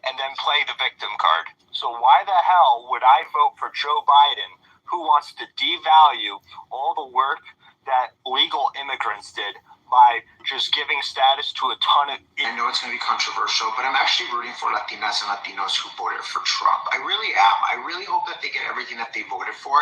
and then play the victim card. So why the hell would I vote for Joe Biden, who wants to devalue all the work that legal immigrants did by just giving status to a ton of... I know it's going to be controversial, but I'm actually rooting for Latinas and Latinos who voted for Trump. I really am. I really hope that they get everything that they voted for,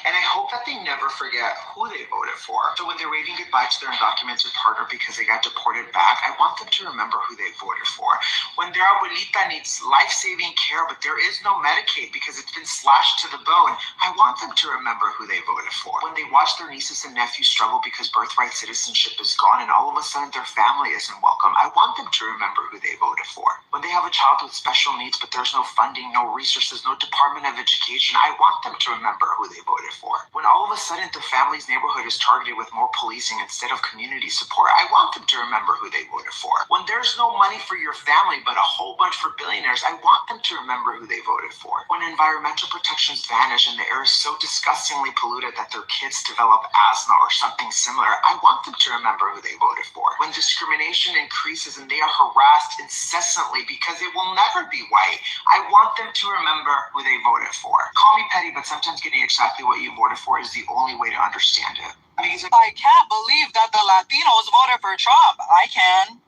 and I hope that they never forget who they voted for. So when they're waving goodbye to their undocumented partner because they got deported back, I want them to remember who they voted for. When their abuelita needs life-saving care, but there is no Medicaid because it's been slashed to the bone, I want them to remember who they voted for. When they watch their nieces and nephews struggle because birthright citizenship is gone and all of a sudden their family isn't welcome, I want them to remember who they voted for. When they have a child with special needs but there's no funding, no resources, no Department of Education, I want them to remember who they voted for. When all of a sudden their family's neighborhood is targeted with more policing instead of community support, I want them to remember who they voted for. When there's no money for your family but a whole bunch for billionaires, I want them to remember who they voted for. When environmental protections vanish and the air is so disgustingly polluted that their kids develop asthma or something similar, I want them to remember who they voted for. When discrimination increases and they are harassed incessantly because it will never be white, I want them to remember who they voted for. Call me petty, but sometimes getting exactly what you voted for is the only way to understand it. Because I can't believe that the Latinos voted for Trump. I can.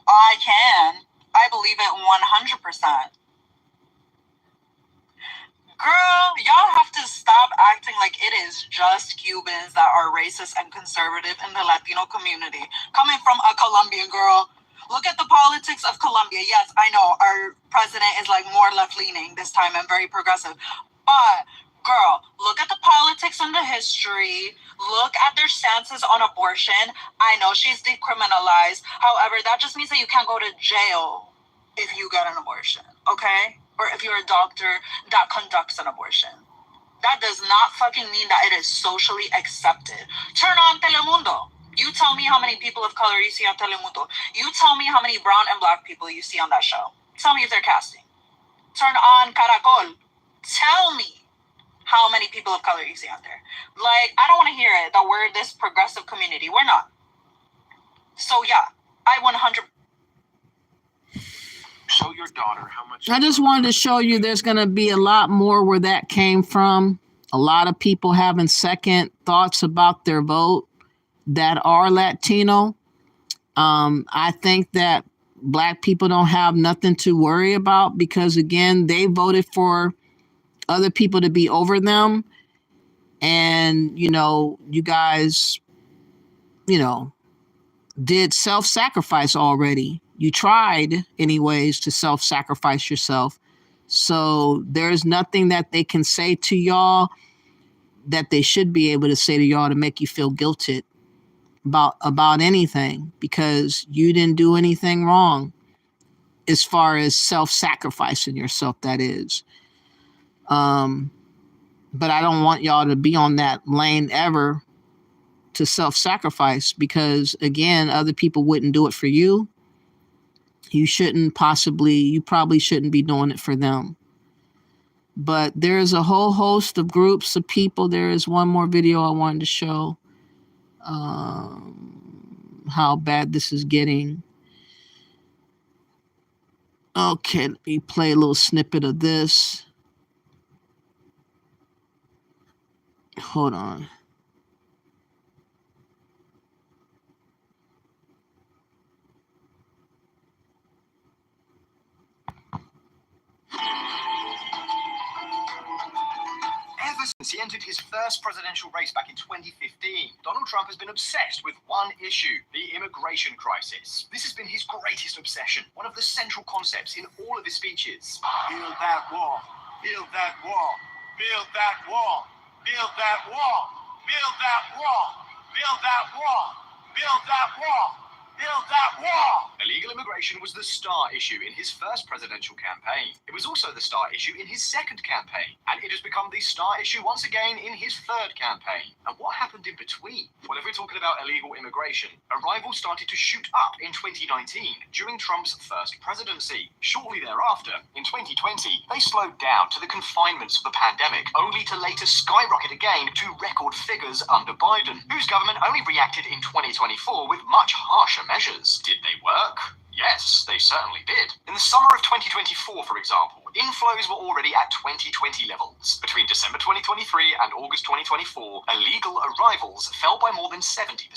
I believe it 100%. Girl, y'all have to stop acting like it is just Cubans that are racist and conservative in the Latino community. Coming from a Colombian girl, look at the politics of Colombia. Yes, I know our president is like more left-leaning this time and very progressive. But, girl, look at the politics and the history. Look at their stances on abortion. I know she's decriminalized. However, that just means that you can't go to jail if you get an abortion, okay? Or if you're a doctor that conducts an abortion. That does not fucking mean that it is socially accepted. Turn on Telemundo. You tell me how many people of color you see on Telemundo. You tell me how many brown and black people you see on that show. Tell me if they're casting. Turn on Caracol. Tell me how many people of color you see on there. Like, I don't want to hear it that we're this progressive community. We're not. So yeah, I 100%. Show your daughter how much. I just wanted to show you there's going to be a lot more where that came from. A lot of people having second thoughts about their vote that are Latino. I think that Black people don't have nothing to worry about because, again, they voted for other people to be over them. And, you know, you guys, you know, did self-sacrifice already. You tried anyways to self-sacrifice yourself. So there's nothing that they can say to y'all that they should be able to say to y'all to make you feel guilted about anything, because you didn't do anything wrong as far as self-sacrificing yourself, that is. But I don't want y'all to be on that lane ever to self-sacrifice, because again, other people wouldn't do it for you. You probably shouldn't be doing it for them. But there's a whole host of groups of people. There is one more video I wanted to show how bad this is getting. Okay, let me play a little snippet of this. Hold on. Ever since he entered his first presidential race back in 2015, Donald Trump has been obsessed with one issue, the immigration crisis. This has been his greatest obsession, one of the central concepts in all of his speeches. Build that wall, build that wall, build that wall, build that wall, build that wall, build that wall, build that wall, build that wall. Illegal immigration was the star issue in his first presidential campaign. It was also the star issue in his second campaign, and it has become the star issue once again in his third campaign. And what happened in between? Well, if we're talking about illegal immigration, arrivals started to shoot up in 2019 during Trump's first presidency. Shortly thereafter, in 2020, they slowed down to the confinements of the pandemic, only to later skyrocket again to record figures under Biden, whose government only reacted in 2024 with much harsher measures. Did they work? Yes, they certainly did. In the summer of 2024, for example, inflows were already at 2020 levels. Between December 2023 and August 2024, illegal arrivals fell by more than 70%.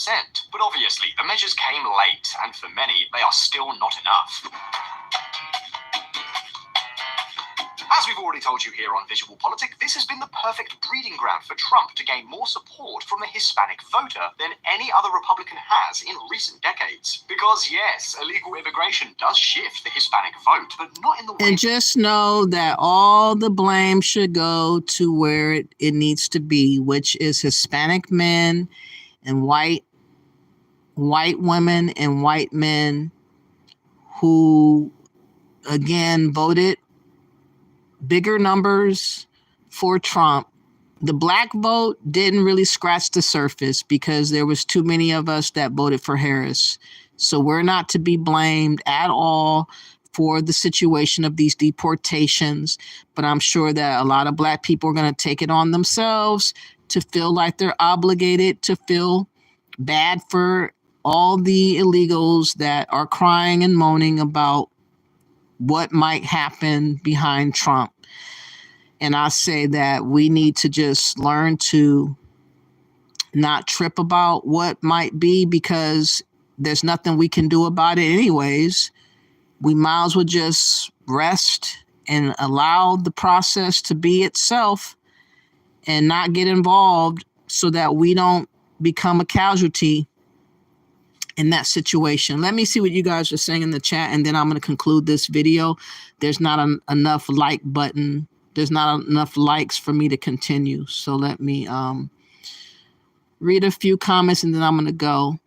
But obviously, the measures came late, and for many, they are still not enough. As we've already told you here on Visual Politic, this has been the perfect breeding ground for Trump to gain more support from the Hispanic voter than any other Republican has in recent decades. Because yes, illegal immigration does shift the Hispanic vote, but not in the way... And just know that all the blame should go to where it needs to be, which is Hispanic men and white women and white men who, again, voted bigger numbers for Trump. The black vote didn't really scratch the surface because there was too many of us that voted for Harris. So we're not to be blamed at all for the situation of these deportations. But I'm sure that a lot of black people are going to take it on themselves to feel like they're obligated to feel bad for all the illegals that are crying and moaning about what might happen behind Trump. And I say that we need to just learn to not trip about what might be, because there's nothing we can do about it anyways. We might as well just rest and allow the process to be itself and not get involved so that we don't become a casualty in that situation. Let me see what you guys are saying in the chat, and then I'm going to conclude this video. There's not enough like button. There's not enough likes for me to continue. So let me read a few comments, and then I'm going to go.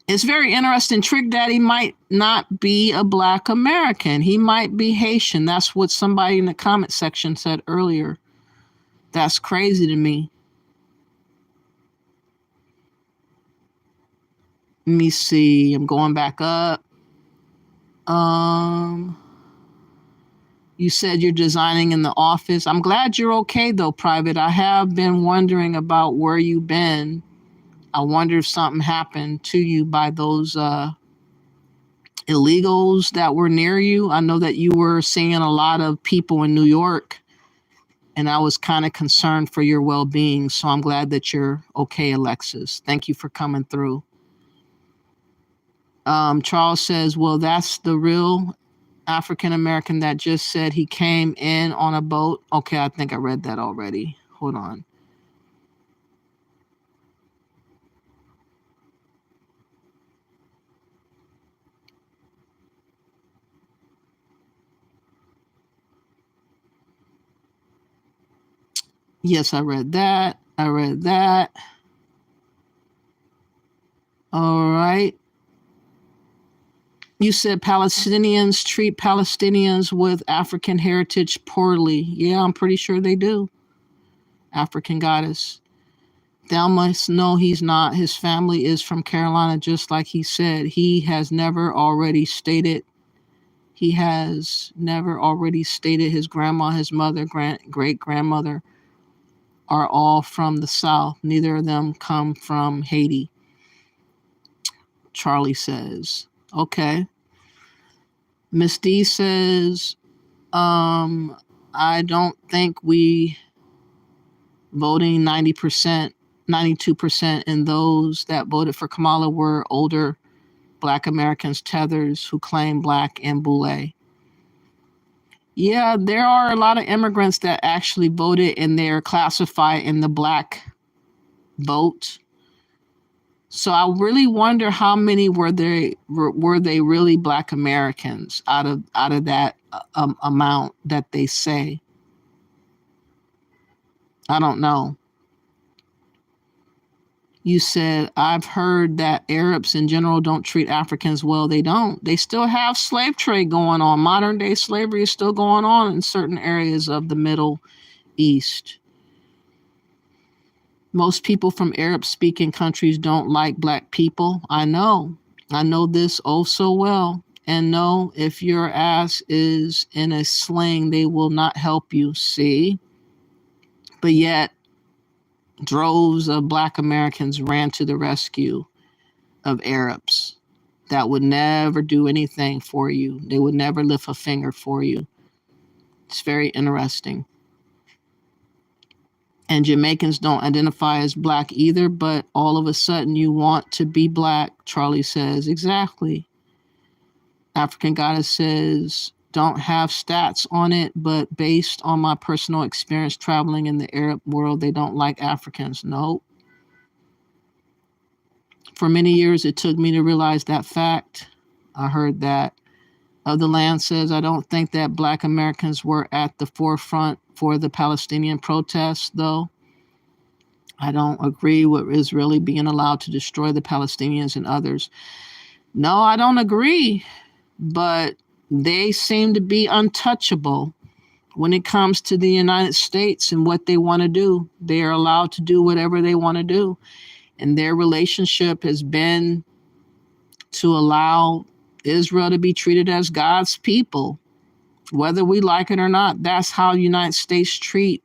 It's very interesting. Trick Daddy might not be a Black American. He might be Haitian. That's what somebody in the comment section said earlier. That's crazy to me. Let me see. I'm going back up. You said you're designing in the office. I'm glad you're okay, though, Private. I have been wondering about where you've been. I wonder if something happened to you by those illegals that were near you. I know that you were seeing a lot of people in New York, and I was kind of concerned for your well-being. So I'm glad that you're okay, Alexis. Thank you for coming through. Charles says, well, that's the real African American that just said he came in on a boat. Okay, I think I read that already. Hold on. Yes, I read that. I read that. All right. You said Palestinians treat Palestinians with African heritage poorly. Yeah, I'm pretty sure they do. African goddess. Thou must know he's not. His family is from Carolina, just like he said. He has never already stated. He has never already stated his grandma, his mother, great grandmother are all from the South. Neither of them come from Haiti. Charlie says. Okay. Miss D says, I don't think we voting 90%, 92%, and those that voted for Kamala were older Black Americans, tethers who claim Black and Boule. Yeah, there are a lot of immigrants that actually voted and they're classified in the Black vote. So I really wonder how many were they really Black Americans out of that amount that they say. I don't know. You said, I've heard that Arabs in general don't treat Africans well. They don't. They still have slave trade going on. Modern day slavery is still going on in certain areas of the Middle East. Most people from Arab-speaking countries don't like Black people. I know this oh so well. And no, if your ass is in a sling, they will not help you. See? But yet, droves of Black Americans ran to the rescue of Arabs that would never do anything for you. They would never lift a finger for you. It's very interesting. And Jamaicans don't identify as Black either, but all of a sudden you want to be Black, Charlie says. Exactly. African Goddess says, don't have stats on it, but based on my personal experience traveling in the Arab world, they don't like Africans. Nope. For many years, it took me to realize that fact. I heard that. Of the Land says, I don't think that Black Americans were at the forefront for the Palestinian protests, though. I don't agree with Israeli being allowed to destroy the Palestinians and others. No, I don't agree. But they seem to be untouchable when it comes to the United States and what they want to do. They are allowed to do whatever they want to do. And their relationship has been to allow Israel to be treated as God's people, whether we like it or not. That's how the United States treat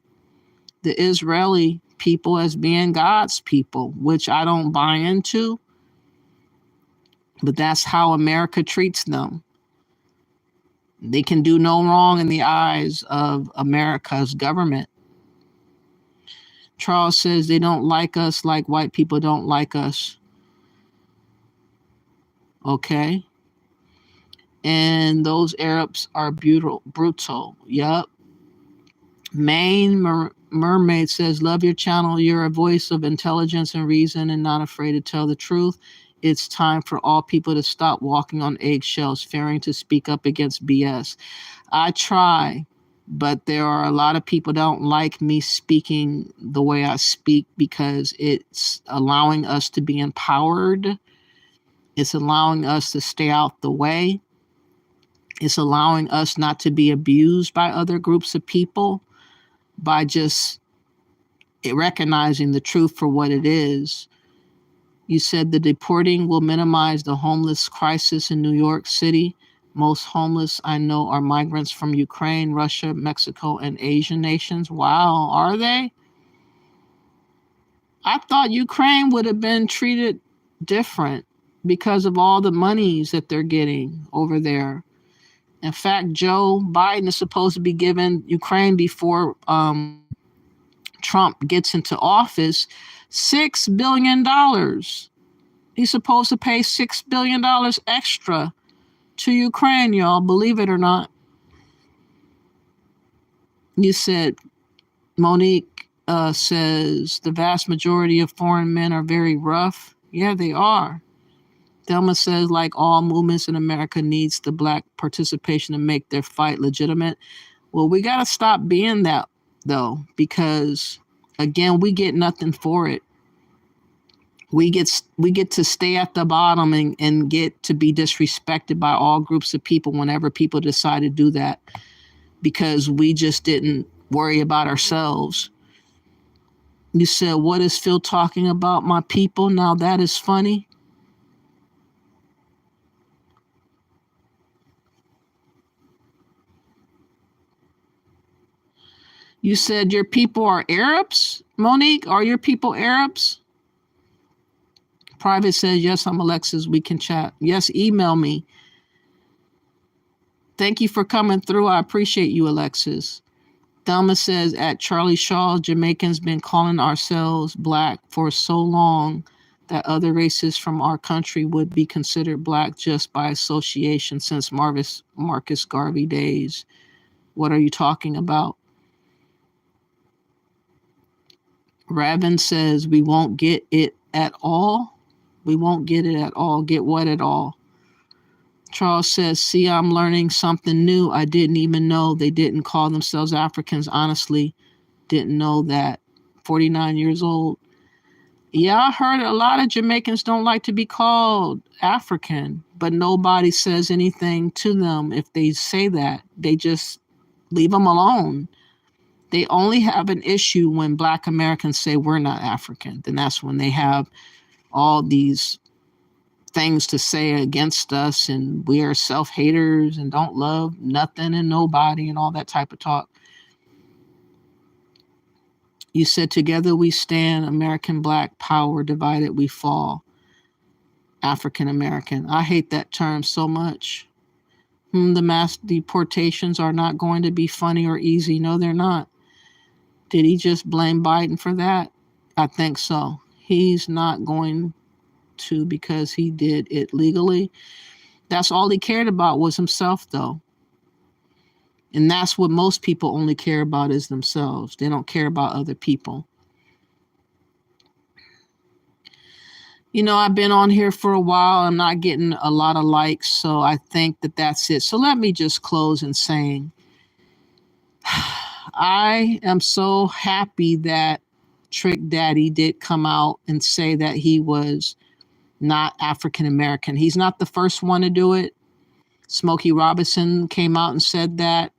the Israeli people, as being God's people, which I don't buy into. But that's how America treats them. They can do no wrong in the eyes of America's government. Charles says they don't like us like white people don't like us. Okay. And those Arabs are brutal. Yup. Maine Mermaid says, love your channel. You're a voice of intelligence and reason and not afraid to tell the truth. It's time for all people to stop walking on eggshells, fearing to speak up against BS. I try, but there are a lot of people that don't like me speaking the way I speak because it's allowing us to be empowered. It's allowing us to stay out the way. It's allowing us not to be abused by other groups of people by just recognizing the truth for what it is. You said the deporting will minimize the homeless crisis in New York City. Most homeless I know are migrants from Ukraine, Russia, Mexico, and Asian nations. Wow, are they? I thought Ukraine would have been treated different because of all the monies that they're getting over there. In fact, Joe Biden is supposed to be giving Ukraine before Trump gets into office $6 billion. He's supposed to pay $6 billion extra to Ukraine, y'all, believe it or not. You said, Monique says, the vast majority of foreign men are very rough. Yeah, they are. Thelma says, like all movements in America, needs the Black participation to make their fight legitimate. Well, we got to stop being that, though, because, again, we get nothing for it. We get to stay at the bottom and get to be disrespected by all groups of people whenever people decide to do that, because we just didn't worry about ourselves. You said, what is Phil talking about, my people? Now that is funny. You said your people are Arabs, Monique? Are your people Arabs? Private says, yes, I'm Alexis. We can chat. Yes, email me. Thank you for coming through. I appreciate you, Alexis. Thelma says, at Charlie Shaw's, Jamaicans been calling ourselves Black for so long that other races from our country would be considered Black just by association since Marcus Garvey days. What are you talking about? Raven says, we won't get it at all. We won't get it at all. Get what at all? Charles says, see, I'm learning something new. I didn't even know they didn't call themselves Africans. Honestly, didn't know that. 49 years old. Yeah, I heard a lot of Jamaicans don't like to be called African, but nobody says anything to them if they say that. They just leave them alone. They only have an issue when Black Americans say we're not African. Then that's when they have all these things to say against us, and we are self-haters and don't love nothing and nobody and all that type of talk. You said, together we stand, American Black power, divided we fall. African American. I hate that term so much. The mass deportations are not going to be funny or easy. No, they're not. Did he just blame Biden for that? I think so. He's not going to, because he did it legally. That's all he cared about was himself, though. And that's what most people only care about is themselves. They don't care about other people. You know, I've been on here for a while. I'm not getting a lot of likes, so I think that that's it. So let me just close in saying, I am so happy that Trick Daddy did come out and say that he was not African American. He's not the first one to do it. Smokey Robinson came out and said that.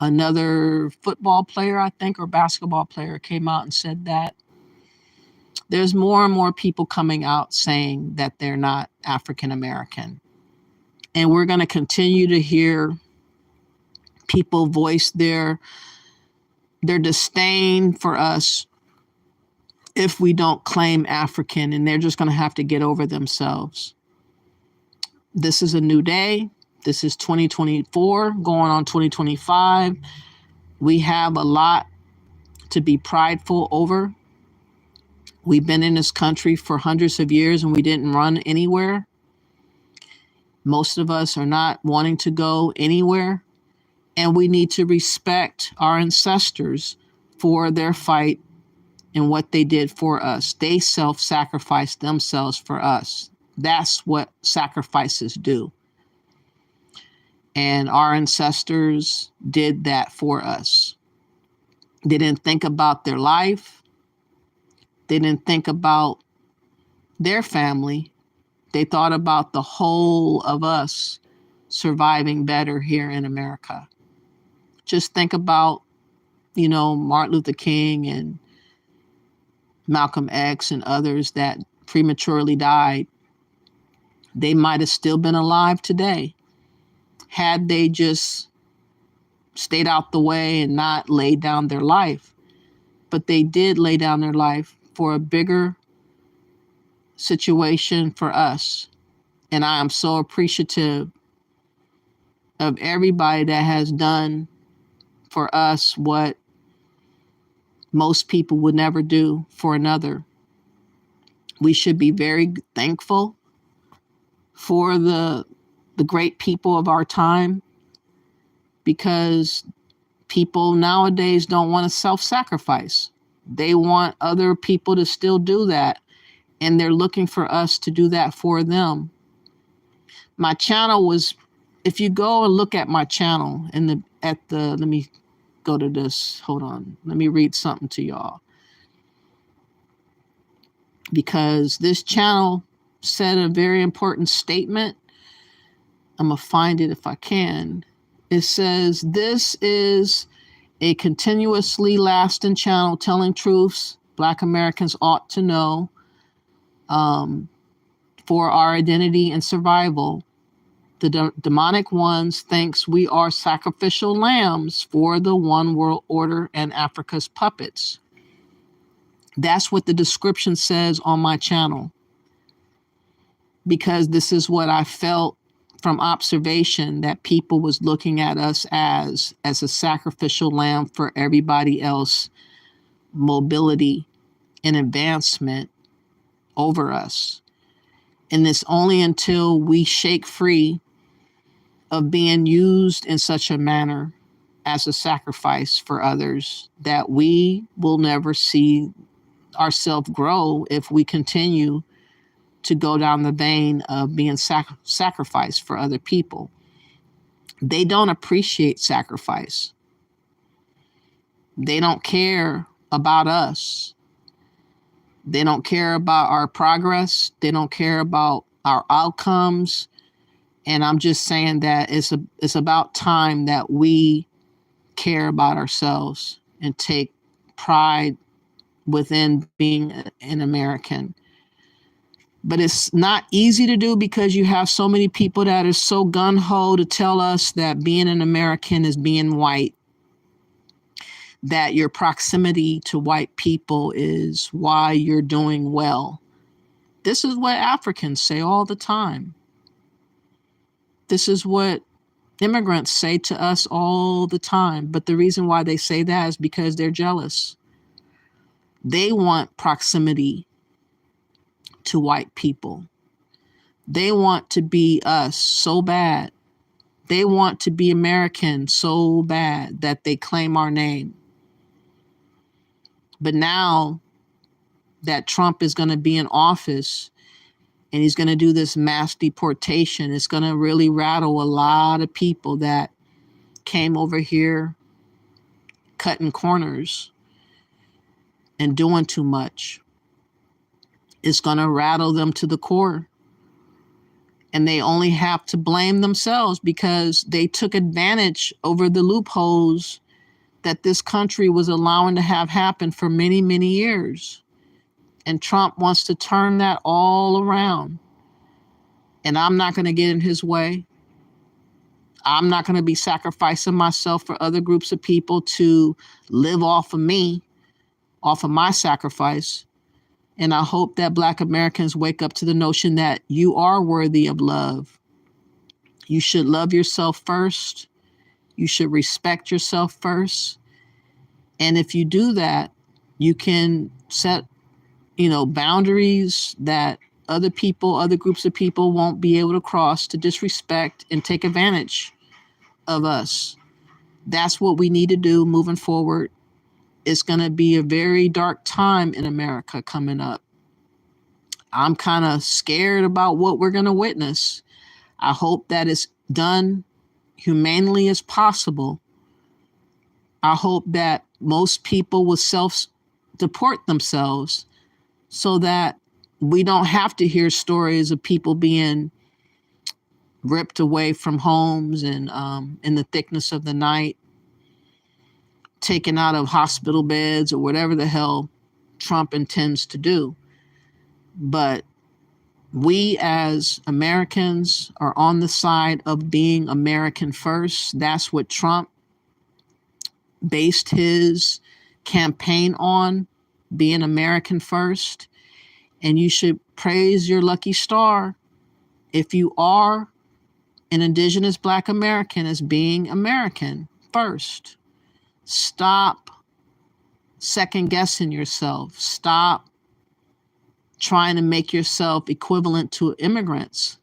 Another football player, I think, or basketball player came out and said that. There's more and more people coming out saying that they're not African American. And we're going to continue to hear people voice their disdain for us if we don't claim African, and they're just going to have to get over themselves. This is a new day. This is 2024 going on 2025. We have a lot to be prideful over. We've been in this country for hundreds of years and we didn't run anywhere. Most of us are not wanting to go anywhere. And we need to respect our ancestors for their fight and what they did for us. They self-sacrificed themselves for us. That's what sacrifices do. And our ancestors did that for us. They didn't think about their life. They didn't think about their family. They thought about the whole of us surviving better here in America. Just think about, Martin Luther King and Malcolm X and others that prematurely died. They might have still been alive today had they just stayed out the way and not laid down their life. But they did lay down their life for a bigger situation for us. And I am so appreciative of everybody that has done for us what most people would never do for another. We should be very thankful for the great people of our time, because people nowadays don't want to self-sacrifice. They want other people to still do that, and they're looking for us to do that for them. My channel was, if you go and look at my channel let me go to this. Hold on. Let me read something to y'all. Because this channel said a very important statement. I'm going to find it if I can. It says, this is a continuously lasting channel telling truths Black Americans ought to know for our identity and survival. The demonic ones thinks we are sacrificial lambs for the one world order and Africa's puppets. That's what the description says on my channel, because this is what I felt from observation, that people was looking at us as a sacrificial lamb for everybody else mobility and advancement over us. And it's only until we shake free of being used in such a manner as a sacrifice for others that we will never see ourselves grow if we continue to go down the vein of being sacrificed for other people. They don't appreciate sacrifice. They don't care about us. They don't care about our progress. They don't care about our outcomes. And I'm just saying that it's about time that we care about ourselves and take pride within being an American. But it's not easy to do, because you have so many people that are so gung-ho to tell us that being an American is being white, that your proximity to white people is why you're doing well. This is what Africans say all the time. This is what immigrants say to us all the time. But the reason why they say that is because they're jealous. They want proximity to white people. They want to be us so bad. They want to be American so bad that they claim our name. But now that Trump is going to be in office and he's going to do this mass deportation, it's going to really rattle a lot of people that came over here cutting corners and doing too much. It's going to rattle them to the core. And they only have to blame themselves, because they took advantage over the loopholes that this country was allowing to have happen for many, many years. And Trump wants to turn that all around. And I'm not going to get in his way. I'm not going to be sacrificing myself for other groups of people to live off of me, off of my sacrifice. And I hope that Black Americans wake up to the notion that you are worthy of love. You should love yourself first. You should respect yourself first. And if you do that, you can set, boundaries that other people, other groups of people won't be able to cross to disrespect and take advantage of us. That's what we need to do moving forward. It's going to be a very dark time in America coming up. I'm kind of scared about what we're going to witness. I hope that it's done humanely as possible. I hope that most people will self-deport themselves so that we don't have to hear stories of people being ripped away from homes and in the thickness of the night, taken out of hospital beds or whatever the hell Trump intends to do. But we as Americans are on the side of being American first. That's what Trump based his campaign on, being American first. And you should praise your lucky star if you are an Indigenous Black American as being American first. Stop second guessing yourself. Stop trying to make yourself equivalent to immigrants.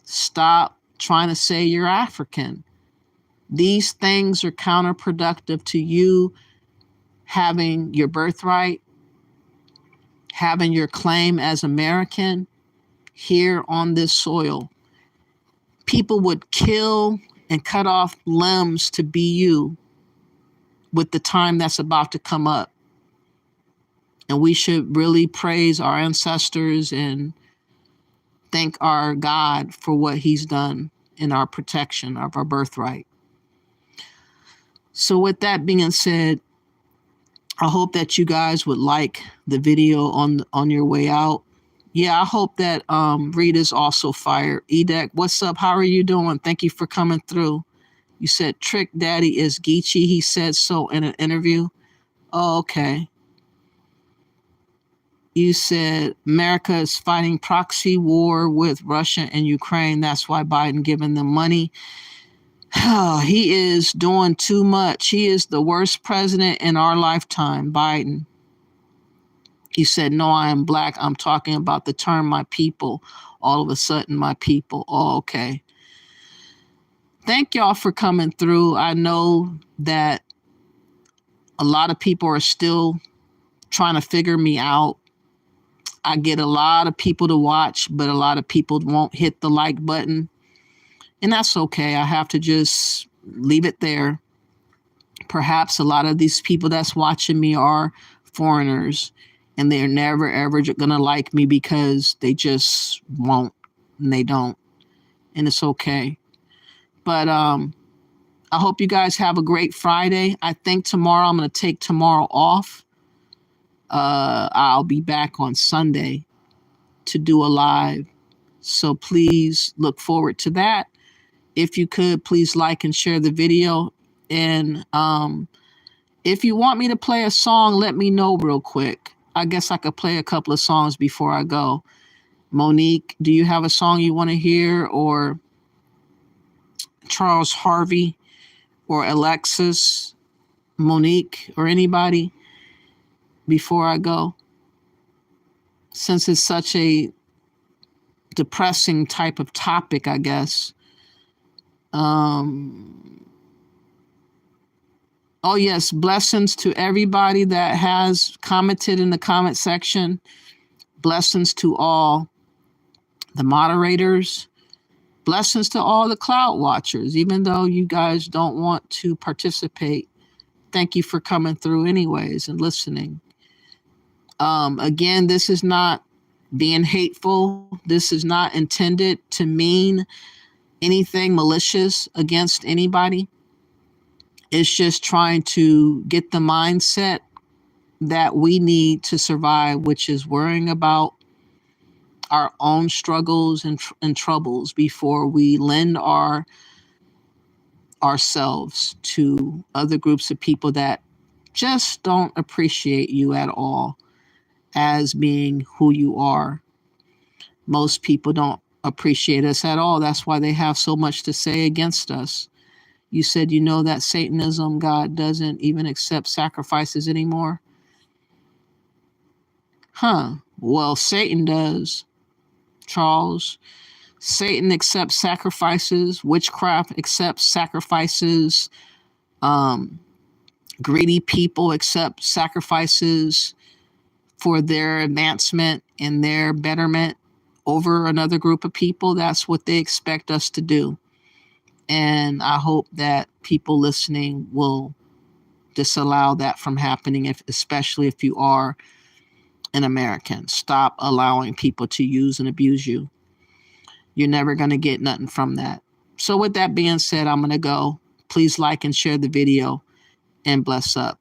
Stop trying to say you're African. These things are counterproductive to you having your birthright, having your claim as American here on this soil. People would kill and cut off limbs to be you with the time that's about to come up. And we should really praise our ancestors and thank our God for what he's done in our protection of our birthright. So with that being said, I hope that you guys would like the video on your way out. Yeah, I hope that Rita's also fired. Edek, what's up? How are you doing? Thank you for coming through. You said Trick Daddy is Geechee. He said so in an interview. Oh, okay. You said America is fighting proxy war with Russia and Ukraine. That's why Biden giving them money. He is doing too much. He is the worst president in our lifetime, Biden. You said, no, I am black. I'm talking about the term my people. All of a sudden, my people. Oh, okay. Thank y'all for coming through. I know that a lot of people are still trying to figure me out. I get a lot of people to watch, but a lot of people won't hit the like button. And that's okay. I have to just leave it there. Perhaps a lot of these people that's watching me are foreigners, and they're never, ever going to like me because they just won't, and they don't. And it's okay. But I hope you guys have a great Friday. I think tomorrow, I'm going to take tomorrow off. I'll be back on Sunday to do a live. So please look forward to that. If you could, please like and share the video. And if you want me to play a song, let me know real quick. I guess I could play a couple of songs before I go. Monique, do you have a song you want to hear? Or Charles Harvey or Alexis, Monique, or anybody before I go? Since it's such a depressing type of topic, I guess. Oh, yes. Blessings to everybody that has commented in the comment section. Blessings to all the moderators. Blessings to all the cloud watchers, even though you guys don't want to participate. Thank you for coming through anyways and listening. Again, this is not being hateful. This is not intended to mean anything malicious against anybody. It's just trying to get the mindset that we need to survive, which is worrying about our own struggles and troubles before we lend ourselves to other groups of people that just don't appreciate you at all as being who you are. Most people don't appreciate us at all. That's why they have so much to say against us. You said, you know, that Satanism, God doesn't even accept sacrifices anymore. Well, Satan does, Charles. Satan accepts sacrifices. Witchcraft accepts sacrifices. Greedy people accept sacrifices for their advancement and their betterment over another group of people. That's what they expect us to do. And I hope that people listening will disallow that from happening, especially if you are an American. Stop allowing people to use and abuse you. You're never going to get nothing from that. So with that being said, I'm going to go. Please like and share the video and bless up.